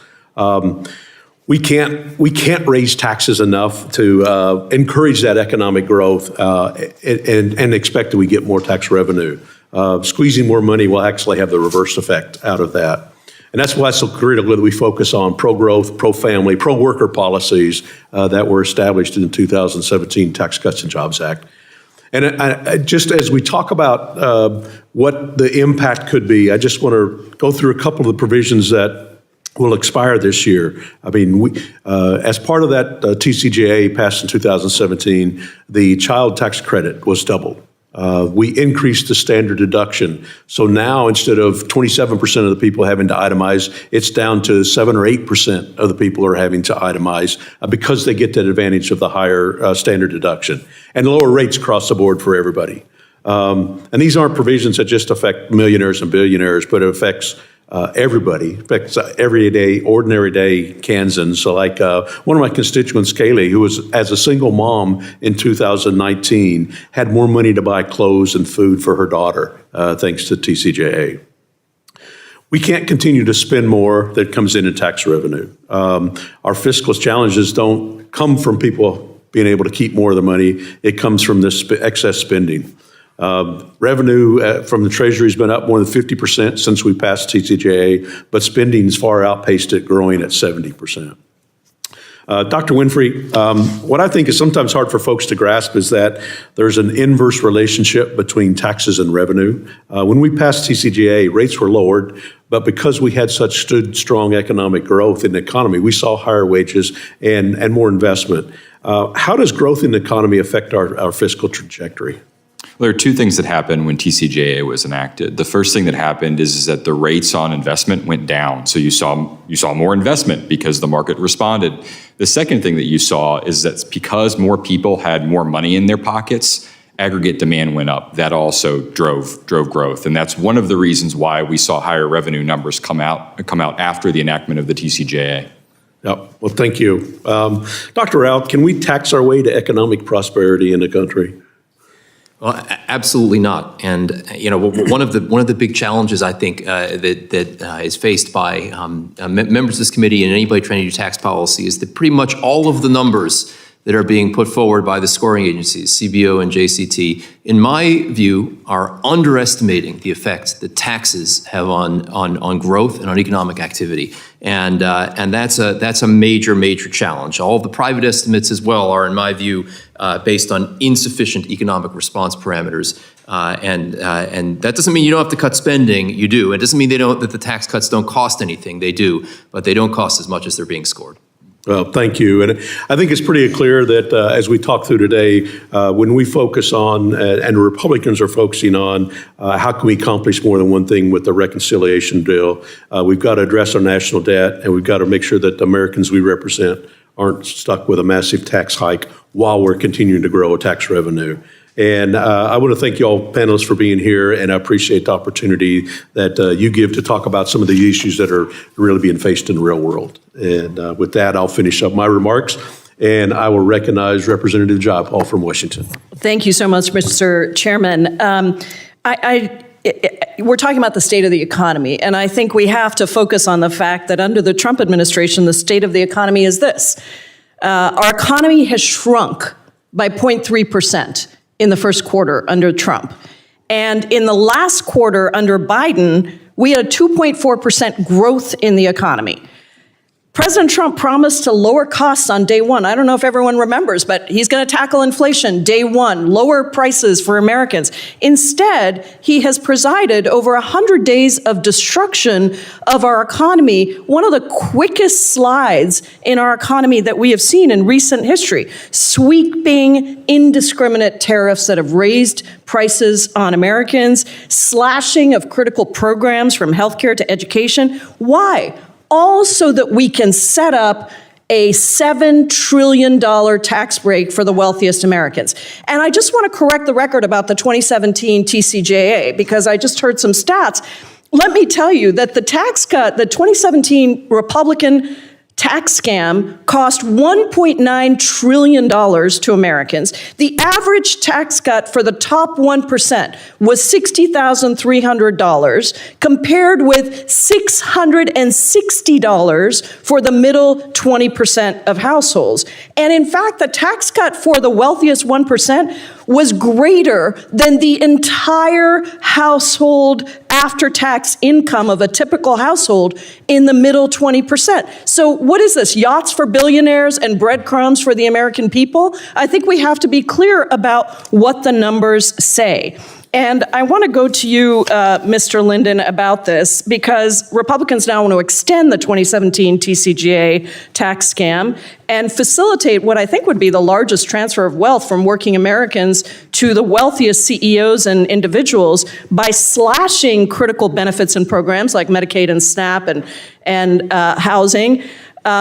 We can't raise taxes enough to encourage that economic growth and expect that we get more tax revenue. Squeezing more money will actually have the reverse effect out of that. And that's why it's so critical that we focus on pro-growth, pro-family, pro-worker policies that were established in the 2017 Tax Cuts and Jobs Act. And just as we talk about what the impact could be, I just want to go through a couple of the provisions that will expire this year. I mean, as part of that TCJA passed in 2017, the child tax credit was doubled. We increased the standard deduction. So now instead of 27% of the people having to itemize, it's down to 7 or 8% of the people are having to itemize because they get that advantage of the higher standard deduction. And lower rates across the board for everybody. And these aren't provisions that just affect millionaires and billionaires, but it affects everybody, affects everyday, ordinary day Kansans. So like one of my constituents, Kaylee, who was as a single mom in 2019, had more money to buy clothes and food for her daughter, thanks to TCJA. We can't continue to spend more that comes in tax revenue. Our fiscal challenges don't come from people being able to keep more of the money. It comes from this excess spending. Revenue from the Treasury has been up more than 50% since we passed TCJA, but spending has far outpaced it, growing at 70%. Dr. Winfree, what I think is sometimes hard for folks to grasp is that there's an inverse relationship between taxes and revenue. When we passed TCJA, rates were lowered, but because we had such strong economic growth in the economy, we saw higher wages and more investment. How does growth in the economy affect our fiscal trajectory? Well, there are two things that happened when TCJA was enacted. The first thing that happened is that the rates on investment went down. So you saw more investment because the market responded. The second thing that you saw is that because more people had more money in their pockets, aggregate demand went up. That also drove growth. And that's one of the reasons why we saw higher revenue numbers come out after the enactment of the TCJA. Yep. Well, thank you. Dr. Rauh, can we tax our way to economic prosperity in the country? Well, absolutely not. And one of the big challenges I think that is faced by members of this committee and anybody trying to do tax policy is that pretty much all of the numbers that are being put forward by the scoring agencies, CBO and JCT, in my view, are underestimating the effect that taxes have on growth and on economic activity. And that's a major challenge. All of the private estimates as well are, in my view, based on insufficient economic response parameters. And that doesn't mean you don't have to cut spending. You do. It doesn't mean that the tax cuts don't cost anything. They do, but they don't cost as much as they're being scored. Well, thank you. And I think it's pretty clear that as we talk through today, when we focus on, and Republicans are focusing on, how can we accomplish more than one thing with the reconciliation bill, we've got to address our national debt, and we've got to make sure that the Americans we represent aren't stuck with a massive tax hike while we're continuing to grow tax revenue. And I want to thank you all panelists for being here, and I appreciate the opportunity that you give to talk about some of the issues that are really being faced in the real world. And with that, I'll finish up my remarks, and I will recognize Representative Jayapal from Washington. Thank you so much, Mr. Chairman. We're talking about the state of the economy, and I think we have to focus on the fact that under the Trump administration, the state of the economy is this. Our economy has shrunk by 0.3%. in the first quarter under Trump. And in the last quarter under Biden, we had a 2.4% growth in the economy. President Trump promised to lower costs on day one. I don't know if everyone remembers, but he's going to tackle inflation day one, lower prices for Americans. Instead, he has presided over 100 days of destruction of our economy, one of the quickest slides in our economy that we have seen in recent history. Sweeping, indiscriminate tariffs that have raised prices on Americans, slashing of critical programs from healthcare to education. Why? All so that we can set up a $7 trillion tax break for the wealthiest Americans. And I just want to correct the record about the 2017 TCJA, because I just heard some stats. Let me tell you that the tax cut, the 2017 Republican tax scam cost $1.9 trillion to Americans. The average tax cut for the top 1% was $60,300, compared with $660 for the middle 20% of households. And in fact, the tax cut for the wealthiest 1% was greater than the entire household after-tax income of a typical household in the middle 20%. So what is this, yachts for billionaires? billionaires and breadcrumbs for the American people? I think we have to be clear about what the numbers say. And I want to go to you, Mr. Linden, about this because Republicans now want to extend the 2017 TCJA tax scam and facilitate what I think would be the largest transfer of wealth from working Americans to the wealthiest CEOs and individuals by slashing critical benefits and programs like Medicaid and SNAP and housing.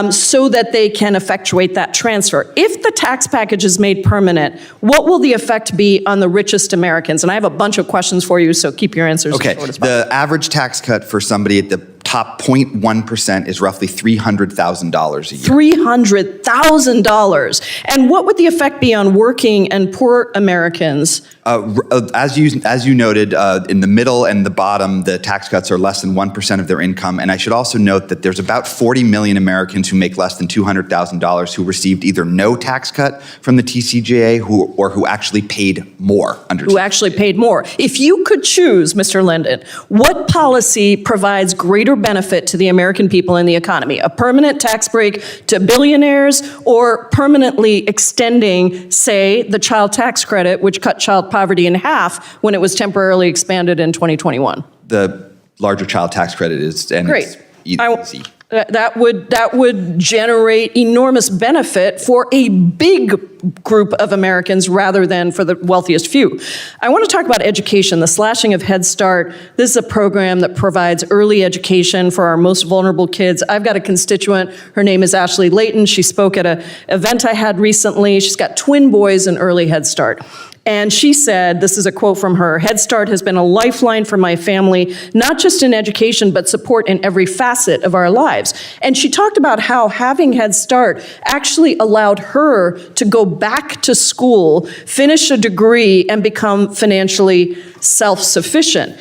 So that they can effectuate that transfer. If the tax package is made permanent, what will the effect be on the richest Americans? And I have a bunch of questions for you, so keep your answers Okay, as short as possible. the average tax cut for somebody at the top 0.1% is roughly $300,000 a year. $300,000. And what would the effect be on working and poor Americans? As you noted, in the middle and the bottom, the tax cuts are less than 1% of their income. And I should also note that there's about 40 million Americans who make less than $200,000 who received either no tax cut from the TCJA or who actually paid more under Who actually paid more. If you could choose, Mr. Linden, what policy provides greater benefit to the American people and the economy? A permanent tax break to billionaires or permanently extending, say, the child tax credit, which cut child poverty in half when it was temporarily expanded in 2021? The larger child tax credit is, and Great. it's easy. That would generate enormous benefit for a big group of Americans rather than for the wealthiest few. I want to talk about education, the slashing of Head Start. This is a program that provides early education for our most vulnerable kids. I've got a constituent, her name is Ashley Layton. She spoke at an event I had recently. She's got twin boys in early Head Start. And she said, this is a quote from her, "Head Start has been a lifeline for my family, not just in education, but support in every facet of our lives." And she talked about how having Head Start actually allowed her to go back to school, finish a degree, and become financially self-sufficient.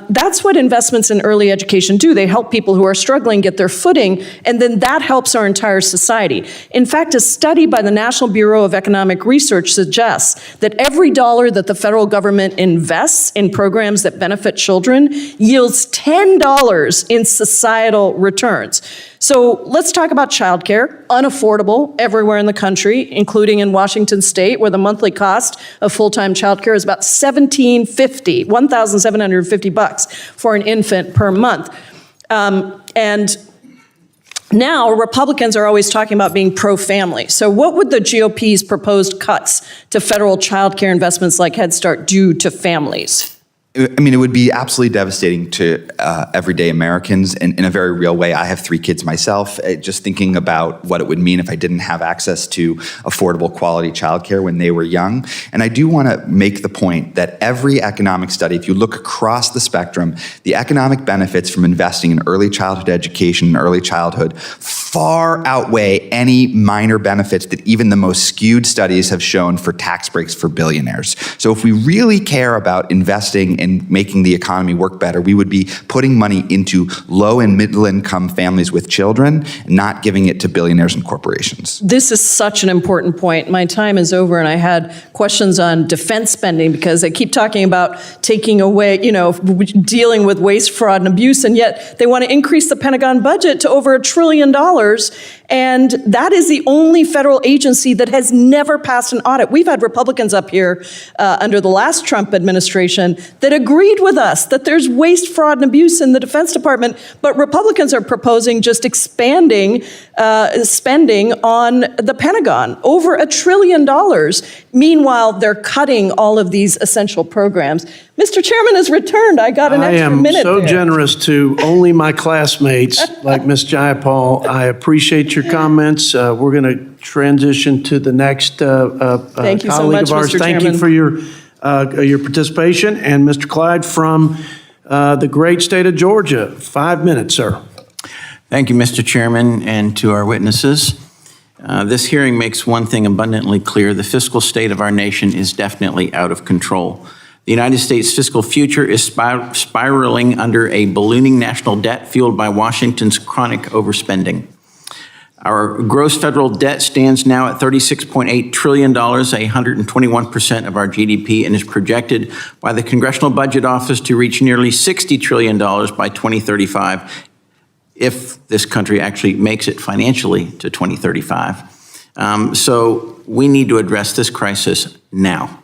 That's what investments in early education do. They help people who are struggling get their footing, and then that helps our entire society. In fact, a study by the National Bureau of Economic Research suggests that every dollar that the federal government invests in programs that benefit children yields $10 in societal returns. So let's talk about childcare, unaffordable everywhere in the country, including in Washington State, where the monthly cost of full-time childcare is about $1,750 for an infant per month. And now Republicans are always talking about being pro-family. So what would the GOP's proposed cuts to federal childcare investments like Head Start do to families? I mean, it would be absolutely devastating to everyday Americans in a very real way. I have 3 kids myself. Just thinking about what it would mean if I didn't have access to affordable quality childcare when they were young. And I do want to make the point that every economic study, if you look across the spectrum, the economic benefits from investing in early childhood education and early childhood far outweigh any minor benefits that even the most skewed studies have shown for tax breaks for billionaires. So if we really care about investing in making the economy work better, we would be putting money into low and middle income families with children, not giving it to billionaires and corporations. This is such an important point. My time is over, and I had questions on defense spending because they keep talking about taking away, dealing with waste, fraud, and abuse, and yet they want to increase the Pentagon budget to over $1 trillion. And that is the only federal agency that has never passed an audit. We've had Republicans up here under the last Trump administration that agreed with us that there's waste, fraud, and abuse in the Defense Department, but Republicans are proposing just expanding spending on the Pentagon, over $1 trillion. Meanwhile, they're cutting all of these essential programs. Mr. Chairman has returned. I got an extra minute. I am so there. generous to only my classmates like Ms. Jayapal. I appreciate your comments. We're going to transition to the next Thank you so colleague much, of ours. Mr. Thank Chairman. you for your participation. And Mr. Clyde from the great state of Georgia. 5 minutes, sir. Thank you, Mr. Chairman, and to our witnesses. This hearing makes one thing abundantly clear. The fiscal state of our nation is definitely out of control. The United States' fiscal future is spiraling under a ballooning national debt fueled by Washington's chronic overspending. Our gross federal debt stands now at $36.8 trillion, 121% of our GDP, and is projected by the Congressional Budget Office to reach nearly $60 trillion by 2035. if this country actually makes it financially to 2035. So we need to address this crisis now.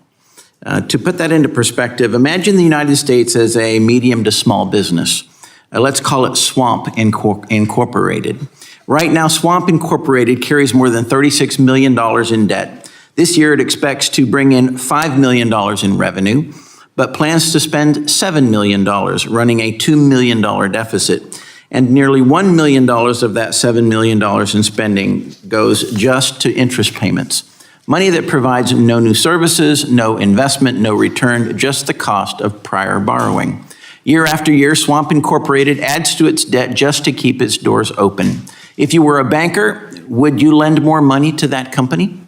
To put that into perspective, imagine the United States as a medium to small business. Let's call it Swamp Incorporated. Right now, Swamp Incorporated carries more than $36 million in debt. This year, it expects to bring in $5 million in revenue, but plans to spend $7 million, running a $2 million deficit. And nearly $1 million of that $7 million in spending goes just to interest payments. Money that provides no new services, no investment, no return, just the cost of prior borrowing. Year after year, Swamp Incorporated adds to its debt just to keep its doors open. If you were a banker, would you lend more money to that company?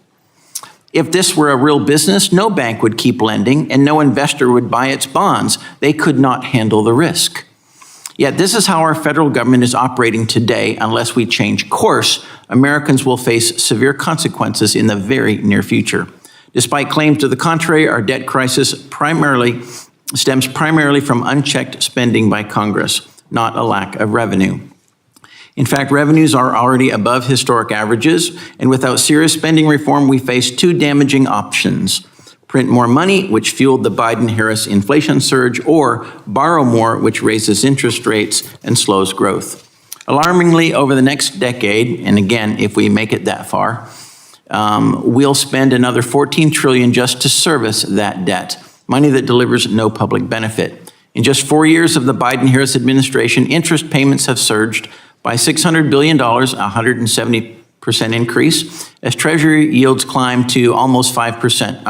If this were a real business, no bank would keep lending and no investor would buy its bonds. They could not handle the risk. Yet this is how our federal government is operating today. Unless we change course, Americans will face severe consequences in the very near future. Despite claims to the contrary, our debt crisis stems primarily from unchecked spending by Congress, not a lack of revenue. In fact, revenues are already above historic averages, and without serious spending reform, we face two damaging options: print more money, which fueled the Biden-Harris inflation surge, or borrow more, which raises interest rates and slows growth. Alarmingly, over the next decade, and again, if we make it that far, we'll spend another $14 trillion just to service that debt, money that delivers no public benefit. In just 4 years of the Biden-Harris administration, interest payments have surged by $600 billion, a 170% increase, as Treasury yields climb to almost 5%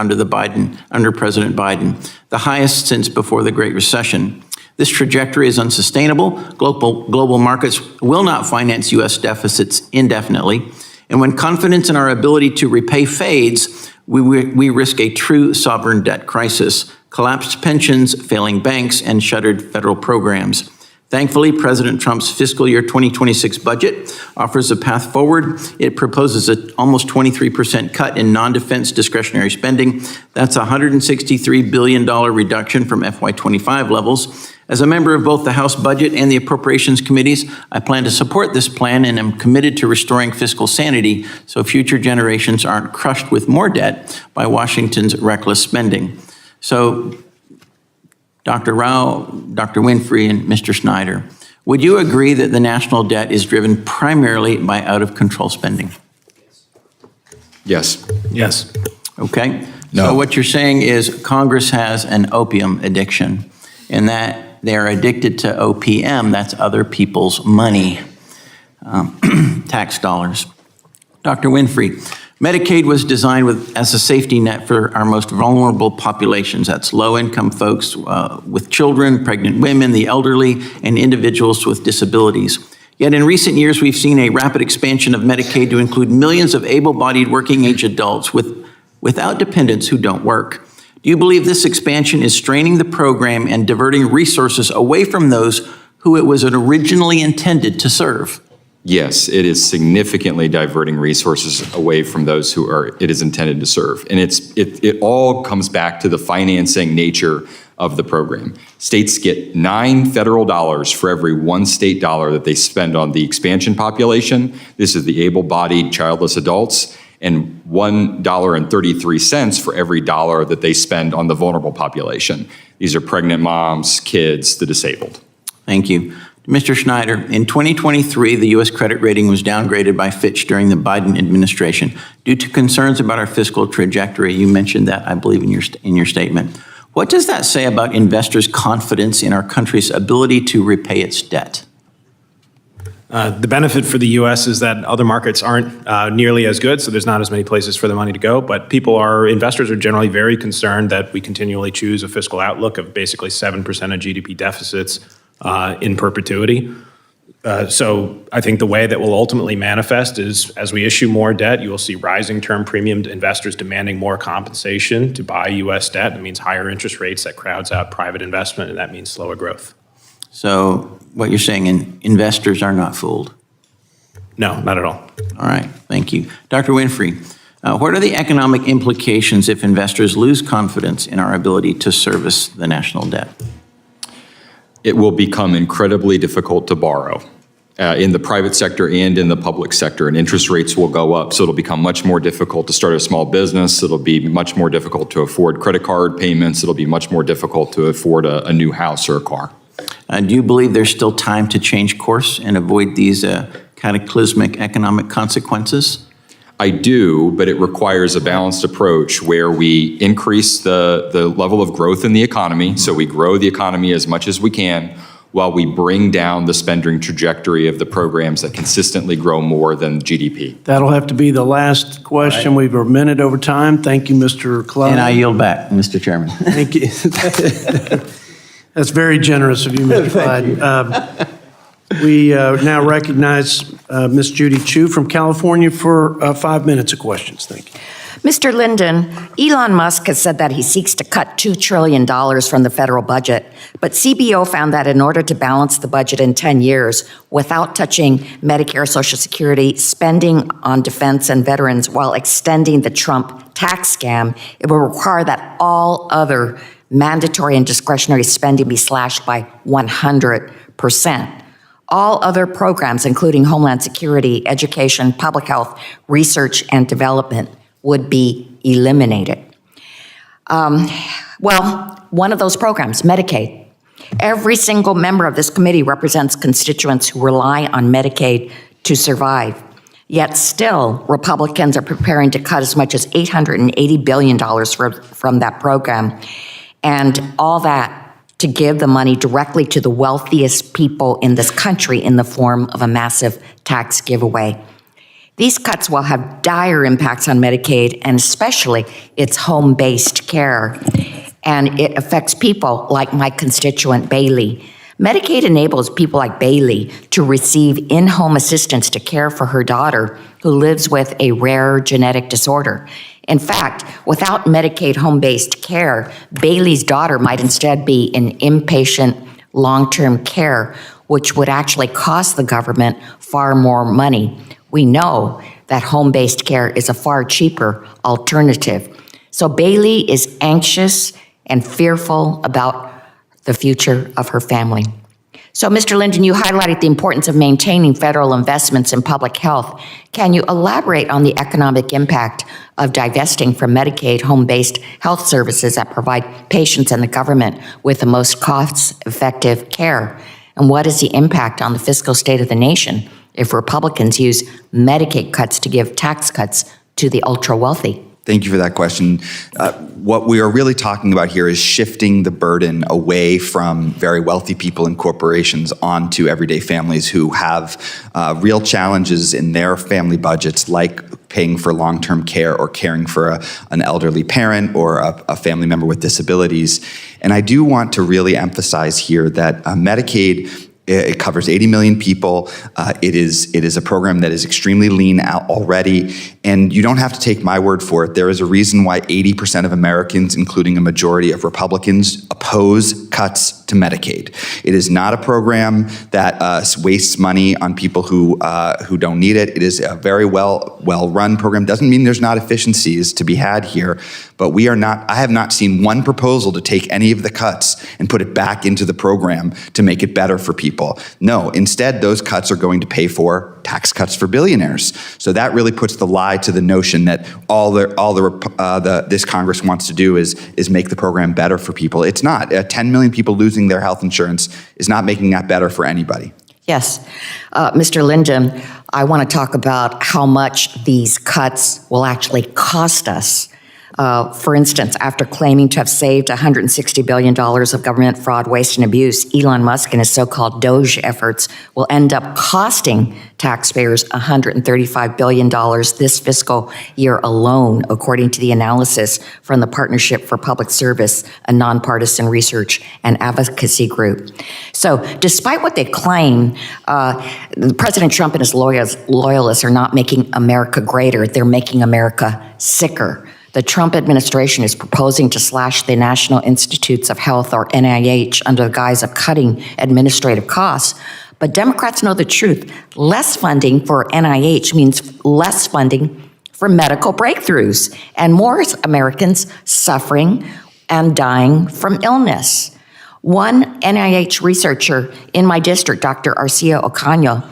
under President Biden, the highest since before the Great Recession. This trajectory is unsustainable. Global markets will not finance U.S. deficits indefinitely. And when confidence in our ability to repay fades, we risk a true sovereign debt crisis, collapsed pensions, failing banks, and shuttered federal programs. Thankfully, President Trump's fiscal year 2026 budget offers a path forward. It proposes an almost 23% cut in non-defense discretionary spending. That's a $163 billion reduction from FY25 levels. As a member of both the House Budget and the Appropriations Committees, I plan to support this plan and am committed to restoring fiscal sanity so future generations aren't crushed with more debt by Washington's reckless spending. So, Dr. Rauh, Dr. Winfree, and Mr. Schneider, would you agree that the national debt is driven primarily by out-of-control spending? Yes. Yes. Okay. No. So what you're saying is Congress has an opium addiction, and that they're addicted to OPM, that's other people's money, tax dollars. Dr. Winfree, Medicaid was designed as a safety net for our most vulnerable populations. That's low-income folks with children, pregnant women, the elderly, and individuals with disabilities. Yet in recent years, we've seen a rapid expansion of Medicaid to include millions of able-bodied working-age adults without dependents who don't work. Do you believe this expansion is straining the program and diverting resources away from those who it was originally intended to serve? Yes, it is significantly diverting resources away from those who it is intended to serve. And it all comes back to the financing nature of the program. States get $9 federal dollars for every $1 state dollar that they spend on the expansion population. This is the able-bodied childless adults, and $1.33 for every dollar that they spend on the vulnerable population. These are pregnant moms, kids, the disabled. Thank you. Mr. Schneider, in 2023, the U.S. credit rating was downgraded by Fitch during the Biden administration due to concerns about our fiscal trajectory. You mentioned that, I believe, in your statement. What does that say about investors' confidence in our country's ability to repay its debt? The benefit for the U.S. is that other markets aren't nearly as good, so there's not as many places for the money to go. But investors are generally very concerned that we continually choose a fiscal outlook of basically 7% of GDP deficits in perpetuity. So I think the way that will ultimately manifest is as we issue more debt, you will see rising term premium investors demanding more compensation to buy U.S. debt. That means higher interest rates that crowds out private investment, and that means slower growth. So what you're saying, investors are not fooled? No, not at all. All right, thank you. Dr. Winfree, what are the economic implications if investors lose confidence in our ability to service the national debt? It will become incredibly difficult to borrow. in the private sector and in the public sector, and interest rates will go up. So it'll become much more difficult to start a small business. It'll be much more difficult to afford credit card payments. It'll be much more difficult to afford a new house or a car. Do you believe there's still time to change course and avoid these cataclysmic economic consequences? I do, but it requires a balanced approach where we increase the level of growth in the economy, so we grow the economy as much as we can, while we bring down the spending trajectory of the programs that consistently grow more than GDP. That'll have to be the last question. We've a minute over time. Thank you, Mr. Clyde. And I yield back, Mr. Chairman. Thank you. That's very generous of you, Mr. Clyde. We now recognize Ms. Judy Chu from California for 5 minutes of questions. Thank you. Mr. Linden, Elon Musk has said that he seeks to cut $2 trillion from the federal budget, but CBO found that in order to balance the budget in 10 years without touching Medicare, Social Security, spending on defense and veterans while extending the Trump tax scam, it will require that all other mandatory and discretionary spending be slashed by 100%. All other programs, including Homeland Security, education, public health, research, and development, would be eliminated. Well, one of those programs, Medicaid. Every single member of this committee represents constituents who rely on Medicaid to survive. Yet still, Republicans are preparing to cut as much as $880 billion from that program, and all that to give the money directly to the wealthiest people in this country in the form of a massive tax giveaway. These cuts will have dire impacts on Medicaid and especially its home-based care. And it affects people like my constituent Bailey. Medicaid enables people like Bailey to receive in-home assistance to care for her daughter who lives with a rare genetic disorder. In fact, without Medicaid home-based care, Bailey's daughter might instead be in inpatient long-term care, which would actually cost the government far more money. We know that home-based care is a far cheaper alternative. So Bailey is anxious and fearful about the future of her family. So, Mr. Linden, you highlighted the importance of maintaining federal investments in public health. Can you elaborate on the economic impact of divesting from Medicaid home-based health services that provide patients and the government with the most cost-effective care? And what is the impact on the fiscal state of the nation if Republicans use Medicaid cuts to give tax cuts to the ultra-wealthy? Thank you for that question. What we are really talking about here is shifting the burden away from very wealthy people and corporations onto everyday families who have real challenges in their family budgets, like paying for long-term care or caring for an elderly parent or a family member with disabilities. And I do want to really emphasize here that Medicaid, it covers 80 million people. It is a program that is extremely lean out already, and you don't have to take my word for it. There is a reason why 80% of Americans, including a majority of Republicans, oppose cuts to Medicaid. It is not a program that wastes money on people who don't need it. It is a very well-run program. Doesn't mean there's not efficiencies to be had here, but I have not seen one proposal to take any of the cuts and put it back into the program to make it better for people. No, instead, those cuts are going to pay for tax cuts for billionaires. So that really puts the lie to the notion that this Congress wants to do is make the program better for people. It's not. 10 million people losing their health insurance is not making that better for anybody. Yes. Mr. Linden, I want to talk about how much these cuts will actually cost us. For instance, after claiming to have saved $160 billion of government fraud, waste, and abuse, Elon Musk and his so-called Doge efforts will end up costing taxpayers $135 billion this fiscal year alone, according to the analysis from the Partnership for Public Service, a nonpartisan research and advocacy group. So despite what they claim, President Trump and his loyalists are not making America greater. They're making America sicker. The Trump administration is proposing to slash the National Institutes of Health, or NIH, under the guise of cutting administrative costs. But Democrats know the truth. Less funding for NIH means less funding for medical breakthroughs and more Americans suffering and dying from illness. One NIH researcher in my district, Dr. Arcia Ocaña,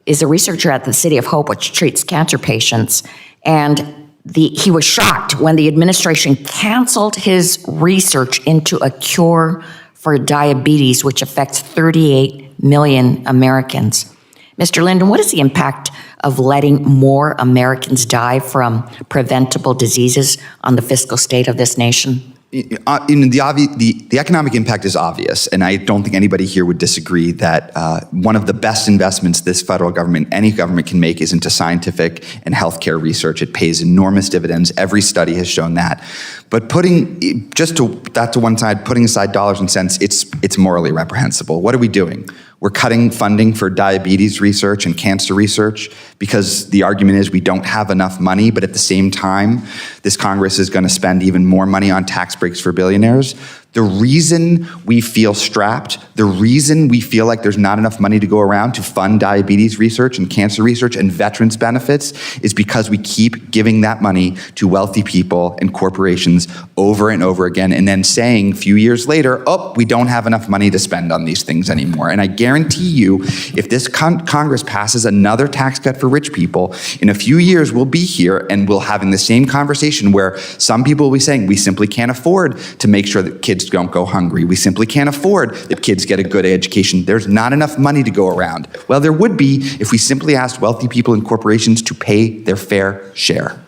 is a researcher at the City of Hope, which treats cancer patients, and he was shocked when the administration canceled his research into a cure for diabetes, which affects 38 million Americans. Mr. Linden, what is the impact of letting more Americans die from preventable diseases on the fiscal state of this nation? The economic impact is obvious, and I don't think anybody here would disagree that one of the best investments this federal government, any government can make, is into scientific and healthcare research. It pays enormous dividends. Every study has shown that. But putting that to one side, putting aside dollars and cents, it's morally reprehensible. What are we doing? We're cutting funding for diabetes research and cancer research because the argument is we don't have enough money, but at the same time, this Congress is going to spend even more money on tax breaks for billionaires. The reason we feel strapped, the reason we feel like there's not enough money to go around to fund diabetes research and cancer research and veterans benefits is because we keep giving that money to wealthy people and corporations over and over again, and then saying a few years later, oh, we don't have enough money to spend on these things anymore. And I guarantee you, if this Congress passes another tax cut for rich people, in a few years we'll be here and we'll having the same conversation where some people will be saying we simply can't afford to make sure that kids don't go hungry. We simply can't afford that kids get a good education. There's not enough money to go around. Well, there would be if we simply asked wealthy people and corporations to pay their fair share.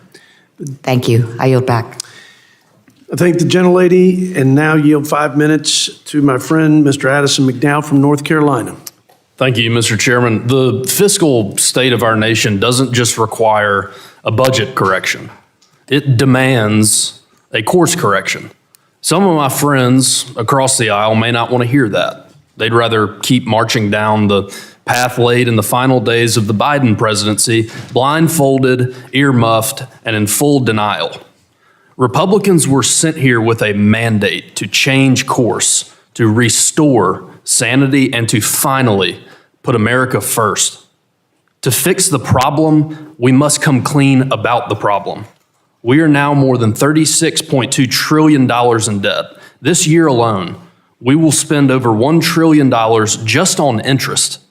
Thank you. I yield back. I thank the gentlelady, and now yield 5 minutes to my friend, Mr. Addison McDowell from North Carolina. Thank you, Mr. Chairman. The fiscal state of our nation doesn't just require a budget correction. It demands a course correction. Some of my friends across the aisle may not want to hear that. They'd rather keep marching down the path laid in the final days of the Biden presidency, blindfolded, ear-muffed, and in full denial. Republicans were sent here with a mandate to change course, to restore sanity, and to finally put America first. To fix the problem, we must come clean about the problem. We are now more than $36.2 trillion in debt. This year alone, we will spend over $1 trillion just on interest.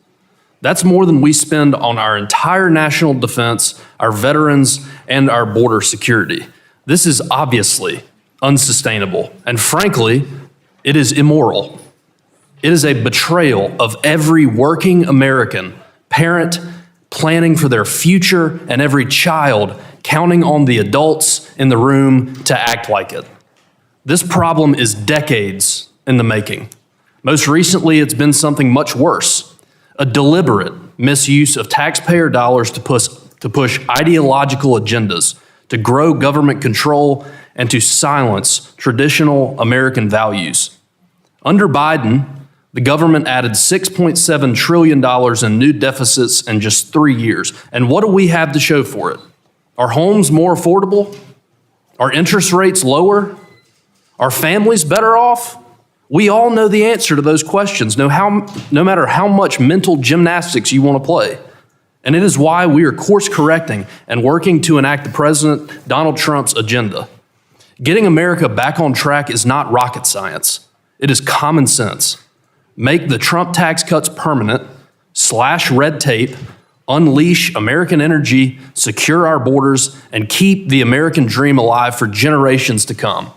That's more than we spend on our entire national defense, our veterans, and our border security. This is obviously unsustainable, and frankly, it is immoral. It is a betrayal of every working American, parent planning for their future, and every child counting on the adults in the room to act like it. This problem is decades in the making. Most recently, it's been something much worse, a deliberate misuse of taxpayer dollars to push ideological agendas, to grow government control, and to silence traditional American values. Under Biden, the government added $6.7 trillion in new deficits in just 3 years. And what do we have to show for it? Are homes more affordable? Are interest rates lower? Are families better off? We all know the answer to those questions, no matter how much mental gymnastics you want to play. And it is why we are course correcting and working to enact the President Donald Trump's agenda. Getting America back on track is not rocket science. It is common sense. Make the Trump tax cuts permanent, slash red tape, unleash American energy, secure our borders, and keep the American dream alive for generations to come.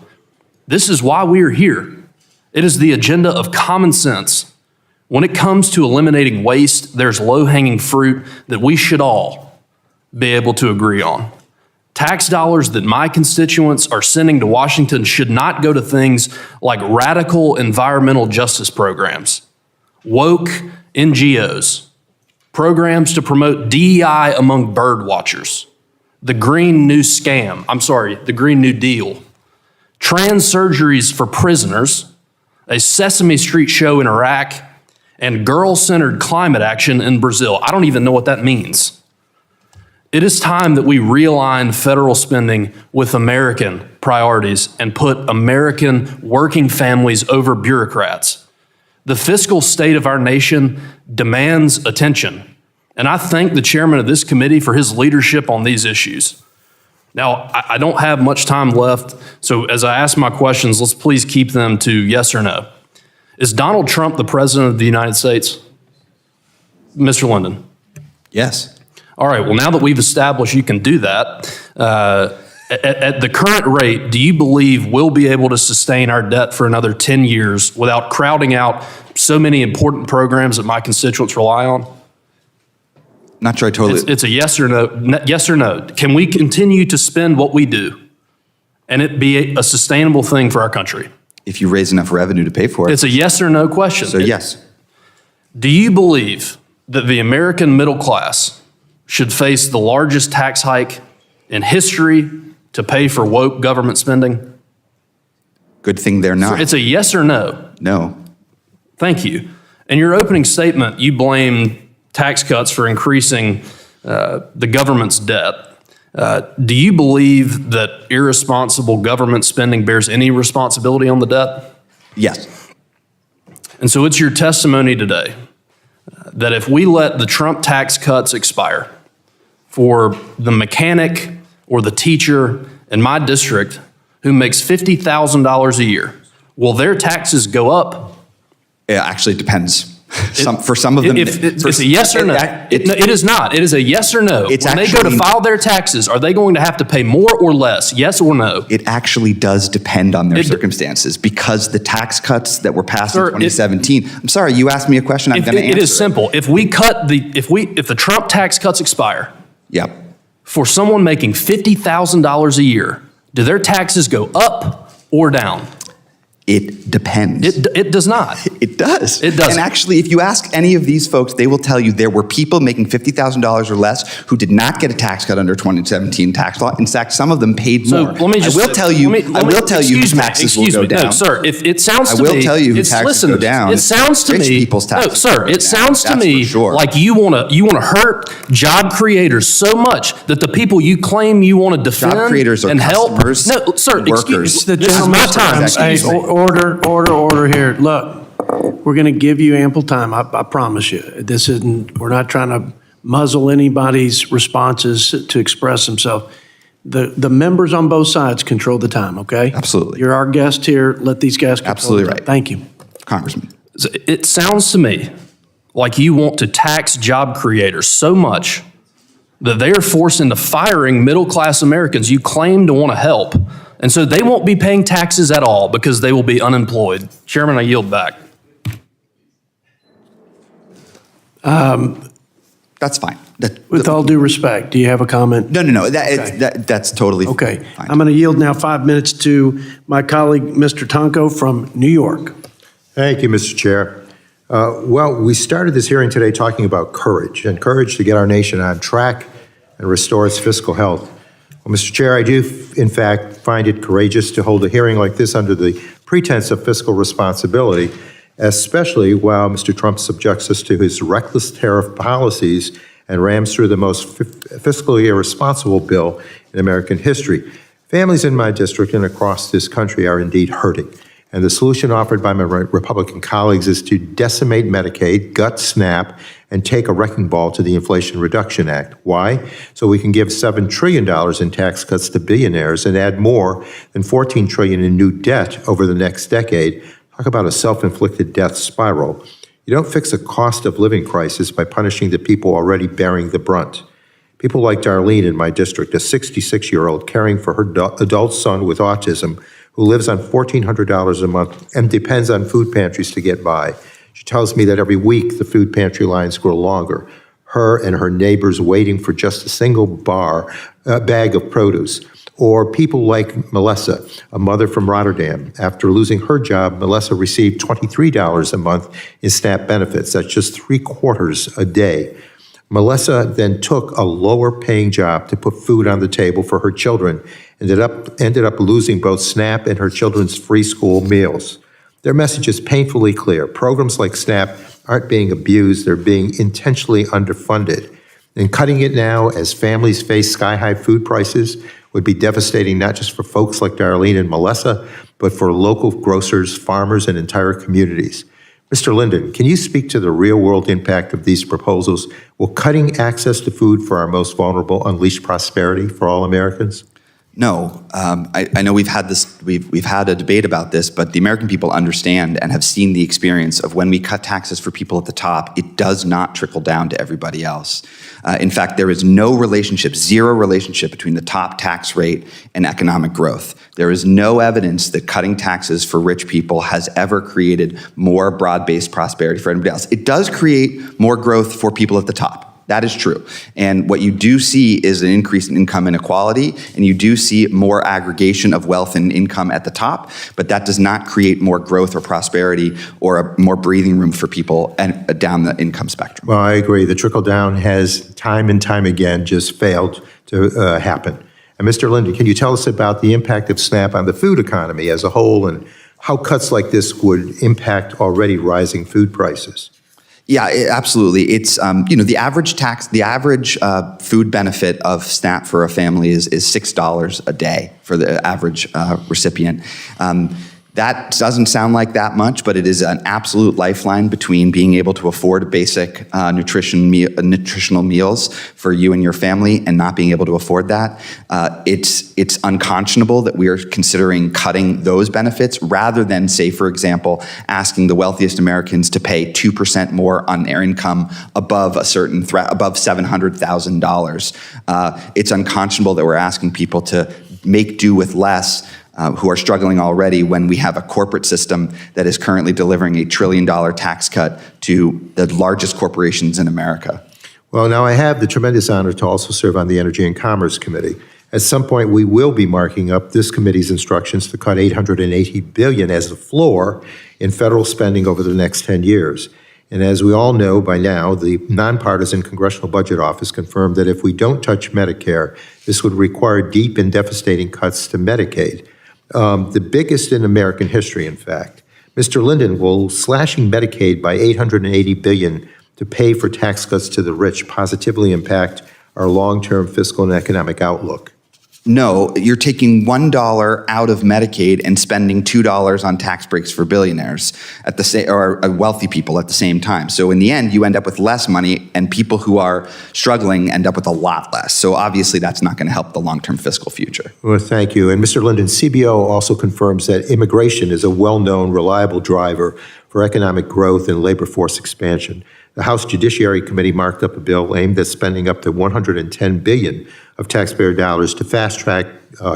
This is why we are here. It is the agenda of common sense. When it comes to eliminating waste, there's low-hanging fruit that we should all be able to agree on. Tax dollars that my constituents are sending to Washington should not go to things like radical environmental justice programs, woke NGOs, programs to promote DEI among bird watchers, the Green New Deal, trans surgeries for prisoners, a Sesame Street show in Iraq, and girl-centered climate action in Brazil. I don't even know what that means. It is time that we realign federal spending with American priorities and put American working families over bureaucrats. The fiscal state of our nation demands attention, and I thank the chairman of this committee for his leadership on these issues. Now, I don't have much time left, so as I ask my questions, let's please keep them to yes or no. Is Donald Trump the president of the United States? Mr. Linden. Yes. All right, well, now that we've established you can do that, at the current rate, do you believe we'll be able to sustain our debt for another 10 years without crowding out so many important programs that my constituents rely on? Not sure I totally. It's a yes or no. Yes or no. Can we continue to spend what we do and it be a sustainable thing for our country? If you raise enough revenue to pay for it. It's a yes or no question. So yes. Do you believe that the American middle class should face the largest tax hike in history to pay for woke government spending? Good thing they're not. So it's a yes or no. No. Thank you. In your opening statement, you blamed tax cuts for increasing the government's debt. Do you believe that irresponsible government spending bears any responsibility on the debt? Yes. And so it's your testimony today that if we let the Trump tax cuts expire for the mechanic or the teacher in my district who makes $50,000 a year, will their taxes go up? It actually depends. For some of them, it's a yes or no. It is not. It is a yes or no. When they go to file their taxes, are they going to have to pay more or less? Yes or no? It actually does depend on their circumstances because the tax cuts that were passed in 2017. I'm sorry, you asked me a question. I'm going to answer. It is simple. If the Trump tax cuts expire, yep, for someone making $50,000 a year, do their taxes go up or down? It depends. It does not. It does. It does. And actually, if you ask any of these folks, they will tell you there were people making $50,000 or less who did not get a tax cut under 2017 tax law. In fact, some of them paid more. Let me just, I will tell you whose taxes will go down. No, sir. If it sounds to me, I will tell you whose taxes go down. It sounds to Rich me, people's taxes. No, sir. It sounds to me sure. like you want to hurt job creators so much that the people you claim you want to defend job creators are and help. Customers, No, sir. workers. This is my time. Hey, order here. Look, we're going to give you ample time. I promise you. We're not trying to muzzle anybody's responses to express themselves. The members on both sides control the time, okay? Absolutely. You're our guest here. Let these guys control Absolutely the time. right. Thank you. Congressman. It sounds to me like you want to tax job creators so much that they are forced into firing middle-class Americans you claim to want to help. And so they won't be paying taxes at all because they will be unemployed. Chairman, I yield back. That's fine. With all due respect, do you have a comment? No. That's totally okay. Fine. I'm going to yield now 5 minutes to my colleague, Mr. Tonko from New York. Thank you, Mr. Chair. Well, we started this hearing today talking about courage and courage to get our nation on track and restore its fiscal health. Well, Mr. Chair, I do, in fact, find it courageous to hold a hearing like this under the pretense of fiscal responsibility, especially while Mr. Trump subjects us to his reckless tariff policies and rams through the most fiscally irresponsible bill in American history. Families in my district and across this country are indeed hurting. And the solution offered by my Republican colleagues is to decimate Medicaid, gut SNAP, and take a wrecking ball to the Inflation Reduction Act. Why? So we can give $7 trillion in tax cuts to billionaires and add more than $14 trillion in new debt over the next decade. Talk about a self-inflicted death spiral. You don't fix a cost of living crisis by punishing the people already bearing the brunt. People like Darlene in my district, a 66-year-old caring for her adult son with autism, who lives on $1,400 a month and depends on food pantries to get by. She tells me that every week the food pantry lines grow longer, her and her neighbors waiting for just a single bag of produce. Or people like Melissa, a mother from Rotterdam. After losing her job, Melissa received $23 a month in SNAP benefits. That's just $3/4 a day. Melissa then took a lower-paying job to put food on the table for her children, ended up losing both SNAP and her children's free school meals. Their message is painfully clear. Programs like SNAP aren't being abused, they're being intentionally underfunded. And cutting it now as families face sky-high food prices would be devastating not just for folks like Darlene and Melissa, but for local grocers, farmers, and entire communities. Mr. Linden, can you speak to the real-world impact of these proposals? Will cutting access to food for our most vulnerable unleash prosperity for all Americans? No, I know we've had a debate about this, but the American people understand and have seen the experience of when we cut taxes for people at the top, it does not trickle down to everybody else. In fact, there is no relationship, zero relationship between the top tax rate and economic growth. There is no evidence that cutting taxes for rich people has ever created more broad-based prosperity for anybody else. It does create more growth for people at the top. That is true. And what you do see is an increase in income inequality, and you do see more aggregation of wealth and income at the top, but that does not create more growth or prosperity or more breathing room for people and down the income spectrum. Well, I agree. The trickle down has time and time again just failed to happen. And Mr. Linden, can you tell us about the impact of SNAP on the food economy as a whole and how cuts like this would impact already rising food prices? Yeah, absolutely. It's the average food benefit of SNAP for a family is $6 a day for the average recipient. That doesn't sound like that much, but it is an absolute lifeline between being able to afford basic nutritional meals for you and your family and not being able to afford that. It's unconscionable that we are considering cutting those benefits rather than, say, for example, asking the wealthiest Americans to pay 2% more on their income above a certain above $700,000. It's unconscionable that we're asking people to make do with less who are struggling already when we have a corporate system that is currently delivering a $1 trillion tax cut to the largest corporations in America. Well, now I have the tremendous honor to also serve on the Energy and Commerce Committee. At some point, we will be marking up this committee's instructions to cut $880 billion as the floor in federal spending over the next 10 years. And as we all know by now, the nonpartisan Congressional Budget Office confirmed that if we don't touch Medicare, this would require deep and devastating cuts to Medicaid. The biggest in American history, in fact. Mr. Linden, will slashing Medicaid by $880 billion to pay for tax cuts to the rich positively impact our long-term fiscal and economic outlook? No, you're taking $1 out of Medicaid and spending $2 on tax breaks for billionaires at the same, or wealthy people at the same time. So in the end, you end up with less money, and people who are struggling end up with a lot less. So obviously, that's not going to help the long-term fiscal future. Well, thank you. And Mr. Linden, CBO also confirms that immigration is a well-known, reliable driver for economic growth and labor force expansion. The House Judiciary Committee marked up a bill aimed at spending up to $110 billion of taxpayer dollars to fast-track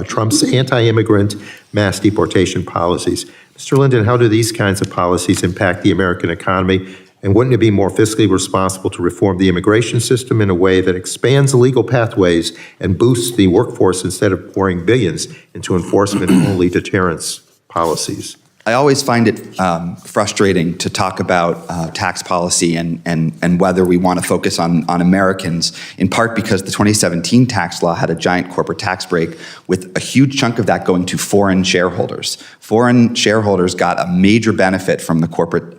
Trump's anti-immigrant mass deportation policies. Mr. Linden, how do these kinds of policies impact the American economy? And wouldn't it be more fiscally responsible to reform the immigration system in a way that expands legal pathways and boosts the workforce instead of pouring billions into enforcement-only deterrence policies? I always find it frustrating to talk about tax policy and whether we want to focus on Americans, in part because the 2017 tax law had a giant corporate tax break with a huge chunk of that going to foreign shareholders. Foreign shareholders got a major benefit from the corporate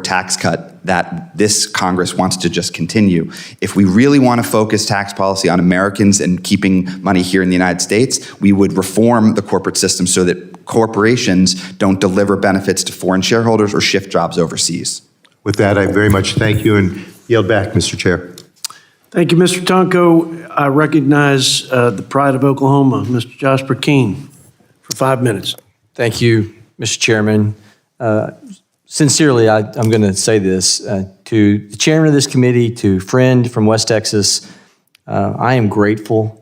tax cut that this Congress wants to just continue. If we really want to focus tax policy on Americans and keeping money here in the United States, we would reform the corporate system so that corporations don't deliver benefits to foreign shareholders or shift jobs overseas. With that, I very much thank you and yield back, Mr. Chair. Thank you, Mr. Tonko. I recognize the pride of Oklahoma, Mr. Jasper Keene, for 5 minutes. Thank you, Mr. Chairman. Sincerely, I'm going to say this to the chairman of this committee, to a friend from West Texas. I am grateful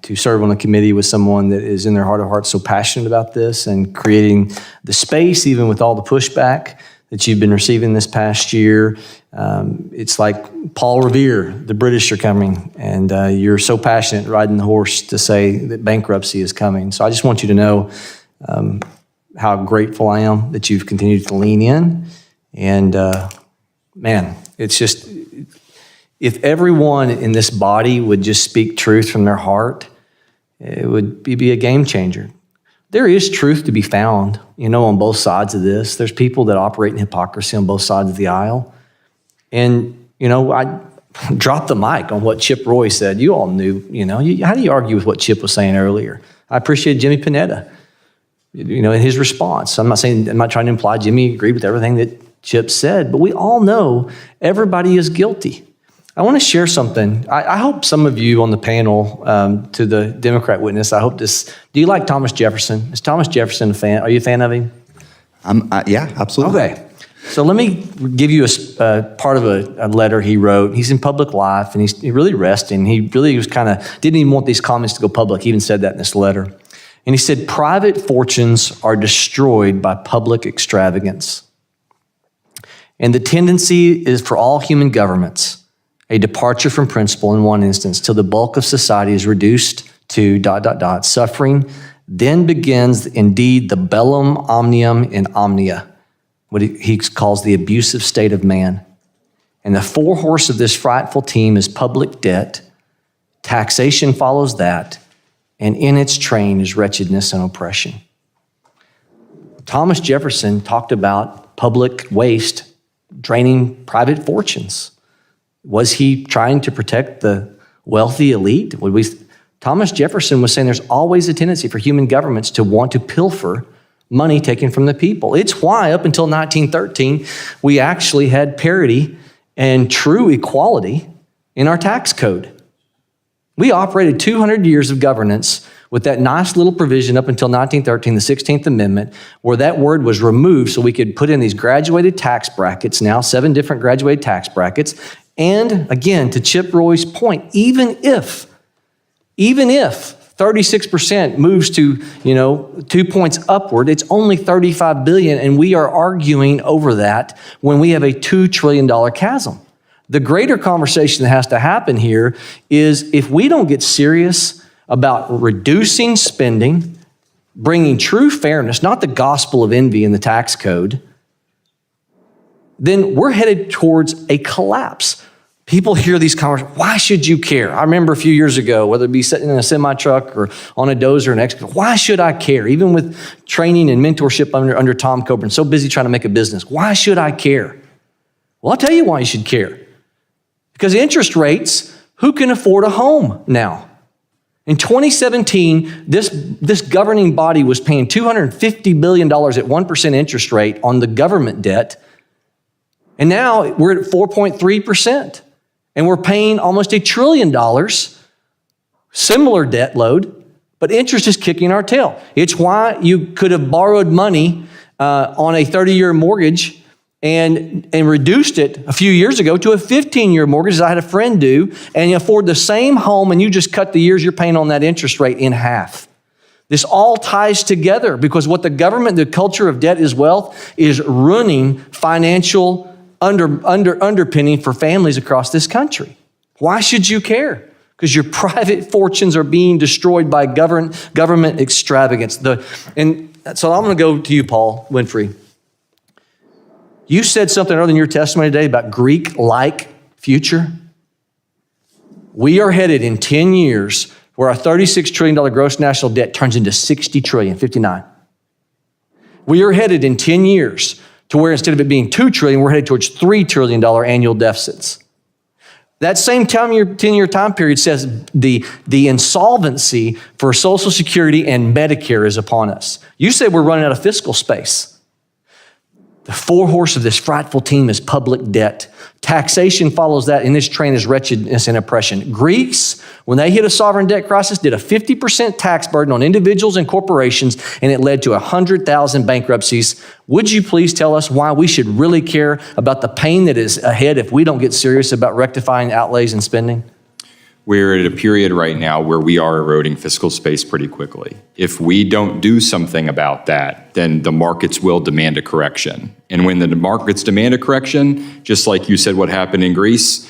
to serve on a committee with someone that is in their heart of hearts so passionate about this and creating the space, even with all the pushback that you've been receiving this past year. It's like Paul Revere, the British are coming, and you're so passionate riding the horse to say that bankruptcy is coming. So I just want you to know how grateful I am that you've continued to lean in. And man, it's just, if everyone in this body would just speak truth from their heart, it would be a game changer. There is truth to be found, on both sides of this. There's people that operate in hypocrisy on both sides of the aisle. And, I dropped the mic on what Chip Roy said. You all knew, how do you argue with what Chip was saying earlier? I appreciate Jimmy Panetta, in his response. I'm not trying to imply Jimmy agreed with everything that Chip said, but we all know everybody is guilty. I want to share something. I hope some of you on the panel, to the Democrat witness, I hope this, do you like Thomas Jefferson? Is Thomas Jefferson a fan? Are you a fan of him? Yeah, absolutely. Okay. So let me give you a part of a letter he wrote. He's in public life, and he's really resting. He really was didn't even want these comments to go public. He even said that in this letter. And he said, private fortunes are destroyed by public extravagance. And the tendency is for all human governments, a departure from principle in one instance, till the bulk of society is reduced to ... Suffering then begins indeed the bellum omnium in omnia, what he calls the abusive state of man. And the forehorse of this frightful team is public debt. Taxation follows that, and in its train is wretchedness and oppression. Thomas Jefferson talked about public waste draining private fortunes. Was he trying to protect the wealthy elite? Thomas Jefferson was saying there's always a tendency for human governments to want to pilfer money taken from the people. It's why up until 1913, we actually had parity and true equality in our tax code. We operated 200 years of governance with that nice little provision up until 1913, the 16th Amendment, where that word was removed so we could put in these graduated tax brackets, now 7 different graduated tax brackets. And again, to Chip Roy's point, even if 36% moves to, 2 points upward, it's only $35 billion, and we are arguing over that when we have a $2 trillion chasm. The greater conversation that has to happen here is if we don't get serious about reducing spending, bringing true fairness, not the gospel of envy in the tax code, then we're headed towards a collapse. People hear these conversations, why should you care? I remember a few years ago, whether it be sitting in a semi-truck or on a dozer or an excavator, why should I care? Even with training and mentorship under Tom Coburn, so busy trying to make a business, why should I care? Well, I'll tell you why you should care. Because interest rates, who can afford a home now? In 2017, this governing body was paying $250 billion at 1% interest rate on the government debt. And now we're at 4.3%. And we're paying almost $1 trillion, similar debt load, but interest is kicking our tail. It's why you could have borrowed money on a 30-year mortgage and reduced it a few years ago to a 15-year mortgage, as I had a friend do, and you afford the same home and you just cut the years you're paying on that interest rate in half. This all ties together because what the government, the culture of debt is wealth, is ruining financial underpinning for families across this country. Why should you care? Because your private fortunes are being destroyed by government extravagance. And so I'm going to go to you, Paul Winfree. You said something earlier in your testimony today about Greek-like future. We are headed in 10 years where our $36 trillion gross national debt turns into $60 trillion, 59. We are headed in 10 years to where instead of it being $2 trillion, we're headed towards $3 trillion annual deficits. That same 10-year time period says the insolvency for Social Security and Medicare is upon us. You said we're running out of fiscal space. The forehorse of this frightful team is public debt. Taxation follows that, and this train is wretchedness and oppression. Greeks, when they hit a sovereign debt crisis, did a 50% tax burden on individuals and corporations, and it led to 100,000 bankruptcies. Would you please tell us why we should really care about the pain that is ahead if we don't get serious about rectifying outlays and spending? We're at a period right now where we are eroding fiscal space pretty quickly. If we don't do something about that, then the markets will demand a correction. And when the markets demand a correction, just like you said what happened in Greece,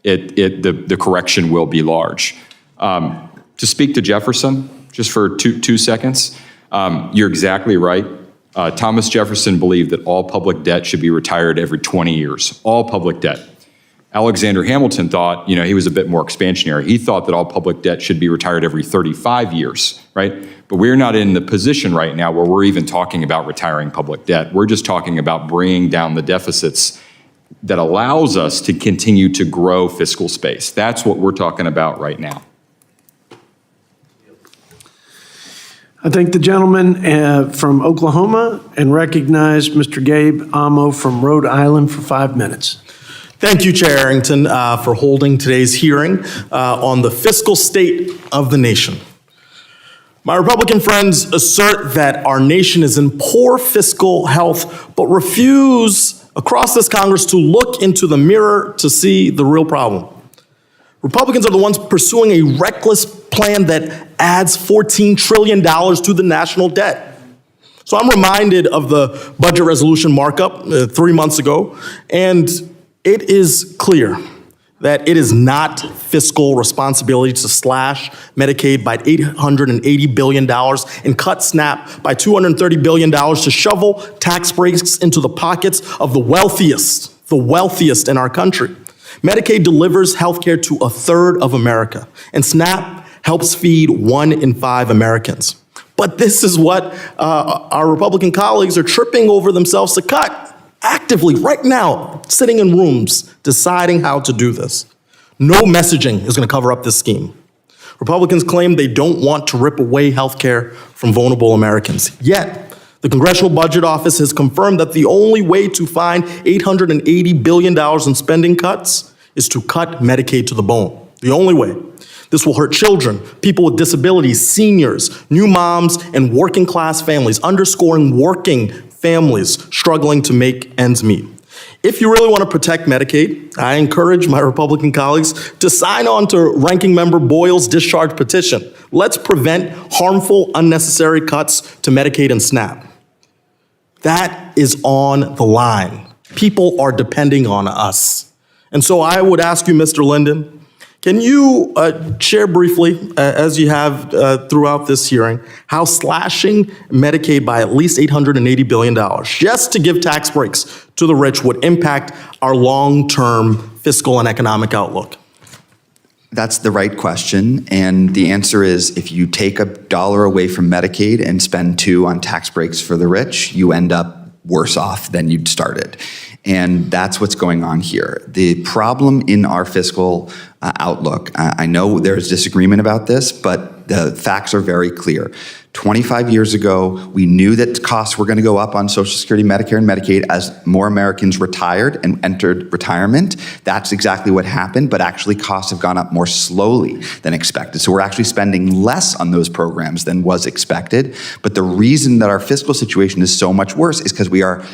the correction will be large. To speak to Jefferson, just for two seconds, you're exactly right. Thomas Jefferson believed that all public debt should be retired every 20 years, all public debt. Alexander Hamilton thought, he was a bit more expansionary. He thought that all public debt should be retired every 35 years, right? But we're not in the position right now where we're even talking about retiring public debt. We're just talking about bringing down the deficits that allows us to continue to grow fiscal space. That's what we're talking about right now. I thank the gentleman from Oklahoma and recognize Mr. Gabe Amo from Rhode Island for 5 minutes. Thank you, Chair Arrington, for holding today's hearing on the fiscal state of the nation. My Republican friends assert that our nation is in poor fiscal health, but refuse across this Congress to look into the mirror to see the real problem. Republicans are the ones pursuing a reckless plan that adds $14 trillion to the national debt. So I'm reminded of the budget resolution markup 3 months ago, and it is clear that it is not fiscal responsibility to slash Medicaid by $880 billion and cut SNAP by $230 billion to shovel tax breaks into the pockets of the wealthiest in our country. Medicaid delivers health care to a third of America, and SNAP helps feed 1 in 5 Americans. But this is what our Republican colleagues are tripping over themselves to cut. Actively, right now, sitting in rooms, deciding how to do this. No messaging is going to cover up this scheme. Republicans claim they don't want to rip away health care from vulnerable Americans. Yet, the Congressional Budget Office has confirmed that the only way to find $880 billion in spending cuts is to cut Medicaid to the bone. The only way. This will hurt children, people with disabilities, seniors, new moms, and working class families, underscoring working families struggling to make ends meet. If you really want to protect Medicaid, I encourage my Republican colleagues to sign on to Ranking Member Boyle's discharge petition. Let's prevent harmful, unnecessary cuts to Medicaid and SNAP. That is on the line. People are depending on us. And so I would ask you, Mr. Linden, can you share briefly, as you have throughout this hearing, how slashing Medicaid by at least $880 billion, just to give tax breaks to the rich, would impact our long-term fiscal and economic outlook? That's the right question, and the answer is if you take $1 away from Medicaid and spend $2 on tax breaks for the rich, you end up worse off than you'd started. And that's what's going on here. The problem in our fiscal outlook, I know there's disagreement about this, but the facts are very clear. 25 years ago, we knew that costs were going to go up on Social Security, Medicare, and Medicaid as more Americans retired and entered retirement. That's exactly what happened, but actually costs have gone up more slowly than expected. So we're actually spending less on those programs than was expected. But the reason that our fiscal situation is so much worse is because we are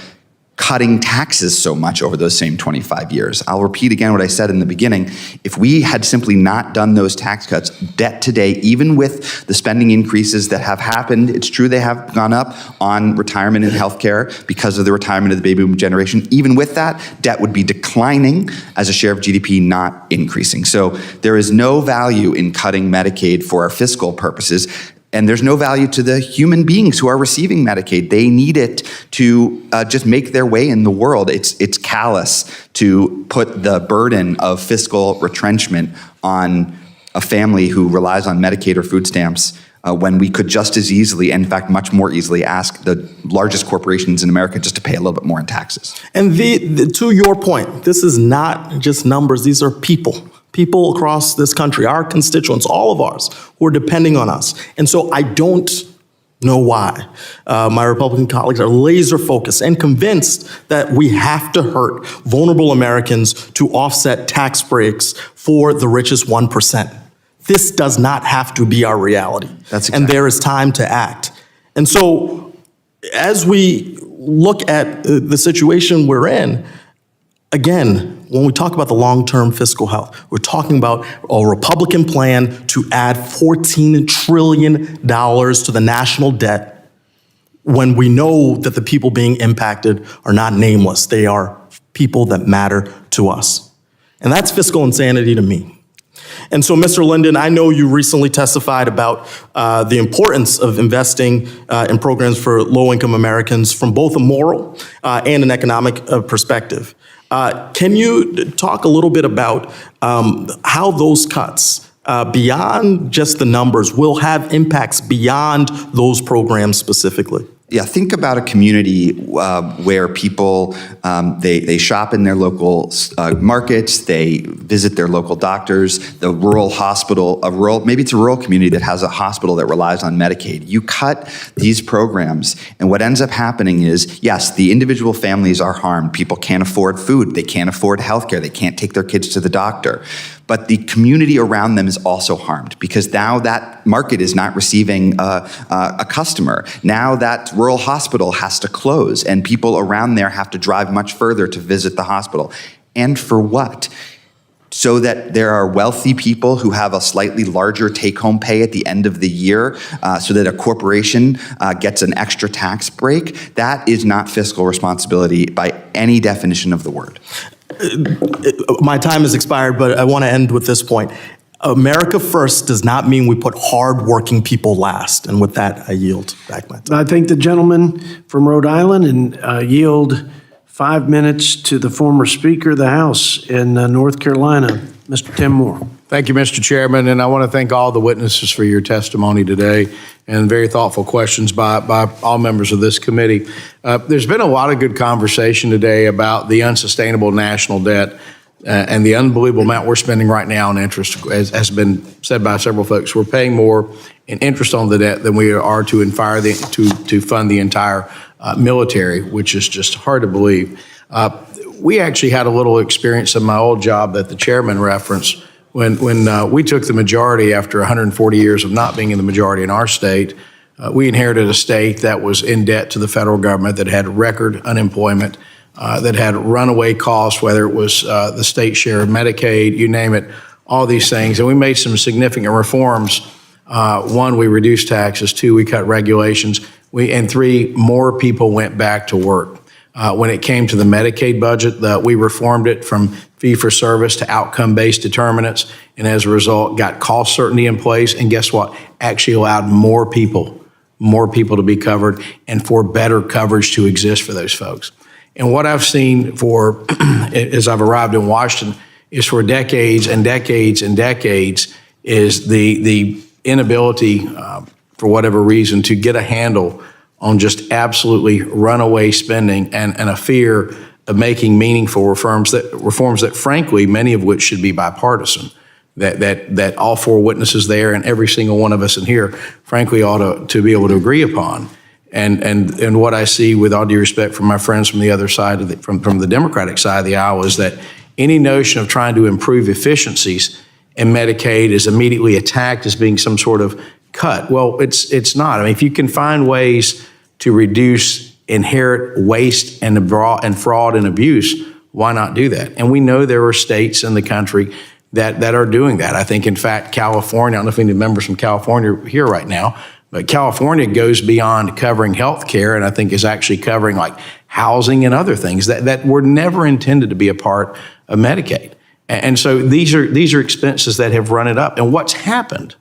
cutting taxes so much over those same 25 years. I'll repeat again what I said in the beginning. If we had simply not done those tax cuts, debt today, even with the spending increases that have happened, it's true they have gone up on retirement and healthcare because of the retirement of the baby boom generation. Even with that, debt would be declining as a share of GDP, not increasing. So there is no value in cutting Medicaid for our fiscal purposes. And there's no value to the human beings who are receiving Medicaid. They need it to just make their way in the world. It's callous to put the burden of fiscal retrenchment on a family who relies on Medicaid or food stamps when we could just as easily, and in fact much more easily, ask the largest corporations in America just to pay a little bit more in taxes. And to your point, this is not just numbers, these are people. People across this country, our constituents, all of ours, who are depending on us. And so I don't know why my Republican colleagues are laser focused and convinced that we have to hurt vulnerable Americans to offset tax breaks for the richest 1%. This does not have to be our reality. And there is time to act. And so as we look at the situation we're in, again, when we talk about the long-term fiscal health, we're talking about a Republican plan to add $14 trillion to the national debt when we know that the people being impacted are not nameless. They are people that matter to us. And that's fiscal insanity to me. And so, Mr. Linden, I know you recently testified about the importance of investing in programs for low-income Americans from both a moral and an economic perspective. Can you talk a little bit about how those cuts, beyond just the numbers, will have impacts beyond those programs specifically? think about a community where people, they shop in their local markets, they visit their local doctors, the rural hospital, maybe it's a rural community that has a hospital that relies on Medicaid. You cut these programs, and what ends up happening is, yes, the individual families are harmed. People can't afford food, they can't afford healthcare, they can't take their kids to the doctor. But the community around them is also harmed because now that market is not receiving a customer. Now that rural hospital has to close and people around there have to drive much further to visit the hospital. And for what? So that there are wealthy people who have a slightly larger take-home pay at the end of the year, so that a corporation gets an extra tax break. That is not fiscal responsibility by any definition of the word. My time has expired, but I want to end with this point. America first does not mean we put hardworking people last. And with that, I yield back my time. I thank the gentleman from Rhode Island and yield 5 minutes to the former Speaker of the House in North Carolina, Mr. Tim Moore. Thank you, Mr. Chairman, and I want to thank all the witnesses for your testimony today and very thoughtful questions by all members of this committee. There's been a lot of good conversation today about the unsustainable national debt and the unbelievable amount we're spending right now on interest. As has been said by several folks, we're paying more in interest on the debt than we are to fund the entire military, which is just hard to believe. We actually had a little experience in my old job that the chairman referenced when we took the majority after 140 years of not being in the majority in our state. We inherited a state that was in debt to the federal government, that had record unemployment, that had runaway costs, whether it was the state share of Medicaid, you name it, all these things. And we made some significant reforms. One, we reduced taxes. Two, we cut regulations. And three, more people went back to work. When it came to the Medicaid budget, we reformed it from fee-for-service to outcome-based determinants, and as a result, got cost certainty in place, and guess what? Actually allowed more people to be covered and for better coverage to exist for those folks. And what I've seen as I've arrived in Washington is for decades and decades and decades is the inability, for whatever reason, to get a handle on just absolutely runaway spending and a fear of making meaningful reforms that frankly, many of which should be bipartisan, that all four witnesses there and every single one of us in here, frankly, ought to be able to agree upon. And what I see, with all due respect from my friends from the other side, from the Democratic side of the aisle, is that any notion of trying to improve efficiencies in Medicaid is immediately attacked as being some sort of cut. Well, it's not. I mean, if you can find ways to reduce inherent waste and fraud and abuse, why not do that? And we know there are states in the country that are doing that. I think, in fact, California, I don't know if any members from California are here right now, but California goes beyond covering health care and I think is actually covering like housing and other things that were never intended to be a part of Medicaid. And so these are expenses that have run it up. And what's happened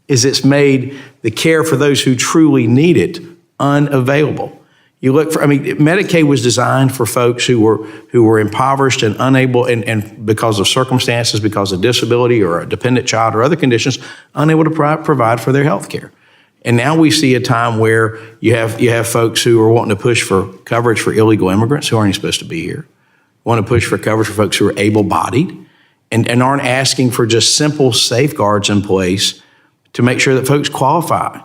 is it's made the care for those who truly need it unavailable. You look for, Medicaid was designed for folks who were impoverished and unable, and because of circumstances, because of disability or a dependent child or other conditions, unable to provide for their health care. And now we see a time where you have folks who are wanting to push for coverage for illegal immigrants who aren't even supposed to be here, want to push for coverage for folks who are able-bodied, and aren't asking for just simple safeguards in place to make sure that folks qualify.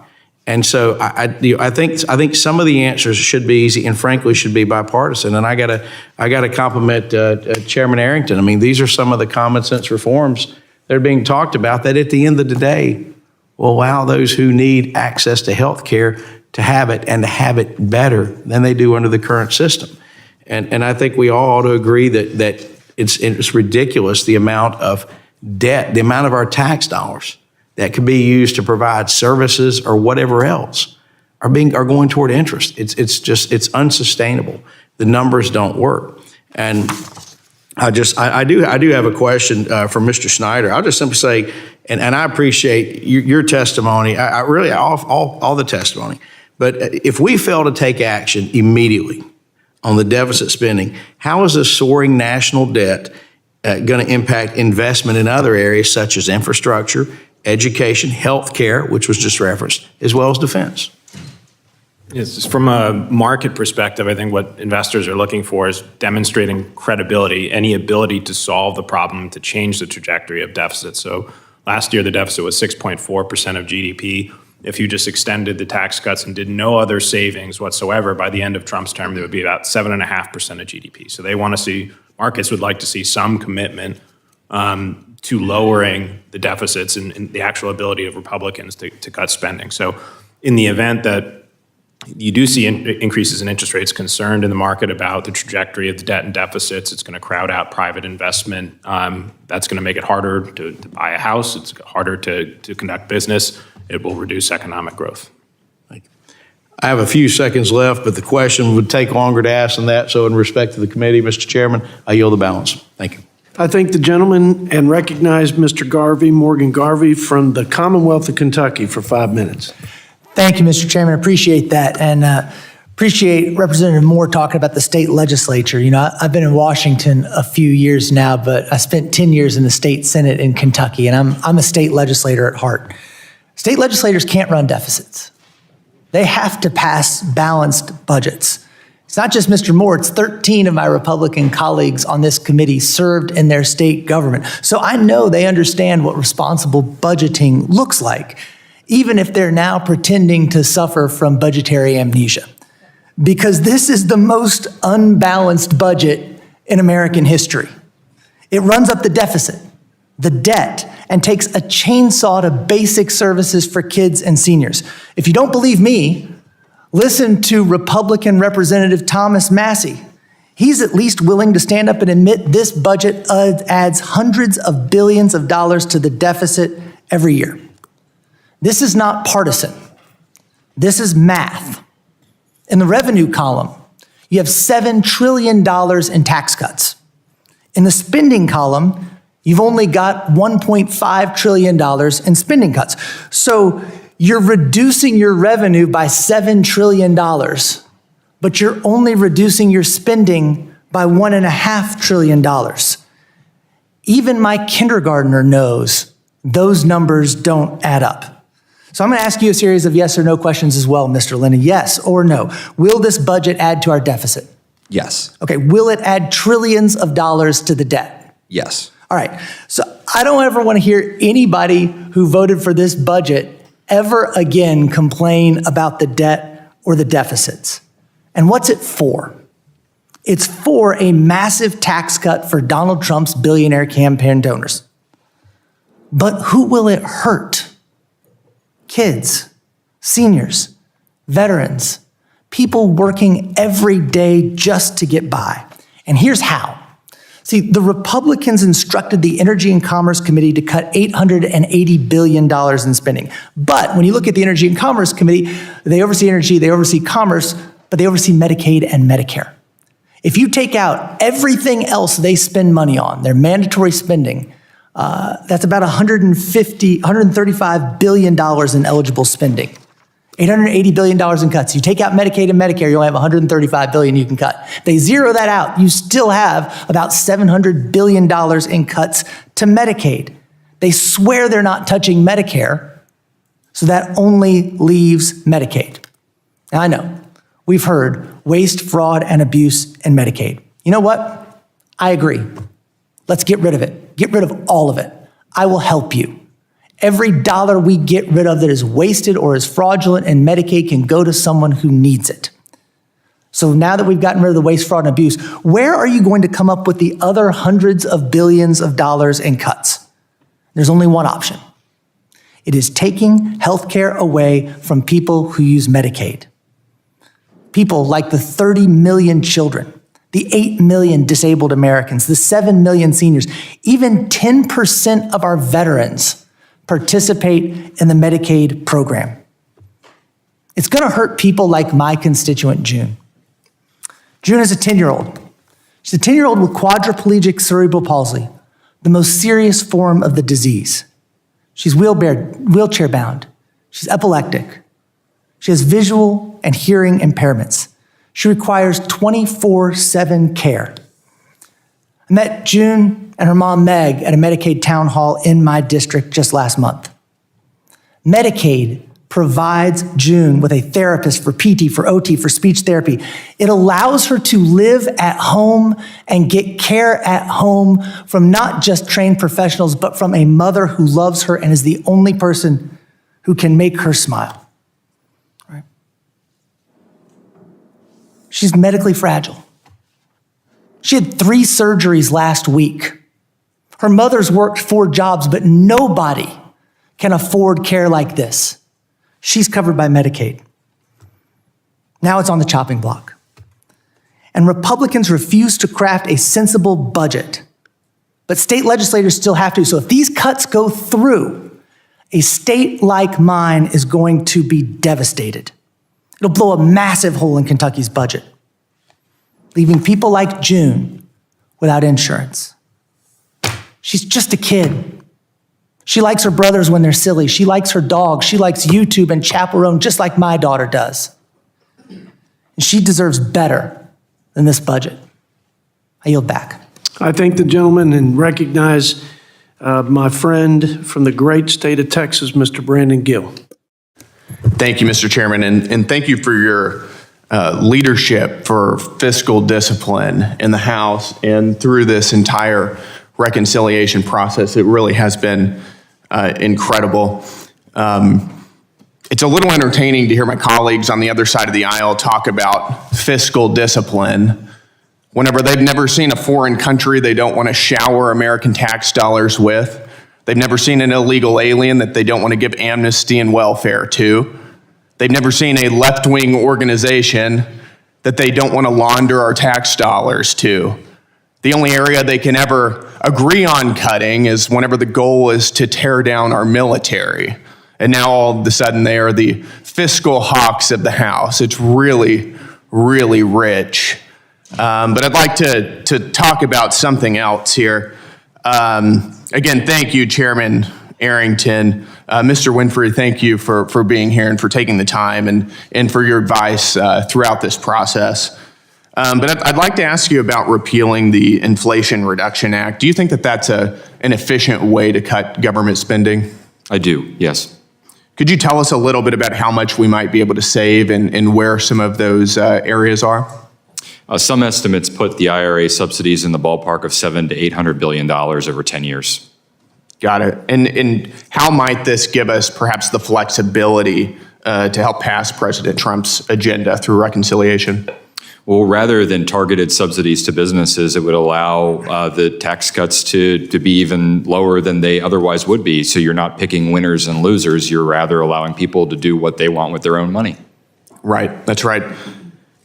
And so I think some of the answers should be easy and frankly should be bipartisan. And I gotta compliment Chairman Arrington. I mean, these are some of the common sense reforms that are being talked about that at the end of the day will allow those who need access to health care to have it and to have it better than they do under the current system. And I think we all ought to agree that it's ridiculous the amount of debt, the amount of our tax dollars that could be used to provide services or whatever else are going toward interest. It's unsustainable. The numbers don't work. And I do have a question for Mr. Schneider. I'll just simply say, and I appreciate your testimony. I really all the testimony. But if we fail to take action immediately on the deficit spending, how is a soaring national debt going to impact investment in other areas such as infrastructure, education, health care, which was just referenced, as well as defense? Yes, from a market perspective, I think what investors are looking for is demonstrating credibility, any ability to solve the problem, to change the trajectory of deficits. So last year, the deficit was 6.4% of GDP. If you just extended the tax cuts and did no other savings whatsoever, by the end of Trump's term, there would be about 7.5% of GDP. So they want to see, markets would like to see some commitment to lowering the deficits and the actual ability of Republicans to cut spending. So in the event that you do see increases in interest rates, concerned in the market about the trajectory of the debt and deficits, it's going to crowd out private investment. That's going to make it harder to buy a house. It's harder to conduct business. It will reduce economic growth. I have a few seconds left, but the question would take longer to ask than that. So in respect to the committee, Mr. Chairman, I yield the balance. Thank you. I thank the gentleman and recognize Mr. Garvey, Morgan Garvey from the Commonwealth of Kentucky for 5 minutes. Thank you, Mr. Chairman. Appreciate that. And appreciate Representative Moore talking about the state legislature. You know, I've been in Washington a few years now, but I spent 10 years in the state Senate in Kentucky, and I'm a state legislator at heart. State legislators can't run deficits. They have to pass balanced budgets. It's not just Mr. Moore, it's 13 of my Republican colleagues on this committee served in their state government. So I know they understand what responsible budgeting looks like, even if they're now pretending to suffer from budgetary amnesia. Because this is the most unbalanced budget in American history. It runs up the deficit, the debt, and takes a chainsaw to basic services for kids and seniors. If you don't believe me, listen to Republican Representative Thomas Massey. He's at least willing to stand up and admit this budget adds hundreds of billions of dollars to the deficit every year. This is not partisan. This is math. In the revenue column, you have $7 trillion in tax cuts. In the spending column, you've only got $1.5 trillion in spending cuts. So you're reducing your revenue by $7 trillion, but you're only reducing your spending by $1.5 trillion. Even my kindergartner knows those numbers don't add up. So I'm going to ask you a series of yes or no questions as well, Mr. Linden. Yes or no? Will this budget add to our deficit? Yes. Okay, will it add trillions of dollars to the debt? Yes. All right, so I don't ever want to hear anybody who voted for this budget ever again complain about the debt or the deficits. And what's it for? It's for a massive tax cut for Donald Trump's billionaire campaign donors. But who will it hurt? Kids, seniors, veterans, people working every day just to get by. And here's how. See, the Republicans instructed the Energy and Commerce Committee to cut $880 billion in spending. But when you look at the Energy and Commerce Committee, they oversee energy, they oversee commerce, but they oversee Medicaid and Medicare. If you take out everything else they spend money on, their mandatory spending, that's about $135 billion in eligible spending. $880 billion in cuts. You take out Medicaid and Medicare, you only have $135 billion you can cut. They zero that out, you still have about $700 billion in cuts to Medicaid. They swear they're not touching Medicare, so that only leaves Medicaid. Now I know, we've heard waste, fraud, and abuse in Medicaid. You know what? I agree. Let's get rid of it. Get rid of all of it. I will help you. Every dollar we get rid of that is wasted or is fraudulent in Medicaid can go to someone who needs it. So now that we've gotten rid of the waste, fraud, and abuse, where are you going to come up with the other hundreds of billions of dollars in cuts? There's only one option. It is taking health care away from people who use Medicaid. People like the 30 million children, the 8 million disabled Americans, the 7 million seniors, even 10% of our veterans participate in the Medicaid program. It's going to hurt people like my constituent, June. June is a 10-year-old. She's a 10-year-old with quadriplegic cerebral palsy, the most serious form of the disease. She's wheelchair bound. She's epileptic. She has visual and hearing impairments. She requires 24/7 care. I met June and her mom, Meg, at a Medicaid town hall in my district just last month. Medicaid provides June with a therapist for PT, for OT, for speech therapy. It allows her to live at home and get care at home from not just trained professionals, but from a mother who loves her and is the only person who can make her smile. Right? She's medically fragile. She had 3 surgeries last week. Her mother's worked 4 jobs, but nobody can afford care like this. She's covered by Medicaid. Now it's on the chopping block. And Republicans refuse to craft a sensible budget. But state legislators still have to. So if these cuts go through, a state like mine is going to be devastated. It'll blow a massive hole in Kentucky's budget, leaving people like June without insurance. She's just a kid. She likes her brothers when they're silly. She likes her dog. She likes YouTube and Chaperone just like my daughter does. And she deserves better than this budget. I yield back. I thank the gentleman and recognize my friend from the great state of Texas, Mr. Brandon Gill. Thank you, Mr. Chairman, and thank you for your leadership for fiscal discipline in the House and through this entire reconciliation process. It really has been incredible. It's a little entertaining to hear my colleagues on the other side of the aisle talk about fiscal discipline whenever they've never seen a foreign country they don't want to shower American tax dollars with. They've never seen an illegal alien that they don't want to give amnesty and welfare to. They've never seen a left-wing organization that they don't want to launder our tax dollars to. The only area they can ever agree on cutting is whenever the goal is to tear down our military. And now all of a sudden they are the fiscal hawks of the House. It's really, really rich. But I'd like to talk about something else here. Again, thank you, Chairman Arrington. Mr. Winfree, thank you for being here and for taking the time and for your advice throughout this process. But I'd like to ask you about repealing the Inflation Reduction Act. Do you think that that's an efficient way to cut government spending? I do, yes. Could you tell us a little bit about how much we might be able to save and where some of those areas are? Some estimates put the IRA subsidies in the ballpark of $700 to $800 billion over 10 years. Got it. And how might this give us perhaps the flexibility to help pass President Trump's agenda through reconciliation? Well, rather than targeted subsidies to businesses, it would allow the tax cuts to be even lower than they otherwise would be. So you're not picking winners and losers. You're rather allowing people to do what they want with their own money. Right. That's right.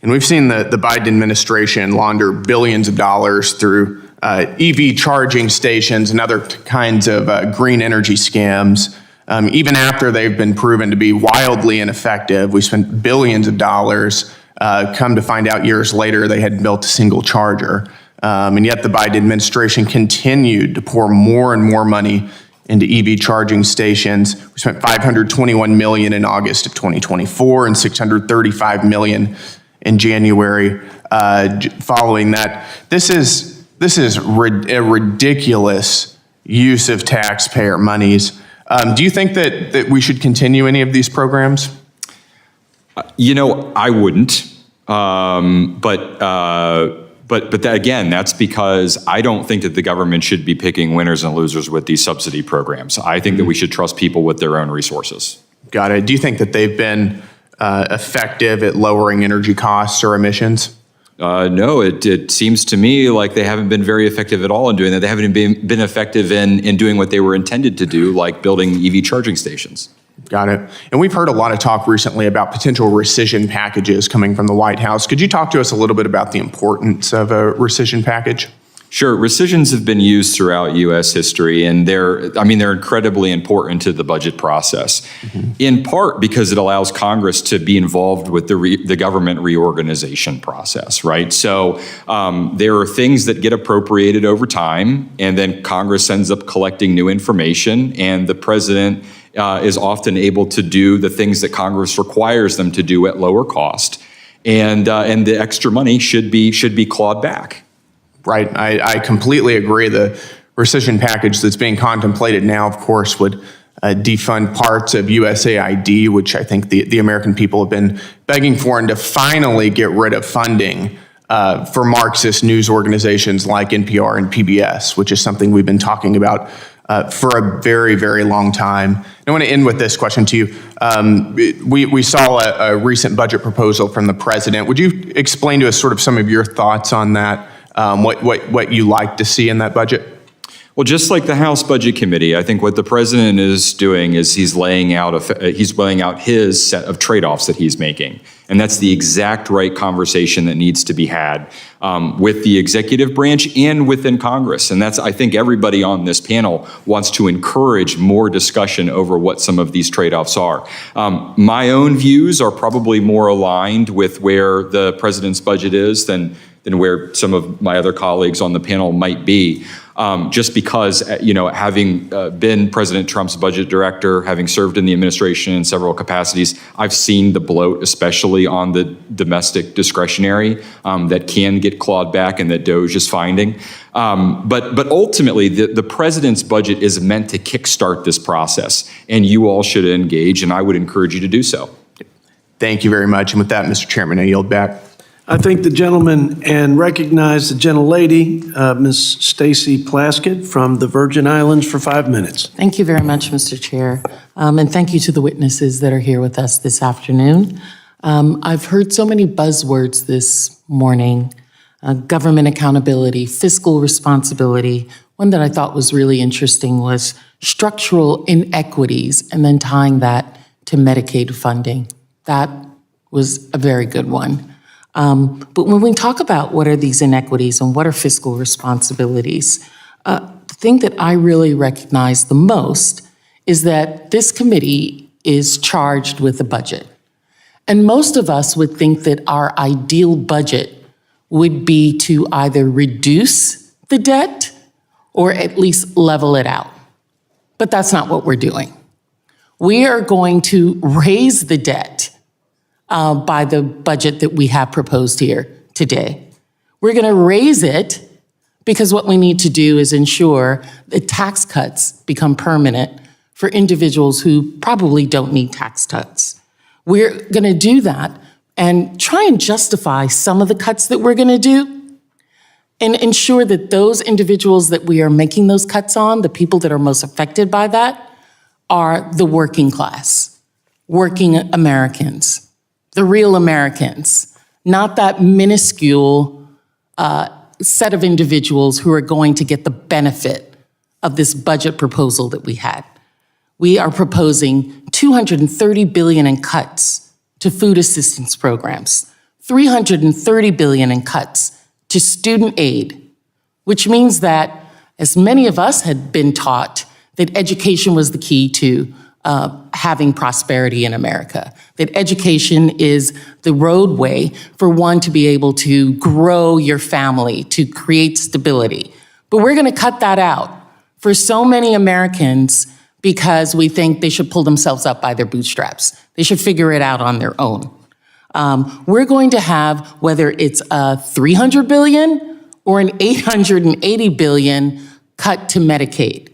And we've seen the Biden administration launder billions of dollars through EV charging stations and other kinds of green energy scams. Even after they've been proven to be wildly ineffective, we spent billions of dollars. Come to find out years later, they hadn't built a single charger. And yet the Biden administration continued to pour more and more money into EV charging stations. We spent $521 million in August of 2024 and $635 million in January following that. This is a ridiculous use of taxpayer monies. Do you think that we should continue any of these programs? You know, I wouldn't. But that, again, that's because I don't think that the government should be picking winners and losers with these subsidy programs. I think that we should trust people with their own resources. Got it. Do you think that they've been effective at lowering energy costs or emissions? No, it seems to me like they haven't been very effective at all in doing that. They haven't been effective in doing what they were intended to do, like building EV charging stations. Got it. And we've heard a lot of talk recently about potential rescission packages coming from the White House. Could you talk to us a little bit about the importance of a rescission package? Sure. Rescissions have been used throughout U.S. history, and they're incredibly important to the budget process, in part because it allows Congress to be involved with the government reorganization process, right? So there are things that get appropriated over time, and then Congress ends up collecting new information, and the president is often able to do the things that Congress requires them to do at lower cost, and the extra money should be clawed back. Right. I completely agree. The rescission package that's being contemplated now, of course, would defund parts of USAID, which I think the American people have been begging for, and to finally get rid of funding for Marxist news organizations like NPR and PBS, which is something we've been talking about for a very, very long time. I want to end with this question to you. We saw a recent budget proposal from the president. Would you explain to us sort of some of your thoughts on that, what you like to see in that budget? Well, just like the House Budget Committee, I think what the president is doing is he's laying out his set of trade-offs that he's making. And that's the exact right conversation that needs to be had with the executive branch and within Congress. And I think everybody on this panel wants to encourage more discussion over what some of these trade-offs are. My own views are probably more aligned with where the president's budget is than where some of my other colleagues on the panel might be. Just because, having been President Trump's budget director, having served in the administration in several capacities, I've seen the bloat, especially on the domestic discretionary, that can get clawed back and that DOJ is finding. But ultimately, the president's budget is meant to kickstart this process, and you all should engage, and I would encourage you to do so. Thank you very much. And with that, Mr. Chairman, I yield back. I thank the gentleman and recognize the gentlelady, Ms. Stacy Plaskett from the Virgin Islands for 5 minutes. Thank you very much, Mr. Chair. And thank you to the witnesses that are here with us this afternoon. I've heard so many buzzwords this morning, government accountability, fiscal responsibility. One that I thought was really interesting was structural inequities and then tying that to Medicaid funding. That was a very good one. But when we talk about what are these inequities and what are fiscal responsibilities, the thing that I really recognize the most is that this committee is charged with a budget. And most of us would think that our ideal budget would be to either reduce the debt or at least level it out. But that's not what we're doing. We are going to raise the debt by the budget that we have proposed here today. We're going to raise it because what we need to do is ensure that tax cuts become permanent for individuals who probably don't need tax cuts. We're going to do that and try and justify some of the cuts that we're going to do and ensure that those individuals that we are making those cuts on, the people that are most affected by that, are the working class, working Americans. The real Americans, not that minuscule set of individuals who are going to get the benefit of this budget proposal that we had. We are proposing $230 billion in cuts to food assistance programs, $330 billion in cuts to student aid, which means that, as many of us had been taught, that education was the key to having prosperity in America, that education is the roadway for one to be able to grow your family, to create stability. But we're going to cut that out for so many Americans because we think they should pull themselves up by their bootstraps. They should figure it out on their own. We're going to have, whether it's a $300 billion or an $880 billion cut to Medicaid,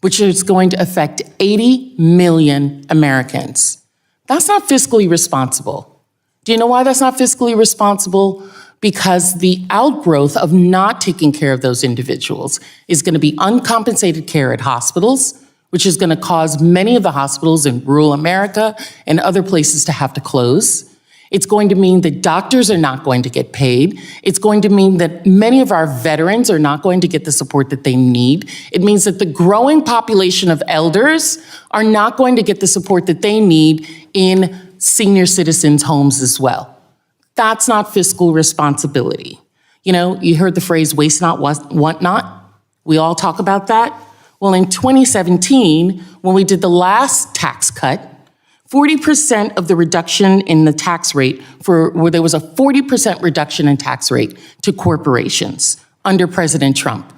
which is going to affect 80 million Americans. That's not fiscally responsible. Do you know why that's not fiscally responsible? Because the outgrowth of not taking care of those individuals is going to be uncompensated care at hospitals, which is going to cause many of the hospitals in rural America and other places to have to close. It's going to mean that doctors are not going to get paid. It's going to mean that many of our veterans are not going to get the support that they need. It means that the growing population of elders are not going to get the support that they need in senior citizens' homes as well. That's not fiscal responsibility. You know, you heard the phrase waste not, want not. We all talk about that. Well, in 2017, when we did the last tax cut, 40% of the reduction in the tax rate where there was a 40% reduction in tax rate to corporations under President Trump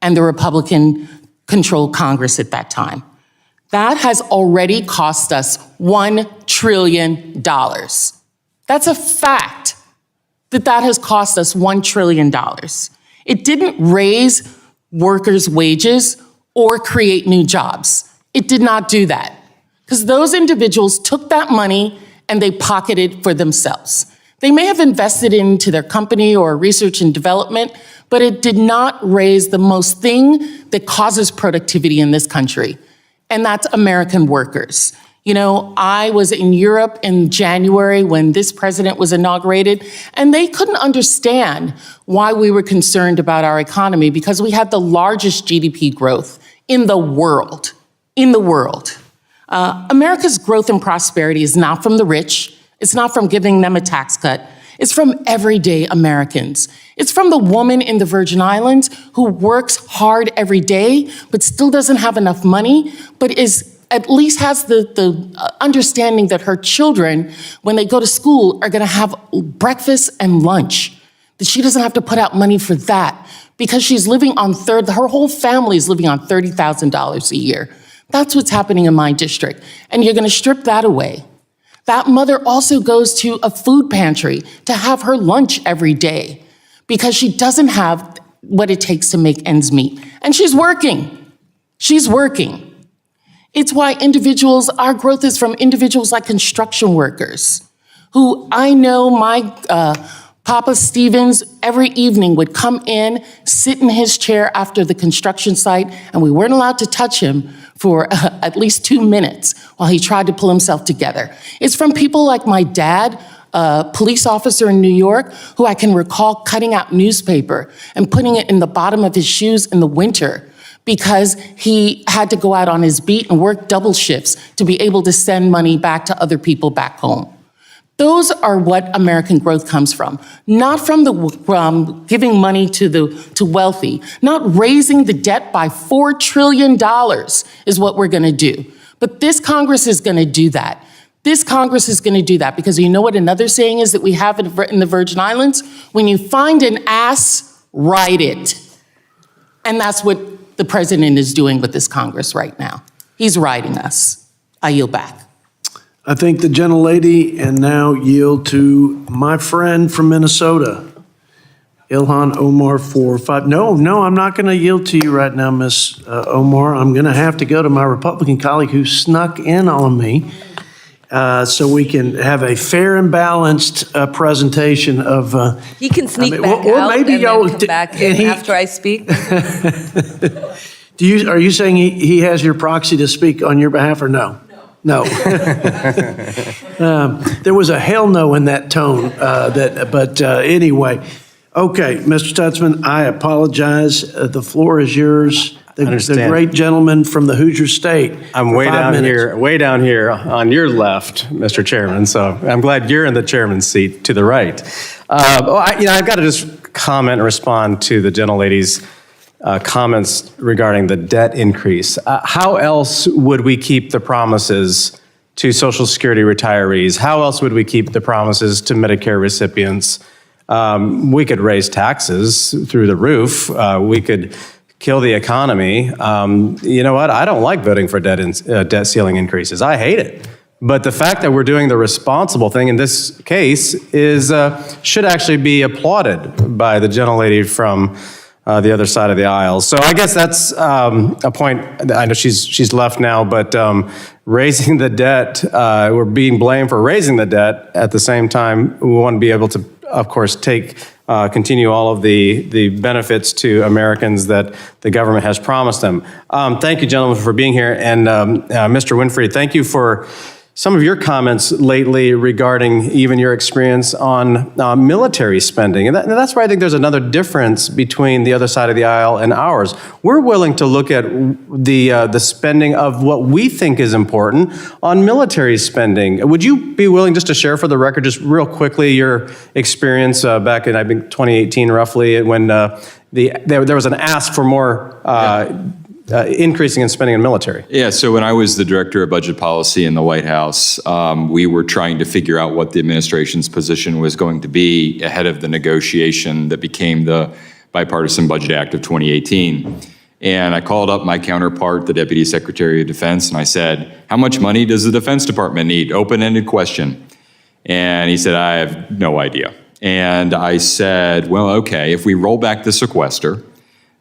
and the Republican-controlled Congress at that time. That has already cost us $1 trillion. That's a fact that has cost us $1 trillion. It didn't raise workers' wages or create new jobs. It did not do that, because those individuals took that money and they pocketed for themselves. They may have invested into their company or research and development, but it did not raise the most thing that causes productivity in this country, and that's American workers. You know, I was in Europe in January when this president was inaugurated, and they couldn't understand why we were concerned about our economy, because we had the largest GDP growth in the world. America's growth and prosperity is not from the rich. It's not from giving them a tax cut. It's from everyday Americans. It's from the woman in the Virgin Islands who works hard every day, but still doesn't have enough money, but at least has the understanding that her children, when they go to school, are gonna have breakfast and lunch, that she doesn't have to put out money for that because she's living on her whole family is living on $30,000 a year. That's what's happening in my district. And you're gonna strip that away. That mother also goes to a food pantry to have her lunch every day because she doesn't have what it takes to make ends meet. And she's working. It's why our growth is from individuals like construction workers, who I know my Papa Stevens every evening would come in, sit in his chair after the construction site, and we weren't allowed to touch him for at least 2 minutes while he tried to pull himself together. It's from people like my dad, a police officer in New York, who I can recall cutting out newspaper and putting it in the bottom of his shoes in the winter because he had to go out on his beat and work double shifts to be able to send money back to other people back home. Those are what American growth comes from, not from giving money to wealthy, not raising the debt by $4 trillion is what we're gonna do. But this Congress is gonna do that. This Congress is gonna do that because you know what another saying is that we have in the Virgin Islands? When you find an ass, ride it. And that's what the president is doing with this Congress right now. He's riding us. I yield back. I thank the gentlelady and now yield to my friend from Minnesota, Ilhan Omar for 5. No, I'm not going to yield to you right now, Miss Omar. I'm going to have to go to my Republican colleague who snuck in on me so we can have a fair and balanced presentation of. He can sneak back out maybe and then come back in after I speak. Are you saying he has your proxy to speak on your behalf or no? No. There was a hell no in that tone. But anyway, okay, Mr. Stutzman, I apologize. The floor is yours. The great gentleman from the Hoosier State. I'm way down here on your left, Mr. Chairman. So I'm glad you're in the chairman's seat to the right. I've got to just comment and respond to the gentlelady's comments regarding the debt increase. How else would we keep the promises to Social Security retirees? How else would we keep the promises to Medicare recipients? We could raise taxes through the roof. We could kill the economy. You know what? I don't like voting for debt ceiling increases. I hate it. But the fact that we're doing the responsible thing in this case should actually be applauded by the gentlelady from the other side of the aisle. So I guess that's a point. I know she's left now, but raising the debt, we're being blamed for raising the debt. At the same time, we want to be able to, of course, continue all of the benefits to Americans that the government has promised them. Thank you, gentlemen, for being here. And Mr. Winfree, thank you for some of your comments lately regarding even your experience on military spending. And that's where I think there's another difference between the other side of the aisle and ours. We're willing to look at the spending of what we think is important on military spending. Would you be willing just to share for the record, just real quickly, your experience back in, I think, 2018 roughly, when there was an ask for more increasing in spending in military? Yeah, so when I was the director of budget policy in the White House, we were trying to figure out what the administration's position was going to be ahead of the negotiation that became the Bipartisan Budget Act of 2018. And I called up my counterpart, the Deputy Secretary of Defense, and I said, how much money does the Defense Department need? Open-ended question. And he said, I have no idea. And I said, well, okay, if we roll back the sequester,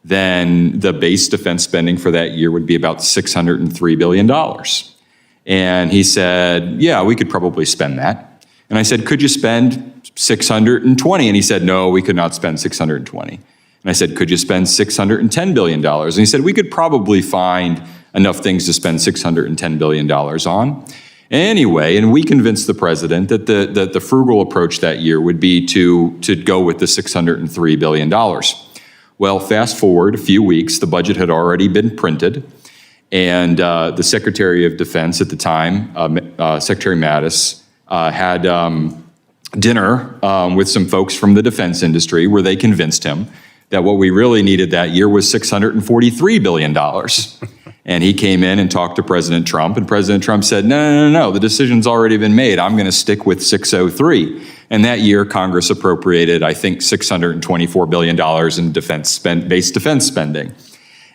then the base defense spending for that year would be about $603 billion. And he said, yeah, we could probably spend that. And I said, could you spend 620? And he said, no, we could not spend 620. And I said, could you spend $610 billion? And he said, we could probably find enough things to spend $610 billion on. Anyway, and we convinced the president that the frugal approach that year would be to go with the $603 billion. Well, fast forward a few weeks, the budget had already been printed, and the Secretary of Defense at the time, Secretary Mattis, had dinner with some folks from the defense industry where they convinced him that what we really needed that year was $643 billion. And he came in and talked to President Trump, and President Trump said, no, the decision's already been made. I'm going to stick with 603. And that year, Congress appropriated, I think, $624 billion in base defense spending.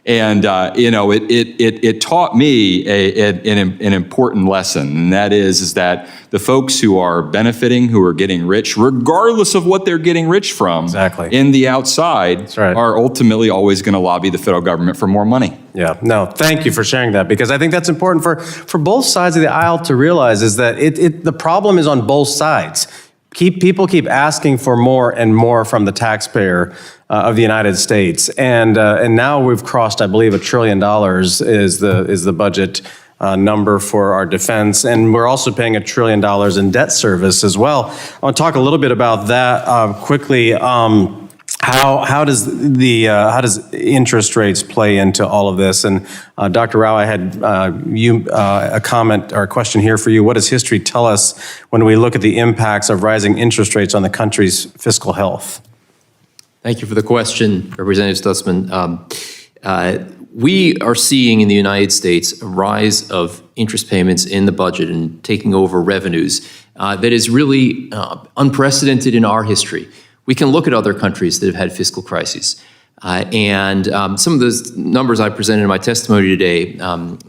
And, it taught me an important lesson, and that is that the folks who are benefiting, who are getting rich, regardless of what they're getting rich from, in the outside, are ultimately always going to lobby the federal government for more money. Yeah, no, thank you for sharing that, because I think that's important for both sides of the aisle to realize is that the problem is on both sides. People keep asking for more and more from the taxpayer of the United States, and now we've crossed, I believe, $1 trillion is the budget number for our defense, and we're also paying $1 trillion in debt service as well. I want to talk a little bit about that quickly. How does interest rates play into all of this? And Dr. Rauh, I had a comment or a question here for you. What does history tell us when we look at the impacts of rising interest rates on the country's fiscal health? Thank you for the question, Representative Stutzman. We are seeing in the United States a rise of interest payments in the budget and taking over revenues that is really unprecedented in our history. We can look at other countries that have had fiscal crises. And some of those numbers I presented in my testimony today,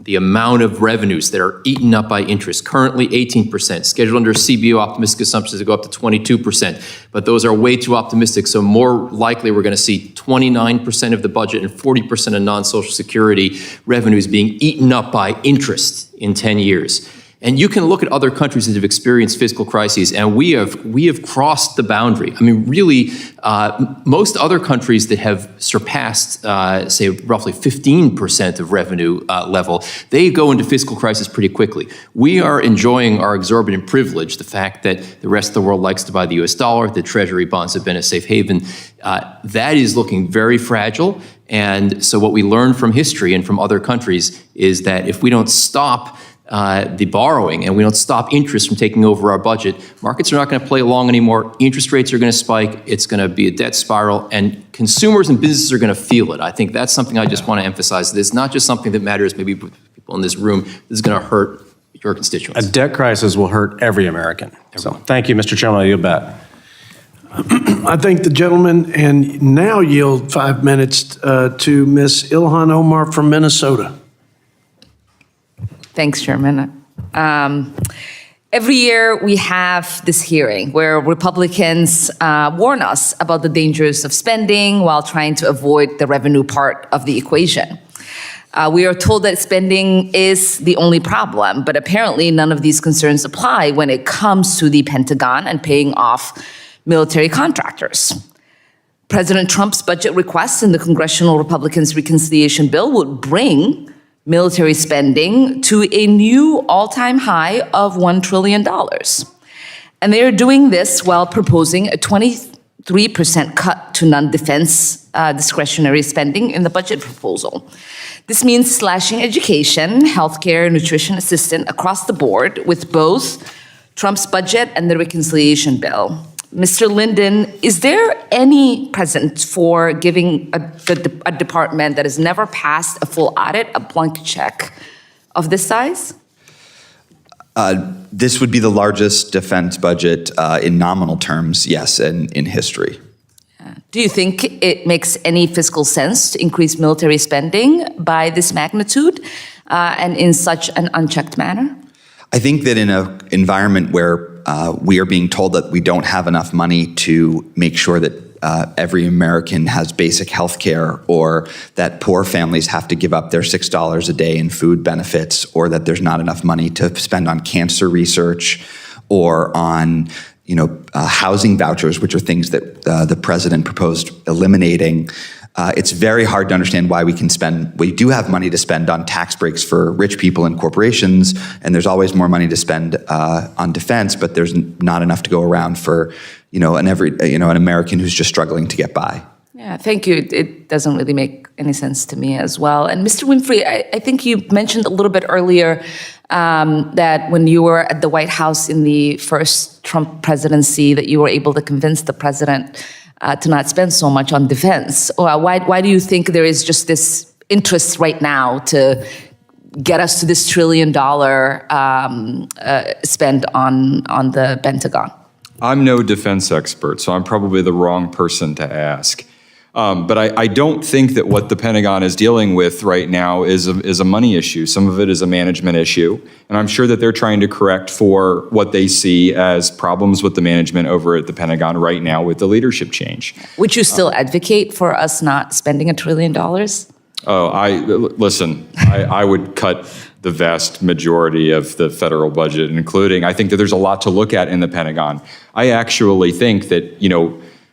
the amount of revenues that are eaten up by interest, currently 18%, scheduled under CBO optimistic assumptions to go up to 22%, but those are way too optimistic, so more likely we're going to see 29% of the budget and 40% of non-Social Security revenues being eaten up by interest in 10 years. And you can look at other countries that have experienced fiscal crises, and we have crossed the boundary. I mean, really, most other countries that have surpassed, say, roughly 15% of revenue level, they go into fiscal crisis pretty quickly. We are enjoying our exorbitant privilege, the fact that the rest of the world likes to buy the US dollar, the Treasury bonds have been a safe haven. That is looking very fragile. And so what we learn from history and from other countries is that if we don't stop the borrowing and we don't stop interest from taking over our budget, markets are not going to play along anymore. Interest rates are going to spike. It's going to be a debt spiral, and consumers and businesses are going to feel it. I think that's something I just want to emphasize. It's not just something that matters maybe with people in this room. This is going to hurt your constituents. A debt crisis will hurt every American. So thank you, Mr. Chairman. I yield back. I thank the gentleman and now yield 5 minutes to Ms. Ilhan Omar from Minnesota. Thanks, Chairman. Every year we have this hearing where Republicans warn us about the dangers of spending while trying to avoid the revenue part of the equation. We are told that spending is the only problem, but apparently none of these concerns apply when it comes to the Pentagon and paying off military contractors. President Trump's budget request in the Congressional Republicans' reconciliation bill would bring military spending to a new all-time high of $1 trillion. And they are doing this while proposing a 23% cut to non-defense discretionary spending in the budget proposal. This means slashing education, healthcare, nutrition assistance across the board with both Trump's budget and the reconciliation bill. Mr. Linden, is there any precedent for giving a department that has never passed a full audit a blank check of this size? This would be the largest defense budget in nominal terms, yes, in history. Do you think it makes any fiscal sense to increase military spending by this magnitude and in such an unchecked manner? I think that in an environment where we are being told that we don't have enough money to make sure that every American has basic health care, or that poor families have to give up their $6 a day in food benefits, or that there's not enough money to spend on cancer research or on housing vouchers, which are things that the president proposed eliminating. It's very hard to understand why we do have money to spend on tax breaks for rich people and corporations, and there's always more money to spend on defense, but there's not enough to go around for, an American who's just struggling to get by. Yeah, thank you. It doesn't really make any sense to me as well. And Mr. Winfree, I think you mentioned a little bit earlier that when you were at the White House in the first Trump presidency, that you were able to convince the president to not spend so much on defense. Why do you think there is just this interest right now to get us to this $1 trillion spend on the Pentagon? I'm no defense expert, so I'm probably the wrong person to ask. But I don't think that what the Pentagon is dealing with right now is a money issue. Some of it is a management issue. And I'm sure that they're trying to correct for what they see as problems with the management over at the Pentagon right now with the leadership change. Would you still advocate for us not spending $1 trillion? Listen, I would cut the vast majority of the federal budget, including, I think that there's a lot to look at in the Pentagon. I actually think that,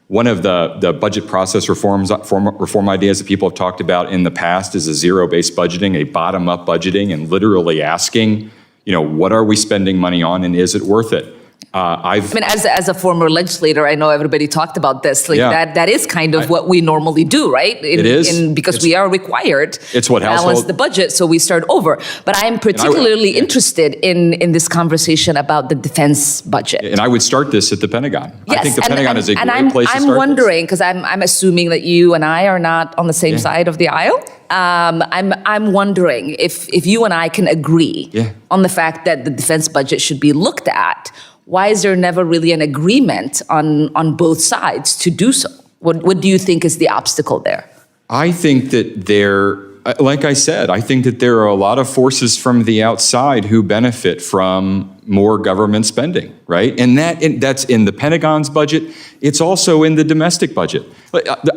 one of the budget process reform ideas that people have talked about in the past is a zero-based budgeting, a bottom-up budgeting, and literally asking, what are we spending money on and is it worth it? As a former legislator, I know everybody talked about this. That is kind of what we normally do, right? It is. Because we are required to balance the budget, so we start over. But I am particularly interested in this conversation about the defense budget. And I would start this at the Pentagon. Yes, I think the Pentagon is a great place to start. I'm wondering, because I'm assuming that you and I are not on the same side of the aisle. I'm wondering if you and I can agree on the fact that the defense budget should be looked at. Why is there never really an agreement on both sides to do so? What do you think is the obstacle there? I think that like I said, I think that there are a lot of forces from the outside who benefit from more government spending, right? And that's in the Pentagon's budget. It's also in the domestic budget.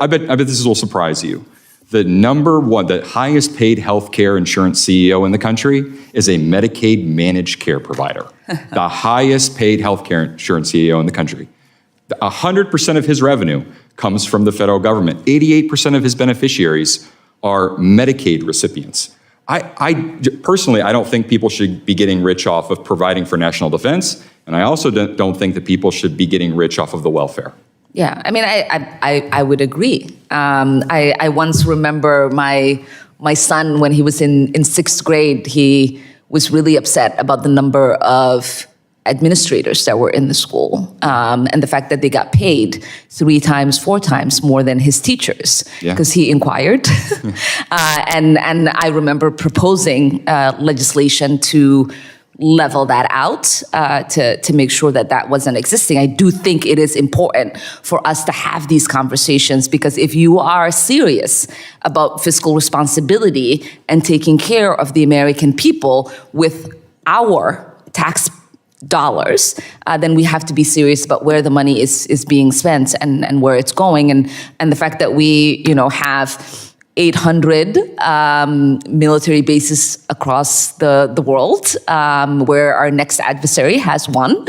I bet this will surprise you. The highest paid healthcare insurance CEO in the country is a Medicaid managed care provider. The highest paid healthcare insurance CEO in the country. 100% of his revenue comes from the federal government. 88% of his beneficiaries are Medicaid recipients. I personally, I don't think people should be getting rich off of providing for national defense, and I also don't think that people should be getting rich off of the welfare. Yeah, I would agree. I once remember my son, when he was in sixth grade, he was really upset about the number of administrators that were in the school, and the fact that they got paid 3 times, 4 times more than his teachers, because he inquired. And I remember proposing legislation to level that out, to make sure that wasn't existing. I do think it is important for us to have these conversations, because if you are serious about fiscal responsibility and taking care of the American people with our tax dollars, then we have to be serious about where the money is being spent and where it's going. And the fact that we, have 800 military bases across the world, where our next adversary has one.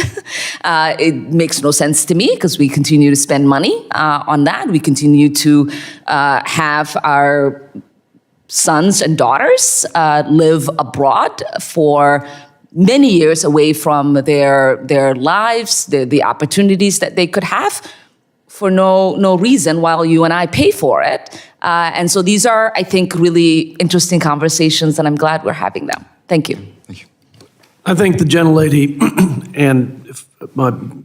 It makes no sense to me, because we continue to spend money on that. We continue to have our sons and daughters live abroad for many years away from their lives, the opportunities that they could have, for no reason, while you and I pay for it. And so these are, I think, really interesting conversations, and I'm glad we're having them. Thank you. Thank you. I think the gentlelady, and if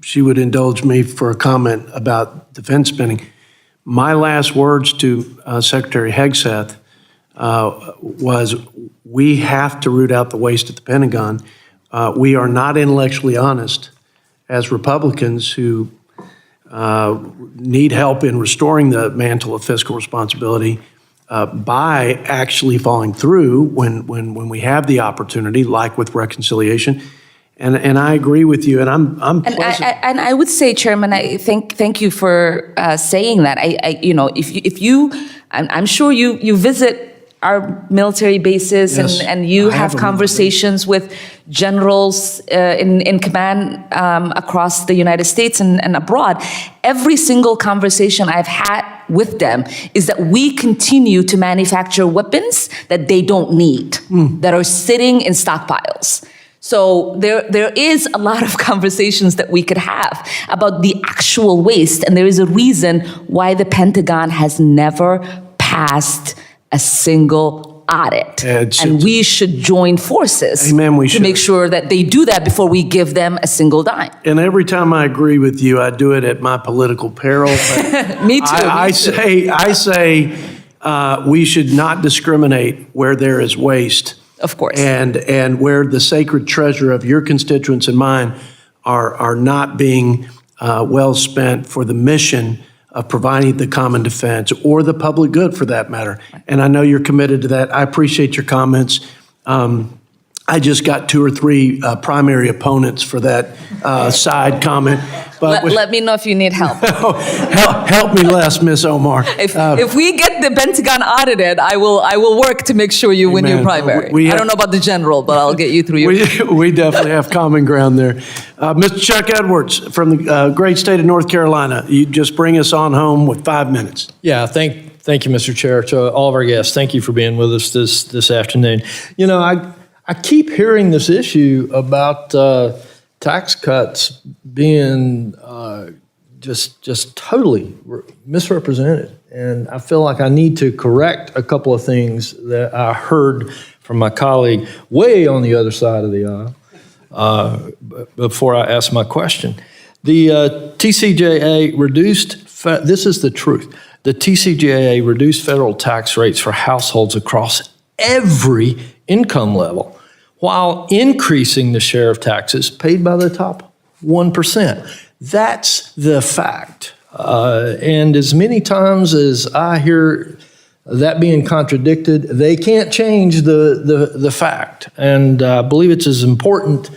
she would indulge me for a comment about defense spending, my last words to Secretary Hegseth was, we have to root out the waste at the Pentagon. We are not intellectually honest as Republicans who need help in restoring the mantle of fiscal responsibility by actually following through when we have the opportunity, like with reconciliation. And I agree with you, and I'm And pleasant. I would say, Chairman, I thank you for saying that. If you, I'm sure you visit our military bases Yes, and you I have have a conversations with generals in command across the United States and abroad. Every single conversation I've had with them is that we continue to manufacture weapons that they don't need, that are sitting in stockpiles. So there is a lot of conversations that we could have about the actual waste, and there is a reason why the Pentagon has never passed a single audit. And we should join forces to make sure that they do that before we give them a single dime. And every time I agree with you, I do it at my political peril. But Me too. I say we should not discriminate where there is waste. Of course. And where the sacred treasure of your constituents and mine are not being well spent for the mission of providing the common defense or the public good for that matter. And I know you're committed to that. I appreciate your comments. I just got 2 or 3 primary opponents for that side comment. But Let me know if you need help. help me less, Miss Omar. If we get the Pentagon audited, I will work to make sure you win your primary. I don't know about the general, but I'll get you through your. We definitely have common ground there. Mr. Chuck Edwards from the great state of North Carolina, you just bring us on home with 5 minutes. Yeah, thank you, Mr. Chair, to all of our guests. Thank you for being with us this afternoon. You know, I keep hearing this issue about tax cuts being just totally misrepresented. And I feel like I need to correct a couple of things that I heard from my colleague way on the other side of the aisle before I ask my question. The TCJA this is the truth, the TCJA reduced federal tax rates for households across every income level, while increasing the share of taxes paid by the top 1%. That's the fact. And as many times as I hear that being contradicted, they can't change the fact. And I believe it's as important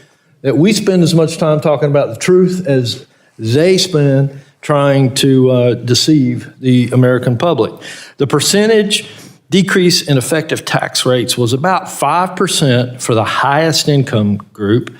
that we spend as much time talking about the truth as they spend trying to deceive the American public. The percentage decrease in effective tax rates was about 5% for the highest income group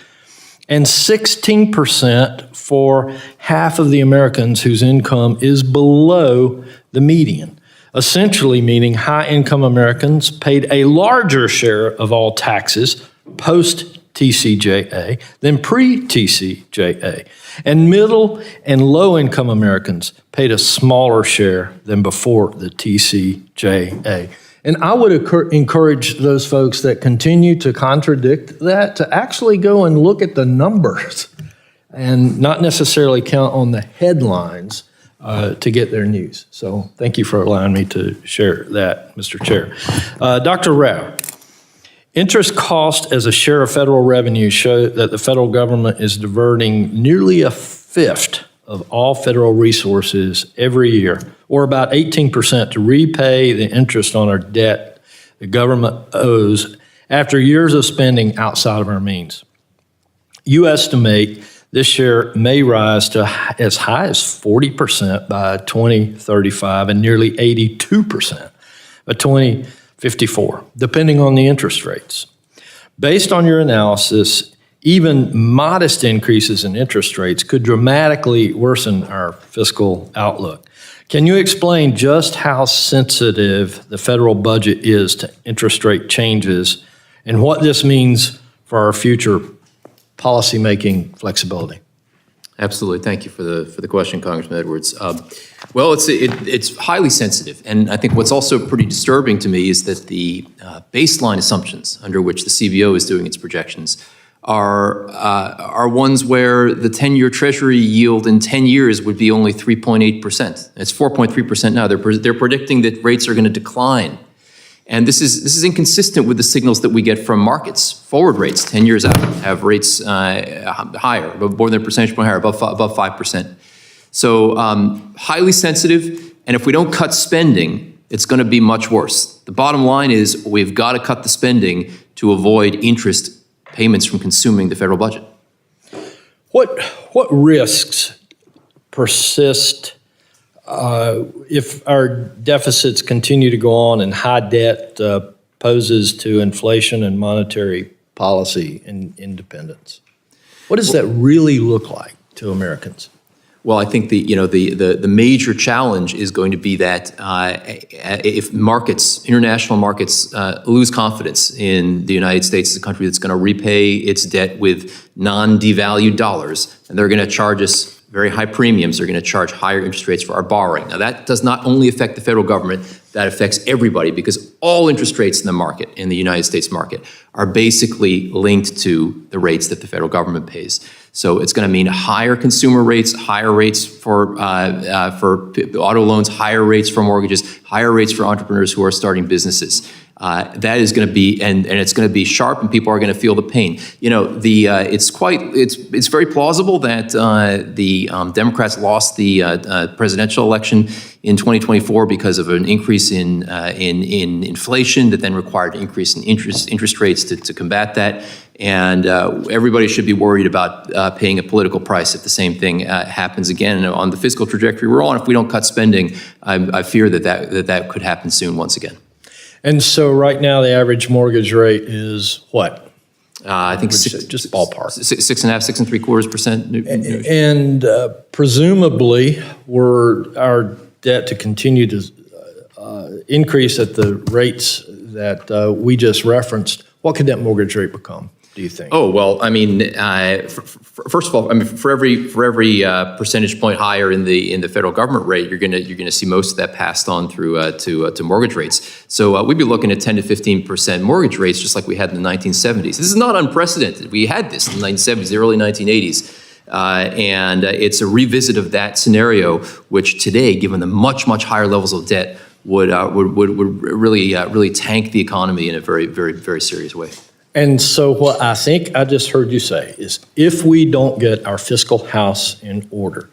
and 16% for half of the Americans whose income is below the median, essentially meaning high-income Americans paid a larger share of all taxes post-TCJA than pre-TCJA, and middle and low-income Americans paid a smaller share than before the TCJA. And I would encourage those folks that continue to contradict that to actually go and look at the numbers and not necessarily count on the headlines to get their news. So thank you for allowing me to share that, Mr. Chair. Dr. Rauh, interest cost as a share of federal revenue show that the federal government is diverting nearly a fifth of all federal resources every year, or about 18%, to repay the interest on our debt the government owes after years of spending outside of our means. You estimate this share may rise to as high as 40% by 2035 and nearly 82% by 2054, depending on the interest rates. Based on your analysis, even modest increases in interest rates could dramatically worsen our fiscal outlook. Can you explain just how sensitive the federal budget is to interest rate changes and what this means for our future policymaking flexibility? Absolutely. Thank you for the question, Congressman Edwards. Well, it's highly sensitive, and I think what's also pretty disturbing to me is that the baseline assumptions under which the CBO is doing its projections are ones where the 10-year Treasury yield in 10 years would be only 3.8%. It's 4.3% now. They're predicting that rates are going to decline. And this is inconsistent with the signals that we get from markets. Forward rates, 10 years out, have rates higher, more than a percentage point higher, above 5%. So highly sensitive, and if we don't cut spending, it's going to be much worse. The bottom line is we've got to cut the spending to avoid interest payments from consuming the federal budget. What risks persist if our deficits continue to go on and high debt poses to inflation and monetary policy and independence? What does that really look like to Americans? Well, I think the major challenge is going to be that if international markets lose confidence in the United States as a country that's going to repay its debt with non-devalued dollars, and they're going to charge us very high premiums, they're going to charge higher interest rates for our borrowing. Now, that does not only affect the federal government, that affects everybody, because all interest rates in the market, in the United States market, are basically linked to the rates that the federal government pays. So it's going to mean higher consumer rates, higher rates for auto loans, higher rates for mortgages, higher rates for entrepreneurs who are starting businesses. That is going to be, and it's going to be sharp, and people are going to feel the pain. It's very plausible that the Democrats lost the presidential election in 2024 because of an increase in inflation that then required an increase in interest rates to combat that. And everybody should be worried about paying a political price if the same thing happens again. And on the fiscal trajectory we're on, if we don't cut spending, I fear that could happen soon once again. And so right now, the average mortgage rate is what? I think just ballpark. 6.5%, 6.75%. And presumably, were our debt to continue to increase at the rates that we just referenced, what could that mortgage rate become, do you think? Oh, well, I mean, first of all, I mean, for every percentage point higher in the federal government rate, you're gonna see most of that passed on through to mortgage rates. So we'd be looking at 10 to 15% mortgage rates, just like we had in the 1970s. This is not unprecedented. We had this in the 1970s, the early 1980s. And it's a revisit of that scenario, which today, given the much higher levels of debt, would really tank the economy in a very, very, very serious way. And so what I think I just heard you say is if we don't get our fiscal house in order,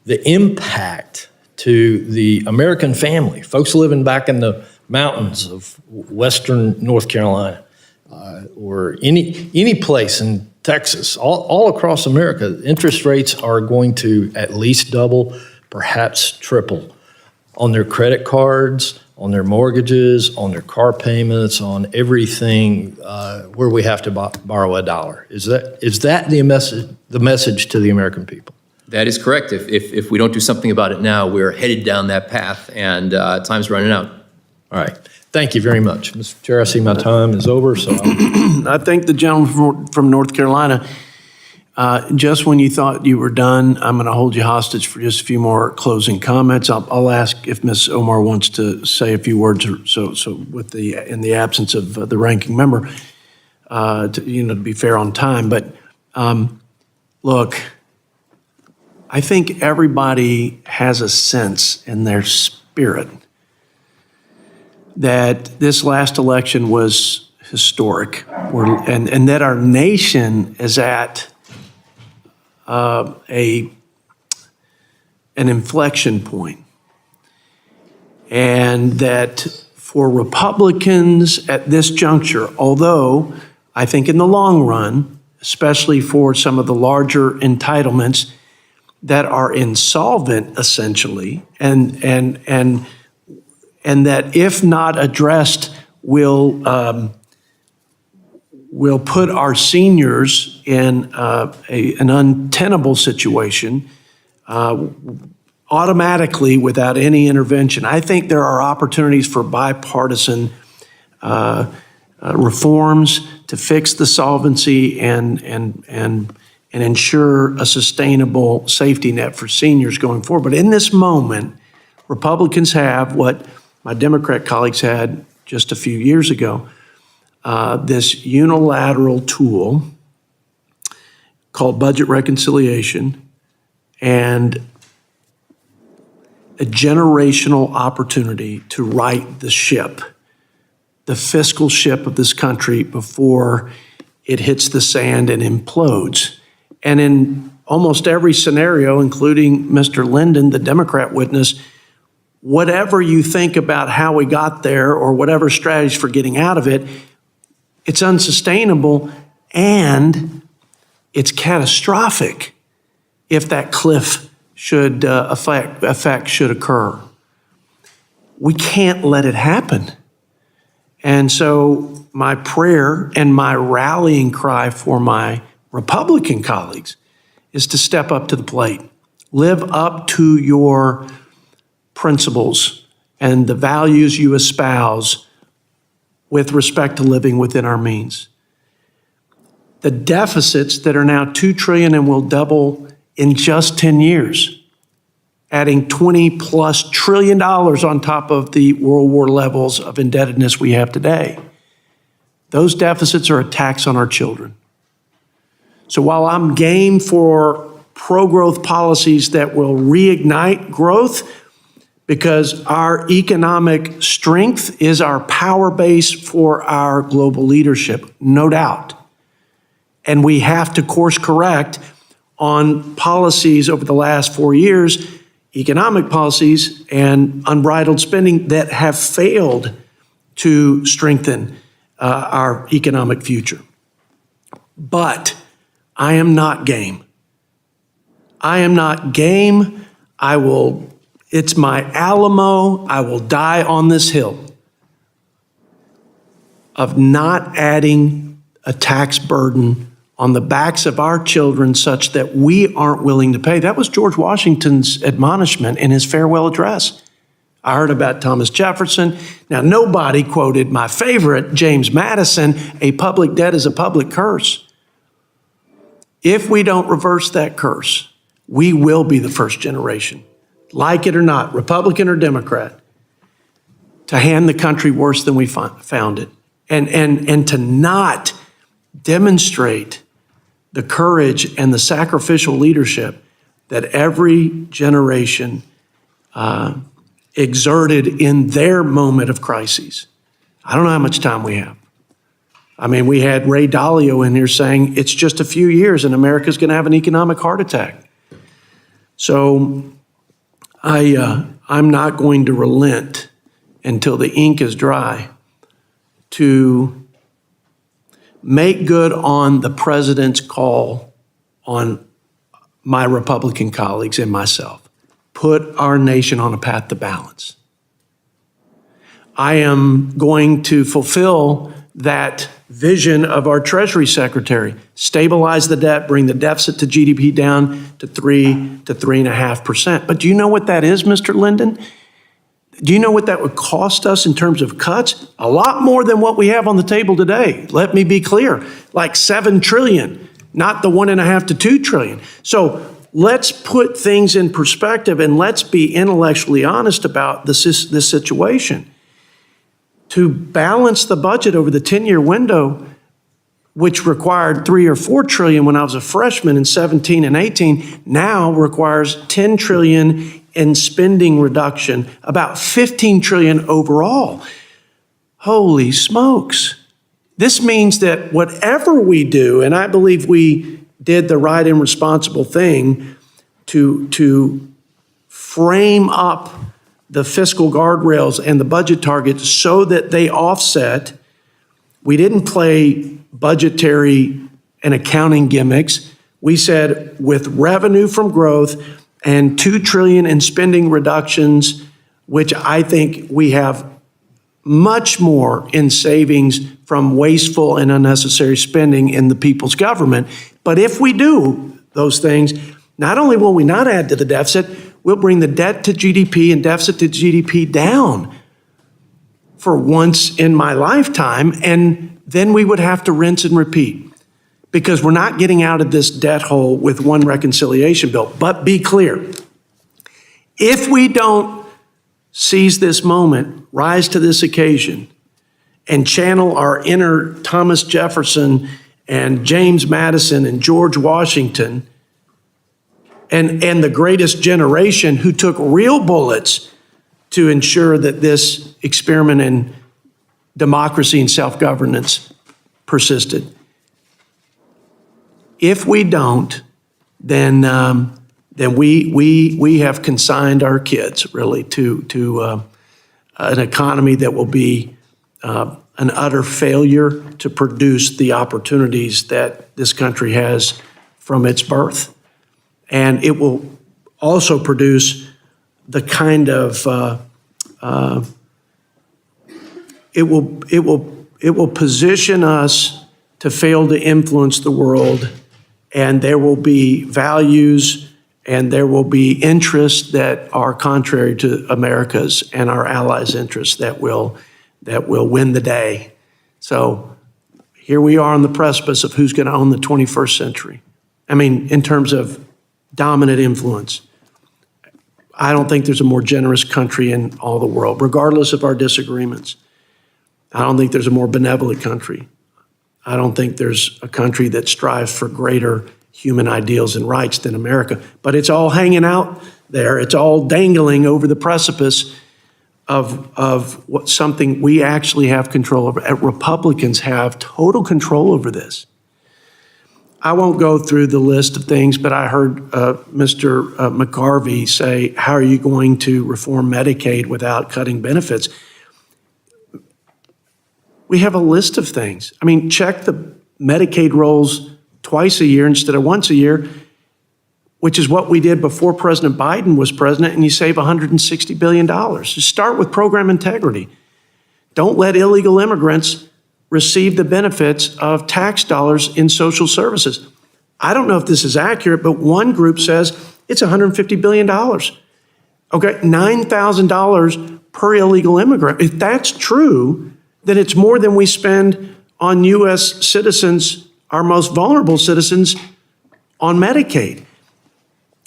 the impact to the American family, folks living back in the mountains of western North Carolina, or any place in Texas, all across America, interest rates are going to at least double, perhaps triple on their credit cards, on their mortgages, on their car payments, on everything where we have to borrow a dollar. Is that the message to the American people? That is correct. If we don't do something about it now, we're headed down that path, and time's running out. All right. Thank you very much. Mr. Chair, I see my time is over, so I thank the gentleman from North Carolina. Just when you thought you were done, I'm going to hold you hostage for just a few more closing comments. I'll ask if Ms. Omar wants to say a few words. So in the absence of the ranking member, to be fair on time. But look, I think everybody has a sense in their spirit that this last election was historic, and that our nation is at an inflection point. And that for Republicans at this juncture, although I think in the long run, especially for some of the larger entitlements that are insolvent essentially, and that if not addressed will put our seniors in an untenable situation automatically without any intervention. I think there are opportunities for bipartisan reforms to fix the solvency and ensure a sustainable safety net for seniors going forward. But in this moment, Republicans have what my Democrat colleagues had just a few years ago, this unilateral tool called budget reconciliation and a generational opportunity to right the ship, the fiscal ship of this country before it hits the sand and implodes. And in almost every scenario, including Mr. Linden, the Democrat witness, whatever you think about how we got there or whatever strategies for getting out of it, it's unsustainable and it's catastrophic. if that cliff should effect should occur. We can't let it happen. And so my prayer and my rallying cry for my Republican colleagues is to step up to the plate. Live up to your principles and the values you espouse with respect to living within our means. The deficits that are now $2 trillion and will double in just 10 years, adding $20+ trillion on top of the World War levels of indebtedness we have today. Those deficits are a tax on our children. So while I'm game for pro-growth policies that will reignite growth, because our economic strength is our power base for our global leadership, no doubt. And we have to course correct on policies over the last 4 years, economic policies and unbridled spending that have failed to strengthen our economic future. But I am not game. I am not game. It's my Alamo. I will die on this hill of not adding a tax burden on the backs of our children such that we aren't willing to pay. That was George Washington's admonishment in his farewell address. I heard about Thomas Jefferson. Now, nobody quoted my favorite, James Madison, a public debt is a public curse. If we don't reverse that curse, we will be the first generation, like it or not, Republican or Democrat, to hand the country worse than we found it, and to not demonstrate the courage and the sacrificial leadership that every generation exerted in their moment of crises. I don't know how much time we have. I mean, we had Ray Dalio in here saying it's just a few years and America's going to have an economic heart attack. So I'm not going to relent until the ink is dry to make good on the president's call on my Republican colleagues and myself. Put our nation on a path to balance. I am going to fulfill that vision of our Treasury Secretary. Stabilize the debt, bring the deficit to GDP down to 3 to 3.5%. But do you know what that is, Mr. Linden? Do you know what that would cost us in terms of cuts? A lot more than what we have on the table today. Let me be clear, like $7 trillion, not the 1.5 to 2 trillion. So let's put things in perspective and let's be intellectually honest about this situation. To balance the budget over the 10-year window, which required 3 or 4 trillion when I was a freshman in 17 and 18, now requires 10 trillion in spending reduction, about 15 trillion overall. Holy smokes. This means that whatever we do, and I believe we did the right and responsible thing to frame up the fiscal guardrails and the budget targets so that they offset. We didn't play budgetary and accounting gimmicks. We said with revenue from growth and 2 trillion in spending reductions, which I think we have much more in savings from wasteful and unnecessary spending in the people's government. But if we do those things, not only will we not add to the deficit, we'll bring the debt to GDP and deficit to GDP down for once in my lifetime, and then we would have to rinse and repeat because we're not getting out of this debt hole with one reconciliation bill. But be clear, if we don't seize this moment, rise to this occasion, and channel our inner Thomas Jefferson and James Madison and George Washington and the greatest generation who took real bullets to ensure that this experiment in democracy and self-governance persisted. If we don't, then we have consigned our kids really to an economy that will be an utter failure to produce the opportunities that this country has from its birth. And it will also produce the kind of, it will position us to fail to influence the world, and there will be values and there will be interests that are contrary to America's and our allies' interests that will win the day. So here we are on the precipice of who's going to own the 21st century. I mean, in terms of dominant influence. I don't think there's a more generous country in all the world, regardless of our disagreements. I don't think there's a more benevolent country. I don't think there's a country that strives for greater human ideals and rights than America. But it's all hanging out there. It's all dangling over the precipice of what something we actually have control over. Republicans have total control over this. I won't go through the list of things, but I heard Mr. McGarvey say, how are you going to reform Medicaid without cutting benefits? We have a list of things. I mean, check the Medicaid rolls twice a year instead of once a year, which is what we did before President Biden was president, and you save $160 billion. Just start with program integrity. Don't let illegal immigrants receive the benefits of tax dollars in social services. I don't know if this is accurate, but one group says it's $150 billion. Okay, $9,000 per illegal immigrant. If that's true, then it's more than we spend on U.S. citizens, our most vulnerable citizens, on Medicaid.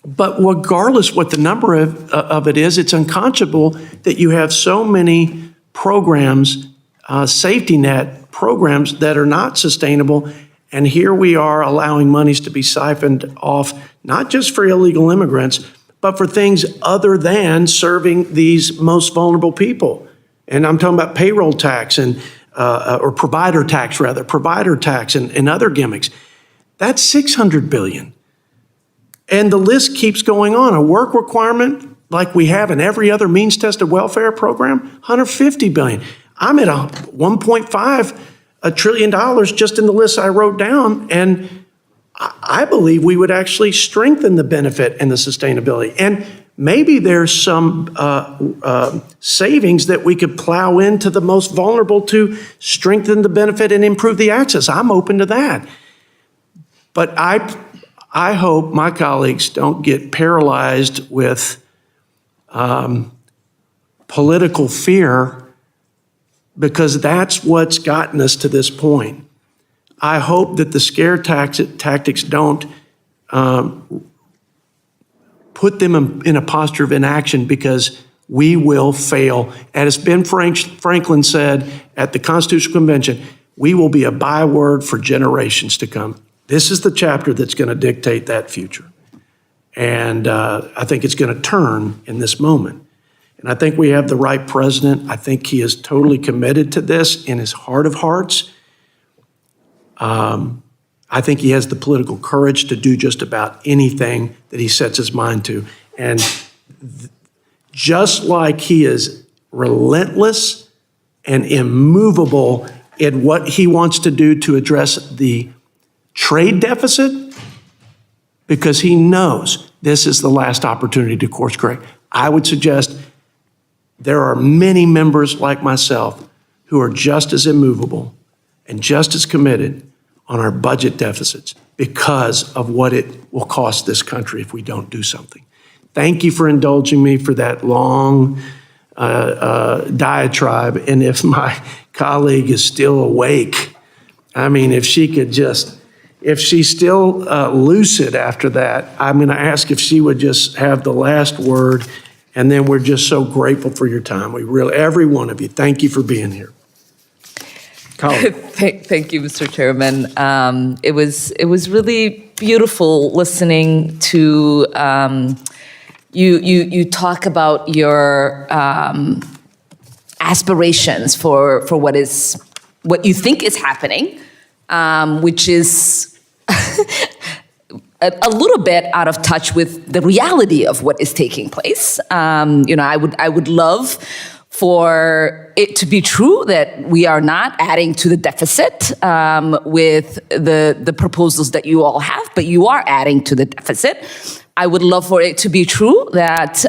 But regardless what the number of it is, it's unconscionable that you have so many programs, safety net programs that are not sustainable. And here we are allowing monies to be siphoned off, not just for illegal immigrants, but for things other than serving these most vulnerable people. And I'm talking about payroll tax and, or provider tax and other gimmicks. That's $600 billion. And the list keeps going on. A work requirement like we have in every other means-tested welfare program, $150 billion. I'm at $1.5 trillion just in the list I wrote down, and I believe we would actually strengthen the benefit and the sustainability. And maybe there's some savings that we could plow into the most vulnerable to strengthen the benefit and improve the access. I'm open to that. But I hope my colleagues don't get paralyzed with political fear, because that's what's gotten us to this point. I hope that the scare tactics don't put them in a posture of inaction, because we will fail. And as Ben Franklin said at the Constitutional Convention, we will be a byword for generations to come. This is the chapter that's going to dictate that future. And I think it's going to turn in this moment. And I think we have the right president. I think he is totally committed to this in his heart of hearts. I think he has the political courage to do just about anything that he sets his mind to. And just like he is relentless and immovable in what he wants to do to address the trade deficit, because he knows this is the last opportunity to course correct. I would suggest there are many members like myself who are just as immovable and just as committed on our budget deficits because of what it will cost this country if we don't do something. Thank you for indulging me for that long diatribe. And if my colleague is still awake, I mean, if she's still lucid after that, I'm going to ask if she would just have the last word. And then we're just so grateful for your time. We really, every one of you, thank you for being here. Thank you, Mr. Chairman. It was really beautiful listening to you talk about your aspirations for what you think is happening, which is a little bit out of touch with the reality of what is taking place. I would love for it to be true that we are not adding to the deficit with the proposals that you all have, but you are adding to the deficit. I would love for it to be true that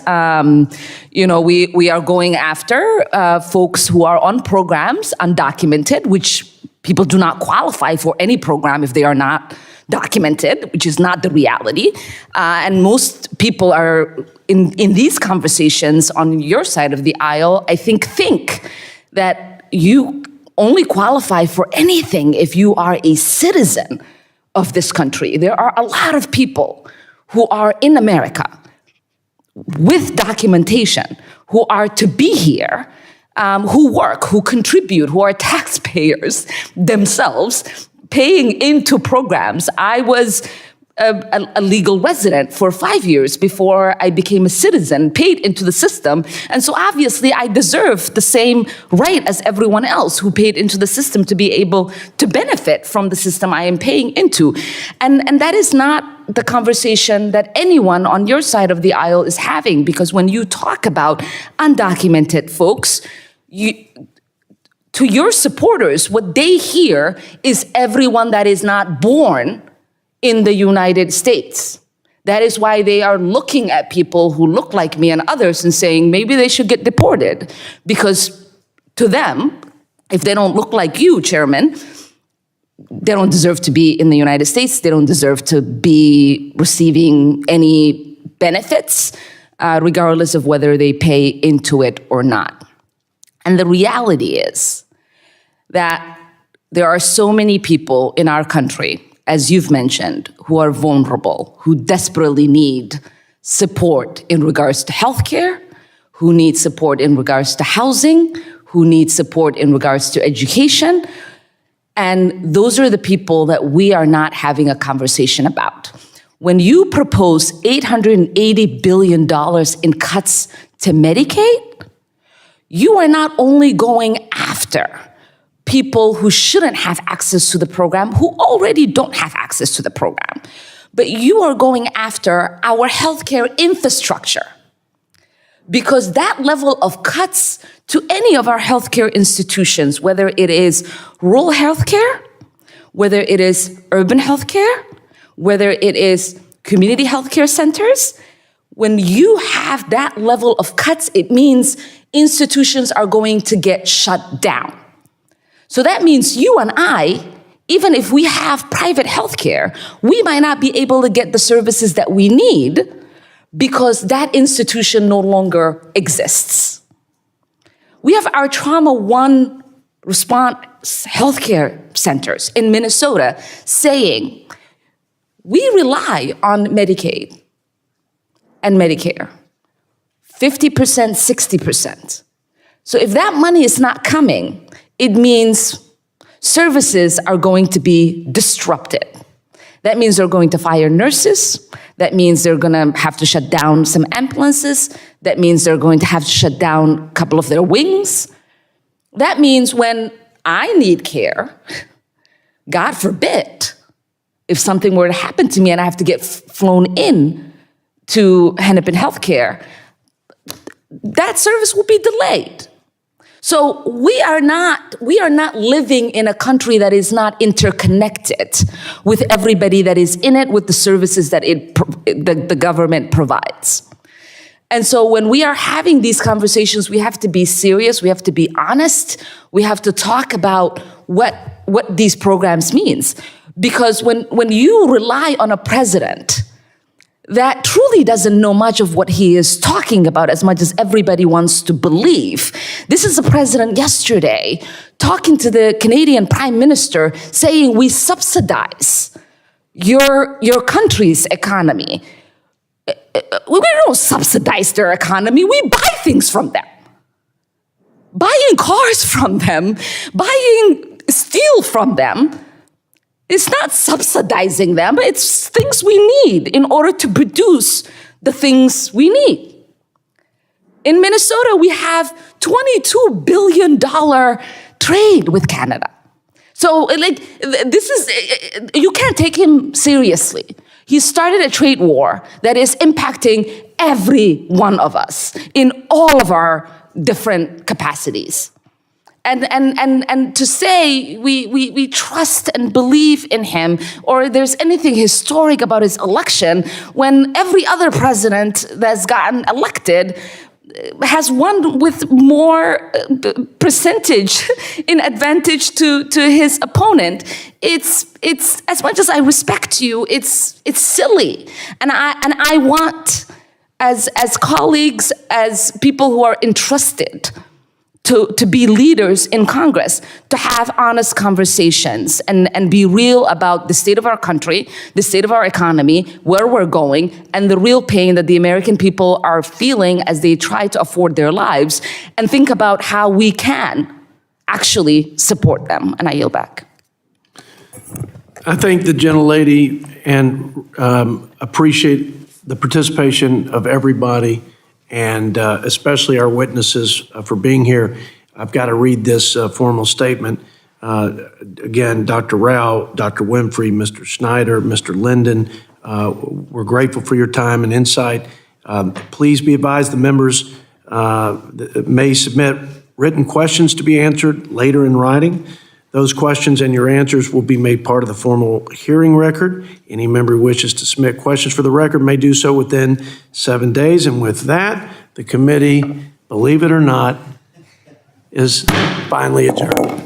we are going after folks who are on programs, undocumented, which people do not qualify for any program if they are not documented, which is not the reality. And most people are in these conversations on your side of the aisle, I think that you only qualify for anything if you are a citizen of this country. There are a lot of people who are in America with documentation, who are to be here, who work, who contribute, who are taxpayers themselves, paying into programs. I was a legal resident for 5 years before I became a citizen, paid into the system. And so obviously I deserve the same right as everyone else who paid into the system to be able to benefit from the system I am paying into. And that is not the conversation that anyone on your side of the aisle is having, because when you talk about undocumented folks, to your supporters, what they hear is everyone that is not born in the United States. That is why they are looking at people who look like me and others and saying maybe they should get deported, because to them, if they don't look like you, Chairman, they don't deserve to be in the United States. They don't deserve to be receiving any benefits, regardless of whether they pay into it or not. And the reality is that there are so many people in our country, as you've mentioned, who are vulnerable, who desperately need support in regards to healthcare, who need support in regards to housing, who need support in regards to education. And those are the people that we are not having a conversation about. When you propose $880 billion in cuts to Medicaid, you are not only going after people who shouldn't have access to the program, who already don't have access to the program, but you are going after our healthcare infrastructure. Because that level of cuts to any of our healthcare institutions, whether it is rural healthcare, whether it is urban healthcare, whether it is community healthcare centers, when you have that level of cuts, it means institutions are going to get shut down. So that means you and I, even if we have private healthcare, we might not be able to get the services that we need because that institution no longer exists. We have our Trauma One response healthcare centers in Minnesota saying, we rely on Medicaid and Medicare, 50%, 60%. So if that money is not coming, it means services are going to be disrupted. That means they're going to fire nurses. That means they're going to have to shut down some ambulances. That means they're going to have to shut down a couple of their wings. That means when I need care, God forbid, if something were to happen to me and I have to get flown in to Hennepin Healthcare, that service will be delayed. So we are not living in a country that is not interconnected with everybody that is in it, with the services that the government provides. And so when we are having these conversations, we have to be serious, we have to be honest, we have to talk about what these programs means. Because when you rely on a president that truly doesn't know much of what he is talking about as much as everybody wants to believe. This is the president yesterday talking to the Canadian Prime Minister saying we subsidize your country's economy. We don't subsidize their economy, we buy things from them. Buying cars from them, buying steel from them, it's not subsidizing them, but it's things we need in order to produce the things we need. In Minnesota, we have $22 billion trade with Canada. So this is, you can't take him seriously. He started a trade war that is impacting every one of us in all of our different capacities. And to say we trust and believe in him, or there's anything historic about his election, when every other president that's gotten elected has won with more percentage in advantage to his opponent. It's as much as I respect you, it's silly, and I want, as colleagues, as people who are entrusted to be leaders in Congress, to have honest conversations and be real about the state of our country, the state of our economy, where we're going, and the real pain that the American people are feeling as they try to afford their lives, and think about how we can actually support them. And I yield back. I thank the gentlelady and appreciate the participation of everybody, and especially our witnesses for being here. I've got to read this formal statement. Again, Dr. Rauh, Dr. Winfree, Mr. Schneider, Mr. Linden, we're grateful for your time and insight. Please be advised the members may submit written questions to be answered later in writing. Those questions and your answers will be made part of the formal hearing record. Any member who wishes to submit questions for the record may do so within 7 days. And with that, the committee, believe it or not, is finally adjourned.